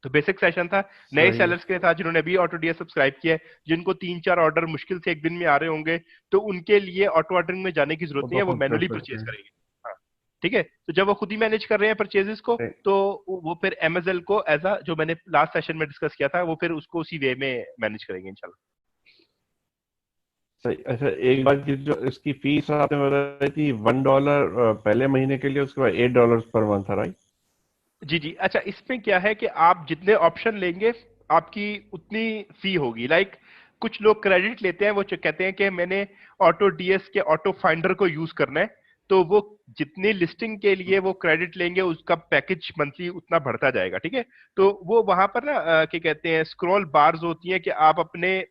तो बेसिक सेशन था नए सही है। सेलर्स के लिए, था जिन्होंने अभी ऑटो डीएस सब्सक्राइब किया है, जिनको 3-4 ऑर्डर मुश्किल से एक दिन में आ रहे होंगे, तो उनके लिए ऑटो ऑर्डरिंग में जाने की जरूरत वो नहीं तो है, वो खुद कर मैनुअली सकते परचेज हैं। करेंगे। हाँ, ठीक है, तो जब वो खुद ही मैनेज कर रहे हैं परचेजेस को, तो वो फिर एमएसएल को एज अ जो मैंने लास्ट सेशन में डिस्कस किया था, वो फिर उसको उसी वे में मैनेज करेंगे इंशाल्लाह। सही। अच्छा, एक बात की, जो इसकी फीस आपने बताई थी $1 पहले महीने के लिए, उसके बाद $8 पर मंथ, राइट? जी जी। अच्छा, इसमें क्या है कि आप जितने ऑप्शन लेंगे आपकी उतनी फी होगी। लाइक कुछ लोग क्रेडिट लेते हैं, वो कहते हैं कि मैंने ऑटो डीएस के ऑटो फाइंडर को यूज करना है, तो वो जितनी लिस्टिंग के लिए वो क्रेडिट लेंगे उसका पैकेज मंथली उतना बढ़ता जाएगा, ठीक है। तो वो वहां पर ना क्या कहते हैं, स्क्रॉल बार्स होती हैं कि आप अपने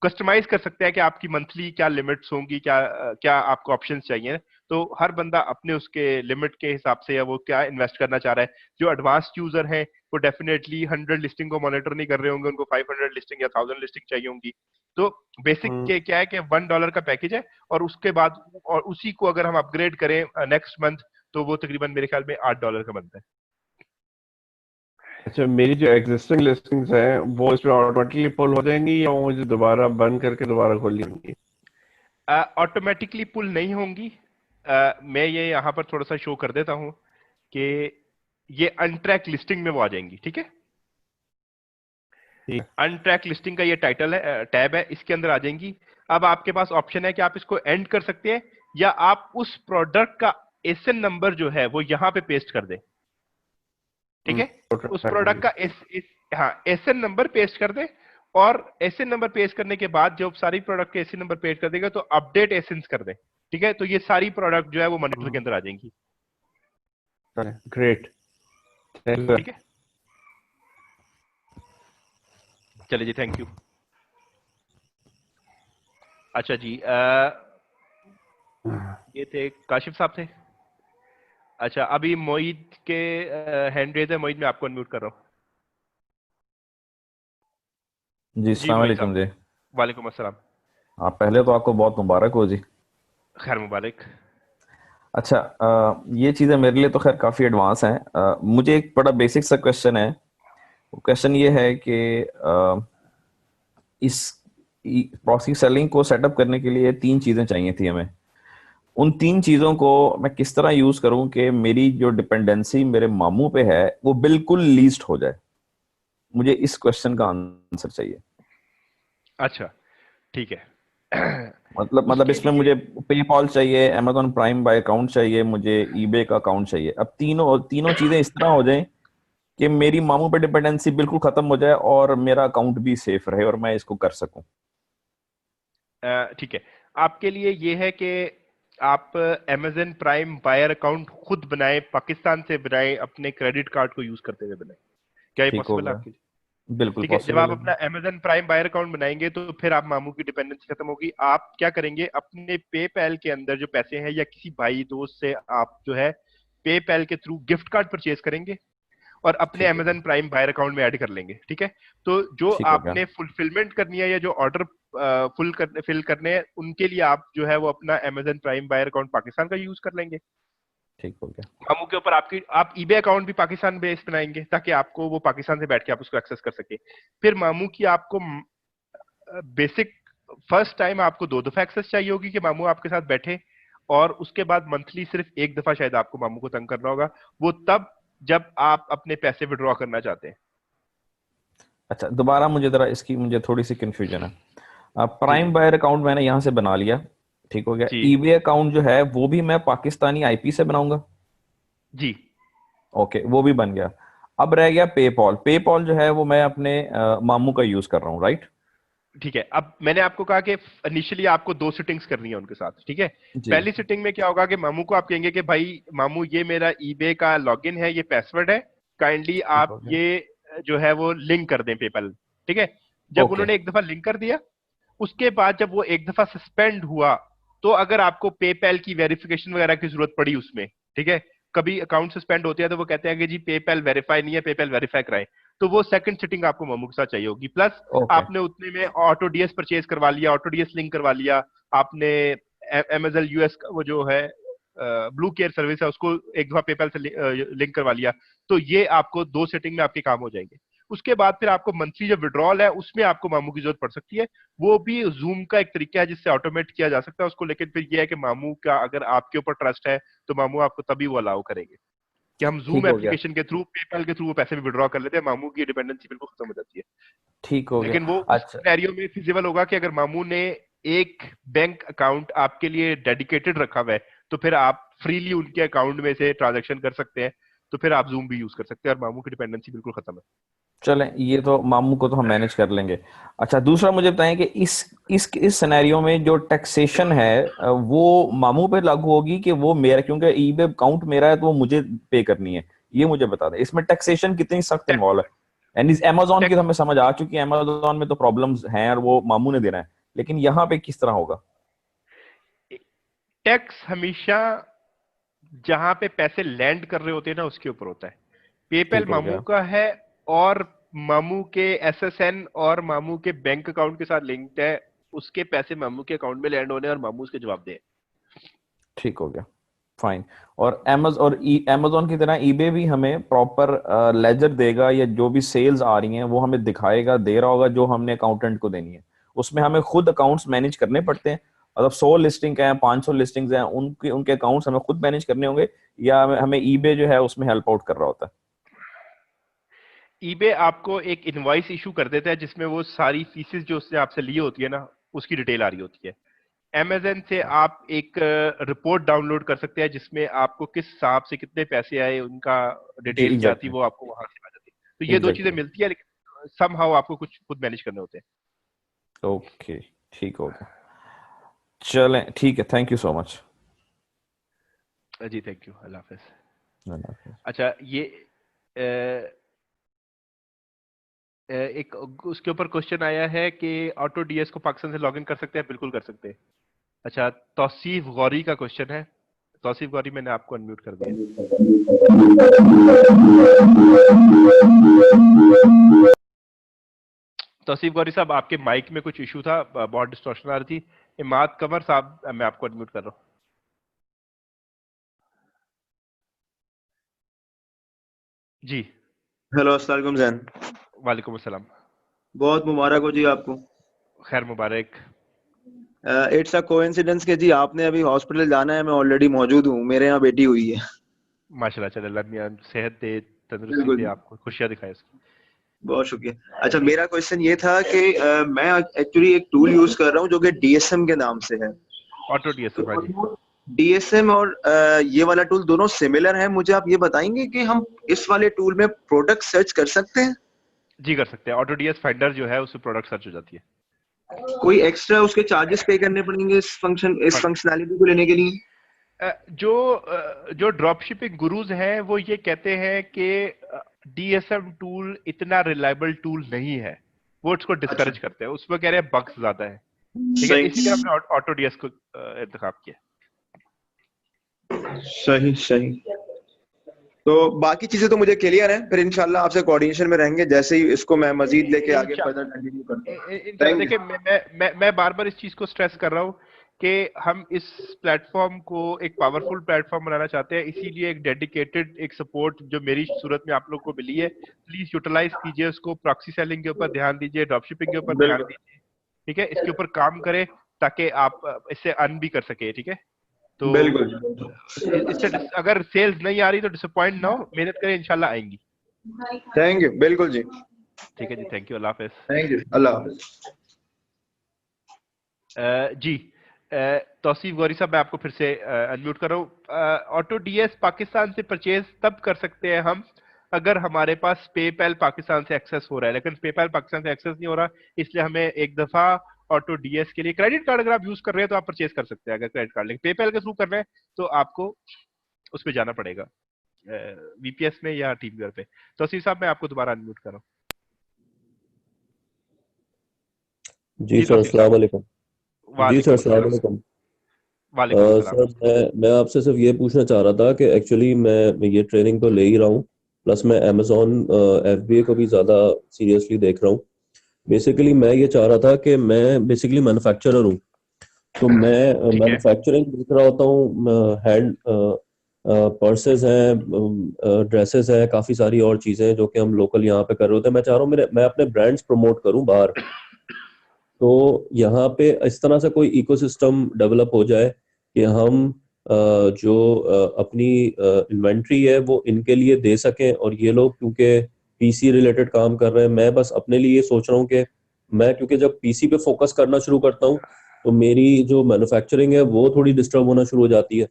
कस्टमाइज कर सकते हैं कि आपकी मंथली क्या लिमिट्स होंगी, क्या आपको ऑप्शंस चाहिए। तो हर बंदा अपने उसके लिमिट के हिसाब से या वो क्या इन्वेस्ट करना चाह रहा है। जो एडवांस्ड यूजर हैं वो डेफिनेटली 100 लिस्टिंग को मॉनिटर नहीं कर रहे होंगे, उनको 500 लिस्टिंग या 1000 लिस्टिंग चाहिए होंगी। तो बेसिक के क्या है कि $1 का पैकेज है, और उसके बाद और उसी को अगर हम अपग्रेड करें नेक्स्ट मंथ, तो वो तकरीबन मेरे ख्याल में $8 का बनता है। अच्छा, मेरी जो एग्जिस्टिंग लिस्टिंग्स हैं वो इसमें ऑटोमेटिकली पुल हो जाएंगी या वो मुझे दोबारा बंद करके दोबारा खोलनी होंगी? ऑटोमेटिकली पुल नहीं होंगी। मैं ये यहाँ पर थोड़ा सा शो कर देता हूँ कि ये अनट्रैक लिस्टिंग में वो आ जाएंगी, ठीक है। अनट्रैक लिस्टिंग का ये टाइटल है, टैब है, इसके अंदर आ जाएंगी। अब आपके पास ऑप्शन है कि आप इसको एंड कर सकते हैं या आप उस प्रोडक्ट का एसएन नंबर जो है वो यहां पे पेस्ट कर दें, ठीक है। उस प्रोडक्ट का हाँ एसएन नंबर पेस्ट कर दें, और एसएन नंबर पेस्ट करने के बाद जब सारी प्रोडक्ट के एसएन नंबर पेस्ट कर देगा तो अपडेट एसएन कर दें, ठीक है। तो ये सारी प्रोडक्ट जो है वो मॉनिटर के अंदर आ जाएंगी। ग्रेट, ठीक है, चलिए जी, थैंक यू। अच्छा जी, ये थे काशिफ साहब थे। अच्छा, अभी मोहित के हैंड रेज है। मोहित, मैं आपको अनम्यूट कर रहा हूँ। जी जी अस्सलाम मोहित वालेकुम साहब, जी। वालेकुम अस्सलाम। आप पहले तो आपको बहुत मुबारक हो जी। खैर मुबारक। अच्छा, ये चीज़ें मेरे लिए तो खैर काफ़ी एडवांस हैं। मुझे एक बड़ा बेसिक सा क्वेश्चन है। क्वेश्चन ये है कि इस प्रॉक्सी सेलिंग को सेटअप करने के लिए 3 चीज़ें चाहिए थी हमें। उन 3 चीज़ों को मैं किस तरह यूज़ करूं कि मेरी जो डिपेंडेंसी मेरे मामू पे है वो बिल्कुल लीस्ट हो जाए। मुझे इस क्वेश्चन का आंसर चाहिए। अच्छा, ठीक है। मतलब उसके इसमें लिए मुझे पेपॉल चाहिए, amazon प्राइम बाय अकाउंट चाहिए, मुझे ईबे का अकाउंट चाहिए। अब तीनों तीनों चीजें इस तरह हो जाएं कि मेरी मामू पे डिपेंडेंसी बिल्कुल खत्म हो जाए और मेरा अकाउंट भी सेफ रहे और मैं इसको कर सकूं। ठीक है, आपके लिए ये है कि आप amazon प्राइम बायर अकाउंट खुद बनाएं, पाकिस्तान से बनाएं, अपने क्रेडिट कार्ड को यूज करते हुए बनाएं। क्या ये ठीक हो पॉसिबल है गया। आपके लिए? बिल्कुल ठीक है, जब आप पॉसिबल है। अपना amazon प्राइम बायर अकाउंट बनाएंगे तो फिर आप मामू की डिपेंडेंसी खत्म होगी। आप क्या करेंगे, अपने पेपैल के अंदर जो पैसे हैं या किसी भाई दोस्त से आप जो है पेपैल के थ्रू गिफ्ट कार्ड परचेज करेंगे और अपने ठीक हो गया। अमेजन प्राइम बायर अकाउंट में ऐड कर लेंगे, ठीक है। तो जो ठीक हो गया। आपने फुलफिलमेंट करनी है या जो ऑर्डर फिल करने हैं उनके लिए आप जो है वो अपना Amazon Prime buyer account Pakistan का यूज कर लेंगे। ठीक हो गया। मामू के ऊपर आपकी आप ईबे अकाउंट भी पाकिस्तान बेस्ड बनाएंगे ताकि आपको वो पाकिस्तान से बैठ के आप उसको एक्सेस कर सके। फिर मामू की आपको बेसिक फर्स्ट टाइम आपको 2 दफा एक्सेस चाहिए होगी कि मामू आपके साथ बैठे, और उसके बाद मंथली सिर्फ 1 दफा शायद आपको मामू को तंग करना होगा, वो तब जब आप अपने पैसे विड्रॉ करना चाहते हैं। अच्छा, दोबारा मुझे जरा इसकी मुझे थोड़ी सी कंफ्यूजन है। जी प्राइम बायर अकाउंट मैंने यहाँ से बना लिया, ठीक हो गया। जी ईबे अकाउंट जो है वो भी मैं पाकिस्तानी आईपी से बनाऊंगा। जी। ओके, वो भी बन गया। अब रह गया पेपॉल। पेपॉल जो है वो मैं अपने मामू का यूज कर रहा हूँ, राइट? ठीक है, अब मैंने आपको कहा कि इनिशियली आपको 2 सिटिंग्स करनी है उनके साथ, ठीक है। जी। पहली सिटिंग में क्या होगा कि मामू को आप कहेंगे कि भाई मामू ये मेरा ईबे का लॉगिन है, ये पासवर्ड है, काइंडली ठीक आप हो गया। ये जो है वो लिंक कर दें पेपल, ठीक है। जब ओके। उन्होंने 1 दफा लिंक कर दिया, उसके बाद जब वो 1 दफा सस्पेंड हुआ, तो अगर आपको पेपैल की वेरिफिकेशन वगैरह की जरूरत पड़ी उसमें, ठीक है, कभी अकाउंट सस्पेंड होते हैं तो वो कहते हैं कि जी पेपैल वेरीफाई नहीं है, पेपैल वेरीफाई कराएं, तो वो सेकंड सिटिंग आपको मामू के साथ चाहिए होगी। Plus okay. आपने उतने में ऑटो डीएस परचेज करवा लिया, ऑटो डीएस लिंक करवा लिया आपने, एमेजन यूएस का वो जो है ब्लू केयर सर्विस है उसको 1 दफा पेपैल से लिंक करवा लिया, तो ये आपको 2 सेटिंग में आपके काम हो जाएंगे। उसके बाद फिर आपको मंथली जो विड्रॉल है उसमें आपको मामू की जरूरत पड़ सकती है, वो भी जूम का एक तरीका है जिससे ऑटोमेट किया जा सकता है उसको। लेकिन फिर ये है कि मामू का अगर आपके ऊपर ट्रस्ट है तो मामू आपको तभी वो अलाउ करेंगे कि हम ठीक जूम हो गया। एप्लीकेशन के थ्रू, पेपैल के थ्रू वो पैसे भी विड्रॉ कर लेते हैं, मामू की डिपेंडेंसी बिल्कुल खत्म हो जाती है। ठीक हो गया। लेकिन वो उस अच्छा। सिनेरियो में फिजिबल होगा कि अगर मामू ने एक बैंक अकाउंट आपके लिए डेडिकेटेड रखा हुआ है तो फिर आप फ्रीली उनके अकाउंट में से ट्रांजेक्शन कर सकते हैं, तो फिर आप जूम भी यूज कर सकते हैं और मामू की डिपेंडेंसी बिल्कुल खत्म है। चलें, ये तो मामू को तो हम मैनेज कर लेंगे। अच्छा, दूसरा मुझे बताएं कि इस सिनेरियो में जो टैक्सेशन है वो मामू पे लागू होगी कि वो मेरा, क्योंकि ईबे अकाउंट मेरा है तो वो मुझे पे करनी है, ये मुझे बता दें इसमें टैक्सेशन कितनी सख्त इन्वॉल्व है। एंड इस अमेजोन की तो हमें समझ आ चुकी है, अमेजोन में तो प्रॉब्लम्स हैं और वो मामू ने देना है, लेकिन यहाँ पे किस तरह होगा? टैक्स हमेशा जहां पे पैसे लैंड कर रहे होते हैं ना उसके ऊपर होता है। पेपैल ठीक हो मामू गया। का है और मामू के एसएसएन और मामू के बैंक अकाउंट के साथ लिंक्ड है। उसके पैसे मामू के अकाउंट में लैंड होने और मामू उसके जवाब दे। ठीक हो गया, फाइन। और अमेजोन की तरह ईबे भी हमें प्रॉपर लेजर देगा, या जो भी सेल्स आ रही हैं वो हमें दिखाएगा, दे रहा होगा, जो हमने अकाउंटेंट को देनी है। उसमें हमें खुद अकाउंट्स मैनेज करने पड़ते हैं। अगर 100 लिस्टिंग हैं, 500 लिस्टिंग्स हैं, उनके उनके अकाउंट्स हमें खुद मैनेज करने होंगे, या हमें ईबे जो है उसमें हेल्प आउट कर रहा होता है? ईबे आपको एक इनवॉइस इशू कर देता है जिसमें वो सारी फीसेस जो उसने आपसे ली होती है ना उसकी डिटेल आ रही होती है। अमेजन से आप एक रिपोर्ट डाउनलोड कर सकते हैं जिसमें आपको किस हिसाब से कितने पैसे आए, उनका जी, डिटेल क्या थी, एग्जैक्टली। वो आपको वहां से आ जाती है। तो ये दो चीजें एग्जैक्टली। मिलती है, लेकिन समहाउ आपको कुछ खुद मैनेज करने होते ओके, ठीक हो गया। चलें, ठीक है, थैंक यू सो मच। हैं। जी थैंक यू, अल्लाह हाफिज। अल्लाह हाफिज़। अच्छा ये एक उसके ऊपर क्वेश्चन आया है कि ऑटो डीएस को पाकिस्तान से लॉगिन कर सकते हैं? बिल्कुल कर सकते हैं। अच्छा, तौसीफ गौरी का क्वेश्चन है। तौसीफ गौरी, मैंने आपको अनम्यूट कर दिया। तौसीफ गौरी साहब, आपके माइक में कुछ इशू था, बहुत डिस्टॉर्शन आ रही थी। इमाद कमर साहब, मैं आपको अनम्यूट कर रहा हूँ। जी। हेलो, अस्सलाम वालेकुम जैन। वालेकुम अस्सलाम। बहुत मुबारक हो जी आपको। खैर मुबारक। इट्स अ कोइंसिडेंस कि जी आपने अभी हॉस्पिटल जाना है, मैं ऑलरेडी मौजूद हूँ, मेरे यहाँ बेटी हुई है। माशाल्लाह, चल अल्लाह मियां सेहत दे, तंदुरुस्ती बिल्कुल दे, जी, आपको खुशियां दिखाए उसकी। बहुत शुक्रिया। अच्छा, मेरा क्वेश्चन ये था कि मैं एक्चुअली एक टूल यूज कर रहा हूँ जो कि डीएसएम के नाम से है। ऑटो डीएस, हाँ जी। तो डीएसएम और ये वाला टूल दोनों सिमिलर है। मुझे आप ये बताएंगे कि हम इस वाले टूल में प्रोडक्ट सर्च कर सकते हैं? जी कर सकते हैं। ऑटो डीएस फाइंडर जो है उससे प्रोडक्ट सर्च हो जाती है। कोई एक्स्ट्रा उसके चार्जेस पे करने पड़ेंगे इस फंक्शनैलिटी को लेने के लिए? जो ड्रॉप शिपिंग गुरुज हैं वो ये कहते हैं कि डीएसएम टूल इतना रिलायबल टूल नहीं है। वो इसको अच्छा, डिस्करेज करते हैं, उसमें कह रहे हैं बग्स ज्यादा है। ठीक है, सही इसीलिए हमने ऑटो डीएस को इंतखाब किया। सही सही। तो बाकी चीजें तो मुझे क्लियर है, फिर इंशाल्लाह आपसे कोऑर्डिनेशन में रहेंगे जैसे ही इसको मैं मजीद लेके आगे फर्दर कंटिन्यू करता हूँ। इंशाल्लाह। थैंक देखिए, यू। मैं बार बार इस चीज को स्ट्रेस कर रहा हूँ कि हम इस प्लेटफॉर्म को एक पावरफुल प्लेटफॉर्म बनाना चाहते हैं, इसीलिए एक डेडिकेटेड एक सपोर्ट जो मेरी सूरत में आप लोग को मिली है, प्लीज यूटिलाइज कीजिए उसको। प्रॉक्सी सेलिंग के ऊपर ध्यान दीजिए, ड्रॉपशिपिंग के ऊपर ध्यान बिल्कुल दीजिए। ठीक है, इसके ऊपर काम करें ताकि आप इससे अर्न भी कर सके। ठीक है, तो बिल्कुल। इससे अगर सेल्स नहीं आ रही तो डिसअपॉइंट ना हो, मेहनत करें, इंशाल्लाह आएंगी। थैंक यू, बिल्कुल जी। ठीक है जी, थैंक यू, अल्लाह हाफिज। थैंक यू, अल्लाह हाफिज। जी, तौसीफ गौरी साहब, मैं आपको फिर से अनम्यूट कर रहा हूँ। ऑटो डीएस पाकिस्तान से परचेज तब कर सकते हैं हम अगर हमारे पास पेपैल पाकिस्तान से एक्सेस हो रहा है, लेकिन पेपैल पाकिस्तान से एक्सेस नहीं हो रहा, इसलिए हमें एक दफा ऑटो डीएस के लिए क्रेडिट कार्ड अगर आप यूज कर रहे हैं तो आप परचेज कर सकते हैं। अगर क्रेडिट कार्ड, लेकिन पेपैल के थ्रू कर रहे हैं तो आपको उस पर जाना पड़ेगा, वीपीएस में या टीमवेयर पे। तौसीफ साहब, मैं आपको दोबारा अनम्यूट कर रहा हूँ। जी जी सर, तौसीफ अस्सलाम साहब। वालेकुम। जी सर, वालेकुम अस्सलाम अस्सलाम। वालेकुम। वालेकुम अस्सलाम। सर, मैं आपसे सिर्फ ये पूछना चाह रहा था कि एक्चुअली मैं ये ट्रेनिंग तो ले ही रहा हूँ, प्लस मैं अमेजोन एफबीए को भी ज़्यादा सीरियसली देख रहा हूँ। बेसिकली मैं ये चाह रहा था कि मैं बेसिकली मैन्युफैक्चरर हूँ, तो मैं ठीक है। मैन्युफैक्चरिंग देख रहा होता हूँ। हैंड पर्सेस हैं, ड्रेसेस हैं, काफ़ी सारी और चीज़ें हैं जो कि हम लोकल यहाँ पे कर रहे होते हैं। मैं चाह रहा हूँ मैं अपने ब्रांड्स प्रमोट करूँ बाहर। तो यहाँ पे इस तरह से कोई इकोसिस्टम डेवलप हो जाए कि हम जो अपनी इन्वेंट्री है वो इनके लिए दे सकें, और ये लोग क्योंकि पीसी रिलेटेड काम कर रहे हैं, मैं बस अपने लिए सोच रहा हूँ कि मैं क्योंकि जब पीसी पे फोकस करना शुरू करता हूँ तो मेरी जो मैन्युफैक्चरिंग है वो थोड़ी डिस्टर्ब होना शुरू हो जाती है,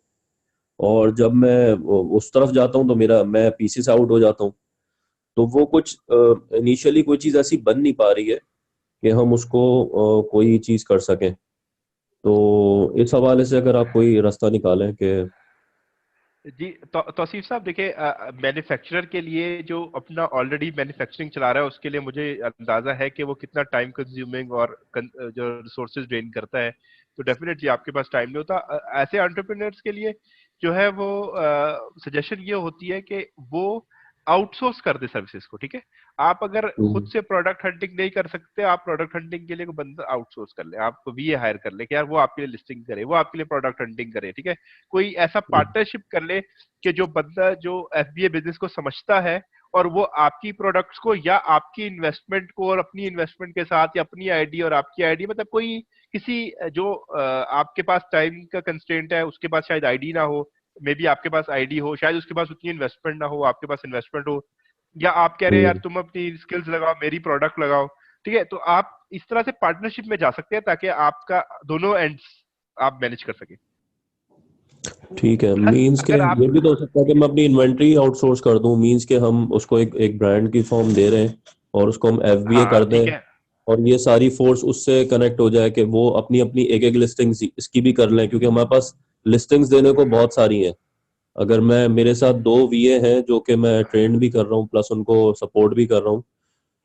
और जब मैं उस तरफ जाता हूँ तो मैं पीसी से आउट हो जाता हूँ। तो वो कुछ इनिशियली कोई चीज ऐसी बन नहीं पा रही है कि हम उसको कोई चीज कर सकें। तो इस हवाले से अगर आप कोई रास्ता निकालें कि जी, तौसीफ साहब देखिए, मैन्युफैक्चरर के लिए जो अपना ऑलरेडी मैन्युफैक्चरिंग चला रहा है उसके लिए मुझे अंदाजा है कि वो कितना टाइम कंज्यूमिंग और जो रिसोर्सेज ड्रेन करता है। तो डेफिनेटली आपके पास टाइम नहीं होता। ऐसे एंटरप्रेन्योर्स के लिए जो है वो सजेशन ये होती है कि वो आउटसोर्स कर दे सर्विसेज को। ठीक है, आप अगर खुद से प्रोडक्ट हंटिंग नहीं कर सकते, आप प्रोडक्ट हंटिंग के लिए कोई बंदा आउटसोर्स कर ले, आप वीए हायर कर ले कि यार वो आपके लिए लिस्टिंग करे, वो आपके लिए प्रोडक्ट हंटिंग करे। ठीक है, कोई ऐसा पार्टनरशिप कर ले कि जो बंदा जो एफबीए बिजनेस को समझता है और वो आपकी प्रोडक्ट्स को या आपकी इन्वेस्टमेंट को और अपनी इन्वेस्टमेंट के साथ या अपनी आईडी और आपकी आईडी, मतलब कोई किसी जो आपके पास टाइम का कंस्ट्रेंट है उसके पास शायद आईडी ना हो, मे बी आपके पास आईडी हो, शायद उसके पास उतनी इन्वेस्टमेंट ना हो, आपके पास इन्वेस्टमेंट हो, या आप कह रहे हैं यार तुम अपनी स्किल्स लगाओ मेरी प्रोडक्ट लगाओ। ठीक है, तो आप इस तरह से पार्टनरशिप में जा सकते हैं ताकि आपका दोनों एंड्स आप मैनेज कर सके। ठीक है, प्लस मींस के अगर आप ये भी तो हो सकता है कि मैं अपनी इन्वेंट्री आउटसोर्स कर दूं, मींस के हम उसको एक ब्रांड की फॉर्म दे रहे हैं और उसको हम एफबीए हाँ कर ठीक दें है, और ये सारी फोर्स उससे कनेक्ट हो जाए कि वो अपनी अपनी एक एक लिस्टिंग्स इसकी भी कर लें, क्योंकि हमारे पास लिस्टिंग्स देने को बहुत सारी हैं। अगर मैं मेरे साथ 2 वीए हैं जो कि मैं ट्रेन भी कर रहा हूँ प्लस उनको सपोर्ट भी कर रहा हूँ,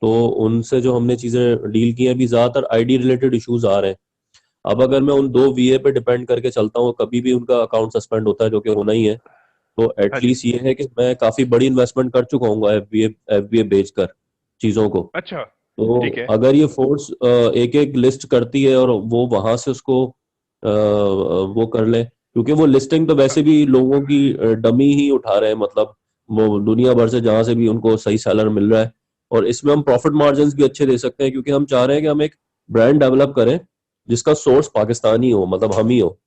तो उनसे जो हमने चीजें डील की हैं, अभी ज्यादातर आईडी रिलेटेड इश्यूज आ रहे हैं। अब अगर मैं उन 2 वीए पे डिपेंड करके चलता हूँ, कभी भी उनका अकाउंट सस्पेंड होता है जो कि होना ही है, तो हाँ जी, एटलीस्ट ये है कि मैं काफी बड़ी इन्वेस्टमेंट कर चुका हूँ एफबीए बेचकर चीजों को। अच्छा तो ठीक है, अगर ये फोर्स एक एक लिस्ट करती है और वो वहां से उसको वो कर ले, क्योंकि वो लिस्टिंग तो हाँ, वैसे भी लोगों की डमी ही उठा रहे हैं, मतलब वो दुनिया भर से जहां से भी उनको सही सेलर मिल रहा है। और इसमें हम प्रॉफिट मार्जिन भी अच्छे दे सकते हैं, क्योंकि हम चाह रहे हैं कि हम एक ब्रांड डेवलप करें जिसका सोर्स पाकिस्तानी हो, मतलब हम ही हो।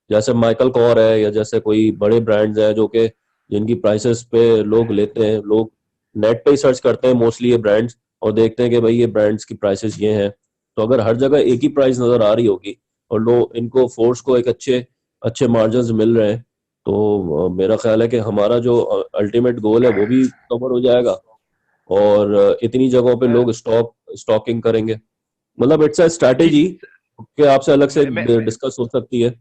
जैसे माइकल कॉर है या जैसे कोई बड़े ब्रांड्स हैं जो कि जिनकी प्राइसेस पे लोग लेते हैं, लोग नेट पे ही सर्च करते हैं मोस्टली ये ब्रांड्स और देखते हैं कि भाई ये ब्रांड्स की प्राइसेस ये हैं। तो अगर हर जगह एक ही प्राइस नजर आ रही होगी और लोग इनको फोर्स को एक अच्छे अच्छे मार्जिन मिल रहे हैं, तो मेरा ख्याल है कि हमारा जो अल्टीमेट गोल है वो भी कवर हो जाएगा। और इतनी जगहों पे अ, लोग स्टॉकिंग करेंगे। मतलब इट्स अ जी स्ट्रैटेजी कि आपसे अलग से मैं मैं डिस्कस हो सकती है।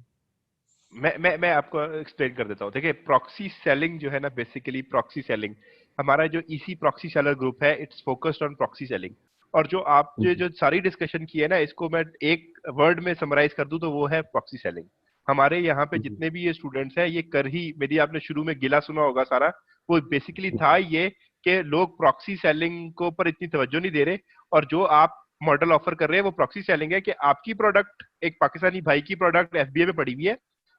मैं आपको एक्सप्लेन कर देता हूँ। देखिए, प्रॉक्सी सेलिंग जो है ना, बेसिकली प्रॉक्सी सेलिंग, हमारा जो ईसी प्रॉक्सी सेलर ग्रुप है, it's focused on proxy selling. और जो आप जो सारी डिस्कशन की है ना, इसको मैं एक वर्ड में समराइज कर दूं तो वो है प्रॉक्सी सेलिंग। हमारे यहाँ पे जितने भी ये स्टूडेंट्स हैं, ये कर ही मेरी आपने शुरू में गिला सुना होगा सारा, वो बेसिकली था ये कि लोग प्रॉक्सी सेलिंग को पर इतनी तवज्जो नहीं दे रहे, और जो आप मॉडल ऑफर कर रहे हैं वो प्रॉक्सी सेलिंग है कि आपकी प्रोडक्ट एक पाकिस्तानी भाई की प्रोडक्ट एफबीए में पड़ी हुई है,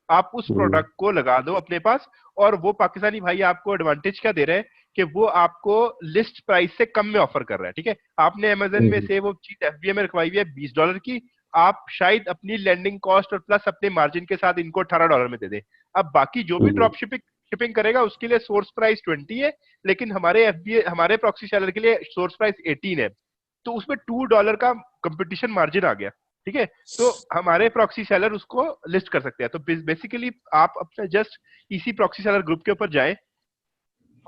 आप उस प्रोडक्ट को लगा दो अपने पास, और वो पाकिस्तानी भाई आपको एडवांटेज क्या दे रहे हैं कि वो आपको लिस्ट प्राइस से कम में ऑफर कर रहा है। ठीक है, आपने अमेजन में से वो चीज एफबीए में रखवाई हुई है $20 की, आप शायद अपनी लैंडिंग कॉस्ट और प्लस अपने मार्जिन के साथ इनको $18 में दे दें। अब बाकी जो भी ड्रॉप शिपिंग करेगा उसके लिए सोर्स प्राइस 20 है, लेकिन हमारे एफबीए हमारे प्रॉक्सी सेलर के लिए सोर्स प्राइस 18 है, तो उसमें $2 का कंपटीशन मार्जिन आ गया। ठीक है, तो हमारे प्रॉक्सी सेलर उसको लिस्ट कर सकते हैं। तो बेसिकली आप अपने जस्ट इसी प्रॉक्सी सेलर ग्रुप के ऊपर जाएं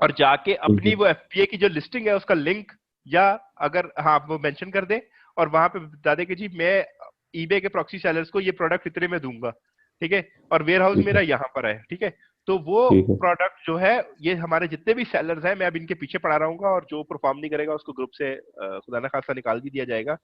और जाके अपनी वो एफपीए की जो लिस्टिंग है उसका लिंक, या अगर हाँ वो मेंशन कर दें और वहां पे बता दें कि जी मैं ईबे के प्रॉक्सी सेलर्स को ये प्रोडक्ट इतने में दूंगा। ठीक है, और वेयर हाउस मेरा यहाँ पर है। ठीक है, तो वो ठीक है। प्रोडक्ट जो है, ये हमारे जितने भी सेलर्स हैं मैं अब इनके पीछे पड़ा रहूंगा, और जो परफॉर्म नहीं करेगा उसको ग्रुप से खुदा ना खासा निकाल भी दिया जाएगा।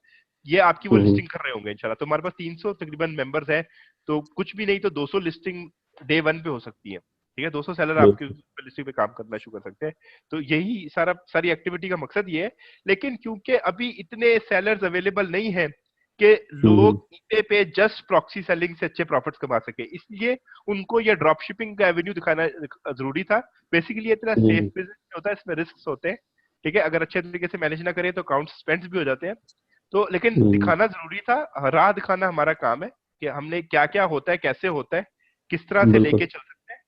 ये आपकी वो लिस्टिंग कर रहे होंगे इंशाल्लाह। तो हमारे पास 300 तकरीबन मेंबर्स हैं, तो कुछ भी नहीं तो 200 लिस्टिंग डे 1 पे हो सकती है। ठीक है, 200 सेलर आपके लिस्टिंग पे काम करना शुरू कर सकते हैं। तो यही सारी एक्टिविटी का मकसद ये है। लेकिन क्योंकि अभी इतने सेलर्स अवेलेबल नहीं है कि लोग ईबे पे जस्ट प्रॉक्सी सेलिंग से अच्छे प्रॉफिट्स कमा सके, इसलिए उनको ये ड्रॉप शिपिंग का एवेन्यू दिखाना जरूरी था। बेसिकली इतना सेफ बिजनेस होता है, इसमें रिस्क होते हैं। ठीक है, अगर अच्छे तरीके से मैनेज ना करें तो अकाउंट सस्पेंड भी हो जाते हैं। तो लेकिन दिखाना जरूरी था, राह दिखाना हमारा काम है कि हमने क्या क्या होता है, कैसे होता है, किस तरह से लेके बिल्कुल। चल सकते हैं।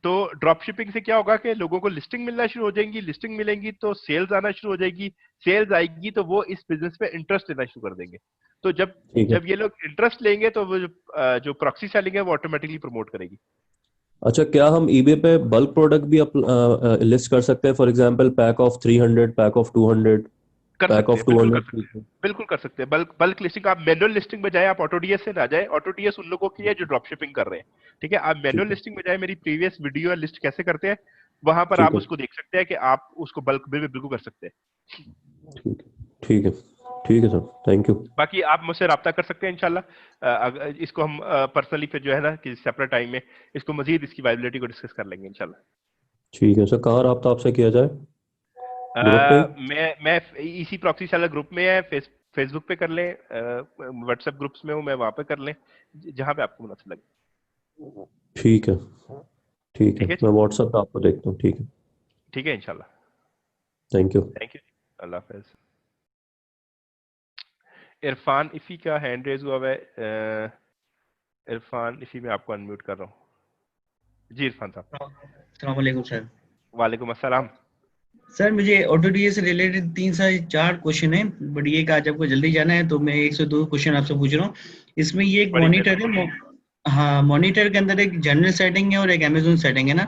तो ड्रॉप शिपिंग से क्या होगा कि लोगों को लिस्टिंग मिलना शुरू हो जाएंगी, लिस्टिंग मिलेंगी तो सेल्स आना शुरू हो जाएगी, सेल्स आएगी तो वो इस बिजनेस में इंटरेस्ट लेना शुरू कर देंगे। तो जब ठीक है। जब ये लोग इंटरेस्ट लेंगे तो वो जो प्रॉक्सी सेलिंग है वो ऑटोमेटिकली प्रमोट करेगी। अच्छा, क्या हम eBay पे बल्क प्रोडक्ट भी लिस्ट कर सकते हैं? For example pack of 300, pack of 200, कर पैक सकते ऑफ हैं, बिल्कुल कर 200 सकते हैं, पीसेस? बिल्कुल कर सकते हैं। बल्क बल्क लिस्टिंग आप मैनुअल लिस्टिंग में जाए, आप ऑटोडीएस से ना जाए। ऑटोडीएस उन लोगों की है जो ड्रॉप शिपिंग कर रहे हैं, ठीक है। आप मैनुअल ठीक है, लिस्टिंग में जाए, मेरी प्रीवियस वीडियो लिस्ट कैसे करते हैं, वहां पर ठीक आप है, उसको देख सकते हैं कि आप उसको बल्क में भी बिल्कुल कर सकते हैं। ठीक है, ठीक है, ठीक है सर, थैंक यू। बाकी आप मुझसे राब्ता कर सकते हैं इंशाल्लाह। इसको हम पर्सनली फिर जो है ना कि सेपरेट टाइम में इसको मजीद इसकी वायबिलिटी को डिस्कस कर लेंगे इंशाल्लाह। ठीक है सर, कहाँ रब्ता आपसे किया जाए? ग्रुप पे ही? मैं इसी प्रॉक्सी सेलर ग्रुप में है, फेसबुक पे कर लें, व्हाट्सएप ग्रुप्स में हूँ मैं, वहां पे कर लें, जहां पे आपको मुनासिब लगे। ठीक है, ठीक है, ठीक है जी, मैं व्हाट्सएप पे आपको देखता हूँ। ठीक है, ठीक है इंशाल्लाह। Thank you. थैंक यू, अल्लाह हाफिज। इरफान इफी का हैंड रेज हुआ है। इरफान इफी में आपको अनम्यूट कर रहा हूँ जी, इरफान साहब। अस्सलाम वालेकुम सर। वालेकुम अस्सलाम। सर मुझे ऑटो डीए से रिलेटेड 3 से 4 क्वेश्चन है, बट ये कि आज आपको जल्दी जाना है तो मैं 1 से 2 क्वेश्चन आपसे पूछ रहा हूँ। इसमें ये एक बड़ी मॉनिटर है, मेहरबानी। हाँ मॉनिटर के अंदर एक जनरल सेटिंग है और एक अमेजोन सेटिंग है ना।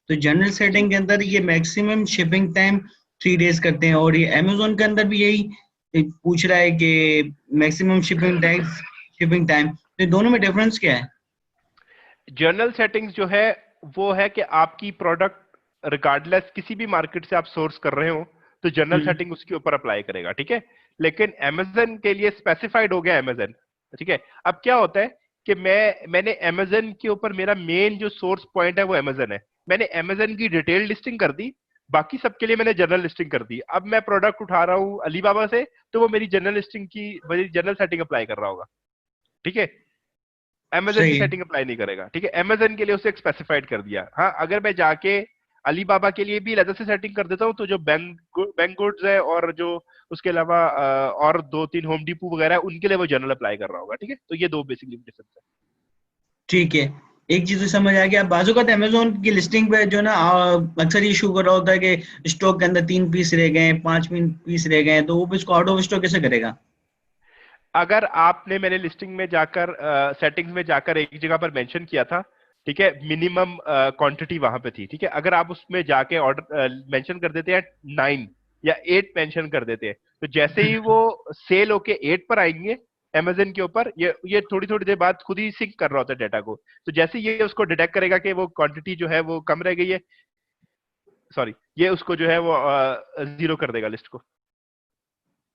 तो जनरल जी सेटिंग के अंदर ये मैक्सिमम शिपिंग टाइम 3 डेज करते हैं, और ये अमेजोन के अंदर भी यही पूछ रहा है कि मैक्सिमम शिपिंग टाइम, तो दोनों में डिफरेंस क्या है? जर्नल सेटिंग्स जो है वो है कि आपकी प्रोडक्ट रिगार्डलेस किसी भी मार्केट से आप सोर्स कर रहे हो तो जनरल हम्म, सेटिंग उसके ऊपर अप्लाई करेगा, ठीक है। लेकिन अमेजन के लिए स्पेसिफाइड हो गया अमेजन, ठीक है। अब क्या होता है कि मैंने अमेजन के ऊपर मेरा मेन जो सोर्स पॉइंट है वो अमेजन है, मैंने अमेजन की डिटेल लिस्टिंग कर दी, बाकी सबके लिए मैंने जनरल लिस्टिंग कर दी। अब मैं प्रोडक्ट उठा रहा हूँ अलीबाबा से, तो वो मेरी जनरल लिस्टिंग की मेरी जनरल सेटिंग अप्लाई कर रहा होगा, ठीक है। अमेजन की सही है। सेटिंग अप्लाई नहीं करेगा, ठीक है। अमेजन के लिए उसे स्पेसिफाइड कर दिया। हाँ, अगर मैं जाके अलीबाबा के लिए भी अलग से सेटिंग कर देता हूँ तो जो बैंक गुड्स है और जो उसके अलावा और 2-3 होम डिपो वगैरह है उनके लिए वो जनरल अप्लाई कर रहा होगा, ठीक है। तो ये दो बेसिकली डिफरेंस है। ठीक है, एक चीज तो समझ आ गया। बाजू का अमेजोन की लिस्टिंग पे जो ना अक्सर ये इशू कर रहा होता है कि स्टॉक के अंदर 3 पीस रह गए, 5 पीस रह गए, तो वो इसको आउट ऑफ स्टॉक कैसे करेगा? अगर आपने मैंने लिस्टिंग में जाकर सेटिंग्स में जाकर एक जगह पर मेंशन किया था, ठीक है, मिनिमम क्वांटिटी वहां पे थी, ठीक है। अगर आप उसमें जाके ऑर्डर मेंशन कर देते हैं 9 या 8 मेंशन कर देते हैं, तो जैसे ही वो सेल होके 8 पर आएंगे अमेजन के ऊपर, ये थोड़ी थोड़ी देर बाद खुद ही सिंक कर रहा होता है डाटा को। तो जैसे ये उसको डिटेक्ट करेगा कि वो क्वांटिटी जो है वो कम रह गई है, सॉरी, ये उसको जो है वो जीरो कर देगा लिस्ट को।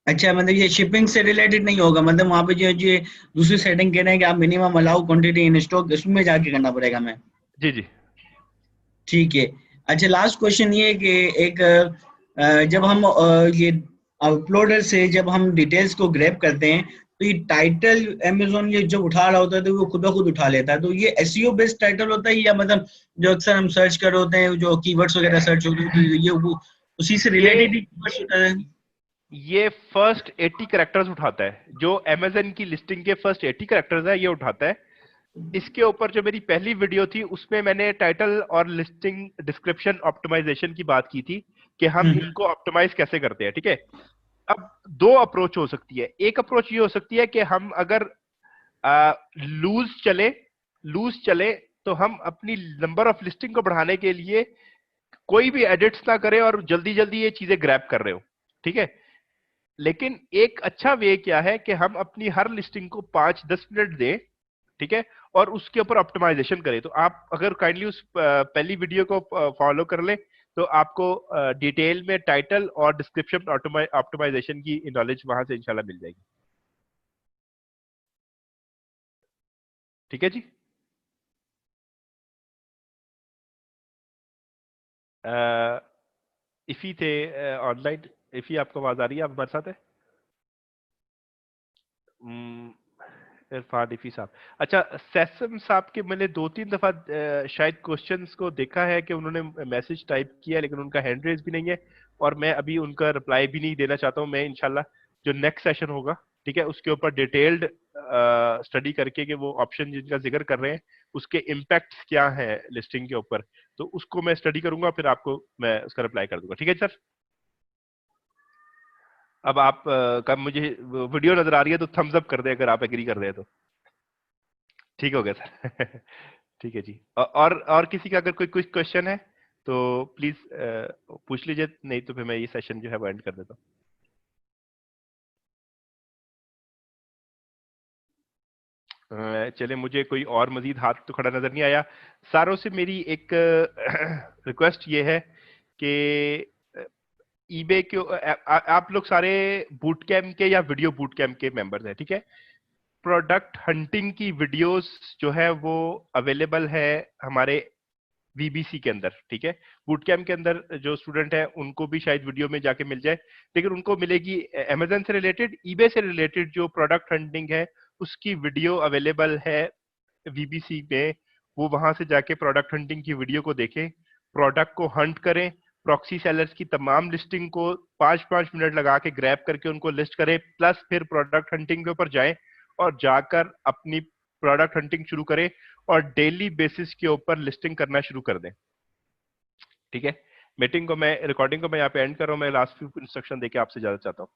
अच्छा, मतलब ये शिपिंग से रिलेटेड नहीं होगा, मतलब वहां पे जो जो दूसरी सेटिंग कह रहे हैं कि आप minimum allow quantity in stock, उसमें जाके करना पड़ेगा हमें? जी जी। ठीक है। अच्छा, लास्ट क्वेश्चन ये है कि एक जब हम ये अपलोडर से जब हम डिटेल्स को ग्रैब करते हैं, तो ये टाइटल अमेजोन ये जब उठा रहा होता है तो वो खुद ब खुद उठा लेता है, तो ये एसईओ बेस्ड टाइटल होता है या मतलब जो अक्सर हम सर्च कर रहे होते हैं, जो कीवर्ड्स वगैरह सर्च होते हैं, तो ये वो उसी से ये रिलेटेड ही कीवर्ड्स होता है? ये फर्स्ट 80 कैरेक्टर्स उठाता है, जो अमेजन की लिस्टिंग के फर्स्ट 80 कैरेक्टर्स है ये उठाता है। इसके ऊपर जो मेरी पहली वीडियो थी उसमें मैंने टाइटल और लिस्टिंग डिस्क्रिप्शन ऑप्टिमाइजेशन की बात की थी कि हम हम्म, इनको ऑप्टिमाइज कैसे करते हैं, ठीक है। अब दो अप्रोच हो सकती है। एक अप्रोच ये हो सकती है कि हम अगर लूज चले लूज चले तो हम अपनी नंबर ऑफ लिस्टिंग को बढ़ाने के लिए कोई भी एडिट्स ना करें और जल्दी जल्दी ये चीजें ग्रैब कर रहे हो, ठीक है। लेकिन एक अच्छा वे क्या है कि हम अपनी हर लिस्टिंग को 5-10 मिनट दें, ठीक है, और उसके ऊपर ऑप्टिमाइजेशन करें। तो आप अगर काइंडली उस पहली वीडियो को फॉलो कर लें तो आपको डिटेल में टाइटल और डिस्क्रिप्शन ऑप्टिमाइजेशन की नॉलेज वहां से इंशाल्लाह मिल जाएगी, ठीक है जी। इफी थे ऑनलाइन। इफी आपको आवाज आ रही है, आप हमारे साथ है? हम्म, इरफान इफी साहब। अच्छा, सैसम साहब के मैंने 2-3 दफा शायद क्वेश्चंस को देखा है कि उन्होंने मैसेज टाइप किया, लेकिन उनका हैंड रेज भी नहीं है और मैं अभी उनका रिप्लाई भी नहीं देना चाहता हूं। मैं इंशाल्लाह जो नेक्स्ट सेशन होगा, ठीक है, उसके ऊपर डिटेल्ड स्टडी करके कि वो ऑप्शन जिनका जिक्र कर रहे हैं उसके इम्पैक्ट्स क्या हैं लिस्टिंग के ऊपर, तो उसको मैं स्टडी करूंगा, फिर आपको मैं उसका रिप्लाई कर दूंगा, ठीक है सर। अब आप कब मुझे वीडियो नजर आ रही है तो थम्स अप कर दे अगर आप एग्री कर रहे हैं तो। ठीक हो गया सर। ठीक है जी। और किसी का अगर कोई क्वेश्चन है तो प्लीज पूछ लीजिए, नहीं तो फिर मैं ये सेशन जो है वो एंड कर देता हूँ। चलिए, मुझे कोई और मजीद हाथ तो खड़ा नजर नहीं आया। सारों से मेरी एक रिक्वेस्ट ये है कि ईबे के आप लोग सारे बूट कैम्प के या वीडियो बूट कैम्प के मेंबर्स हैं, ठीक है? प्रोडक्ट हंटिंग की वीडियोस जो है वो अवेलेबल है हमारे वीबीसी के अंदर, ठीक है? बूट कैम्प के अंदर जो स्टूडेंट है उनको भी शायद वीडियो में जाके मिल जाए, लेकिन उनको मिलेगी अमेजन से रिलेटेड, ईबे से रिलेटेड जो प्रोडक्ट हंटिंग है उसकी वीडियो अवेलेबल है वीबीसी में। वो वहां से जाके प्रोडक्ट हंटिंग की वीडियो को देखें, प्रोडक्ट को हंट करें, प्रॉक्सी सेलर्स की तमाम लिस्टिंग को 5-5 मिनट लगा के ग्रैब करके उनको लिस्ट करें, प्लस फिर प्रोडक्ट हंटिंग के ऊपर जाएं और जाकर अपनी प्रोडक्ट हंटिंग शुरू करें और डेली बेसिस के ऊपर लिस्टिंग करना शुरू कर दें, ठीक है? मीटिंग को मैं, रिकॉर्डिंग को मैं यहाँ पे एंड कर रहा हूँ। मैं लास्ट फ्यू इंस्ट्रक्शन देके आपसे ज्यादा चाहता हूँ।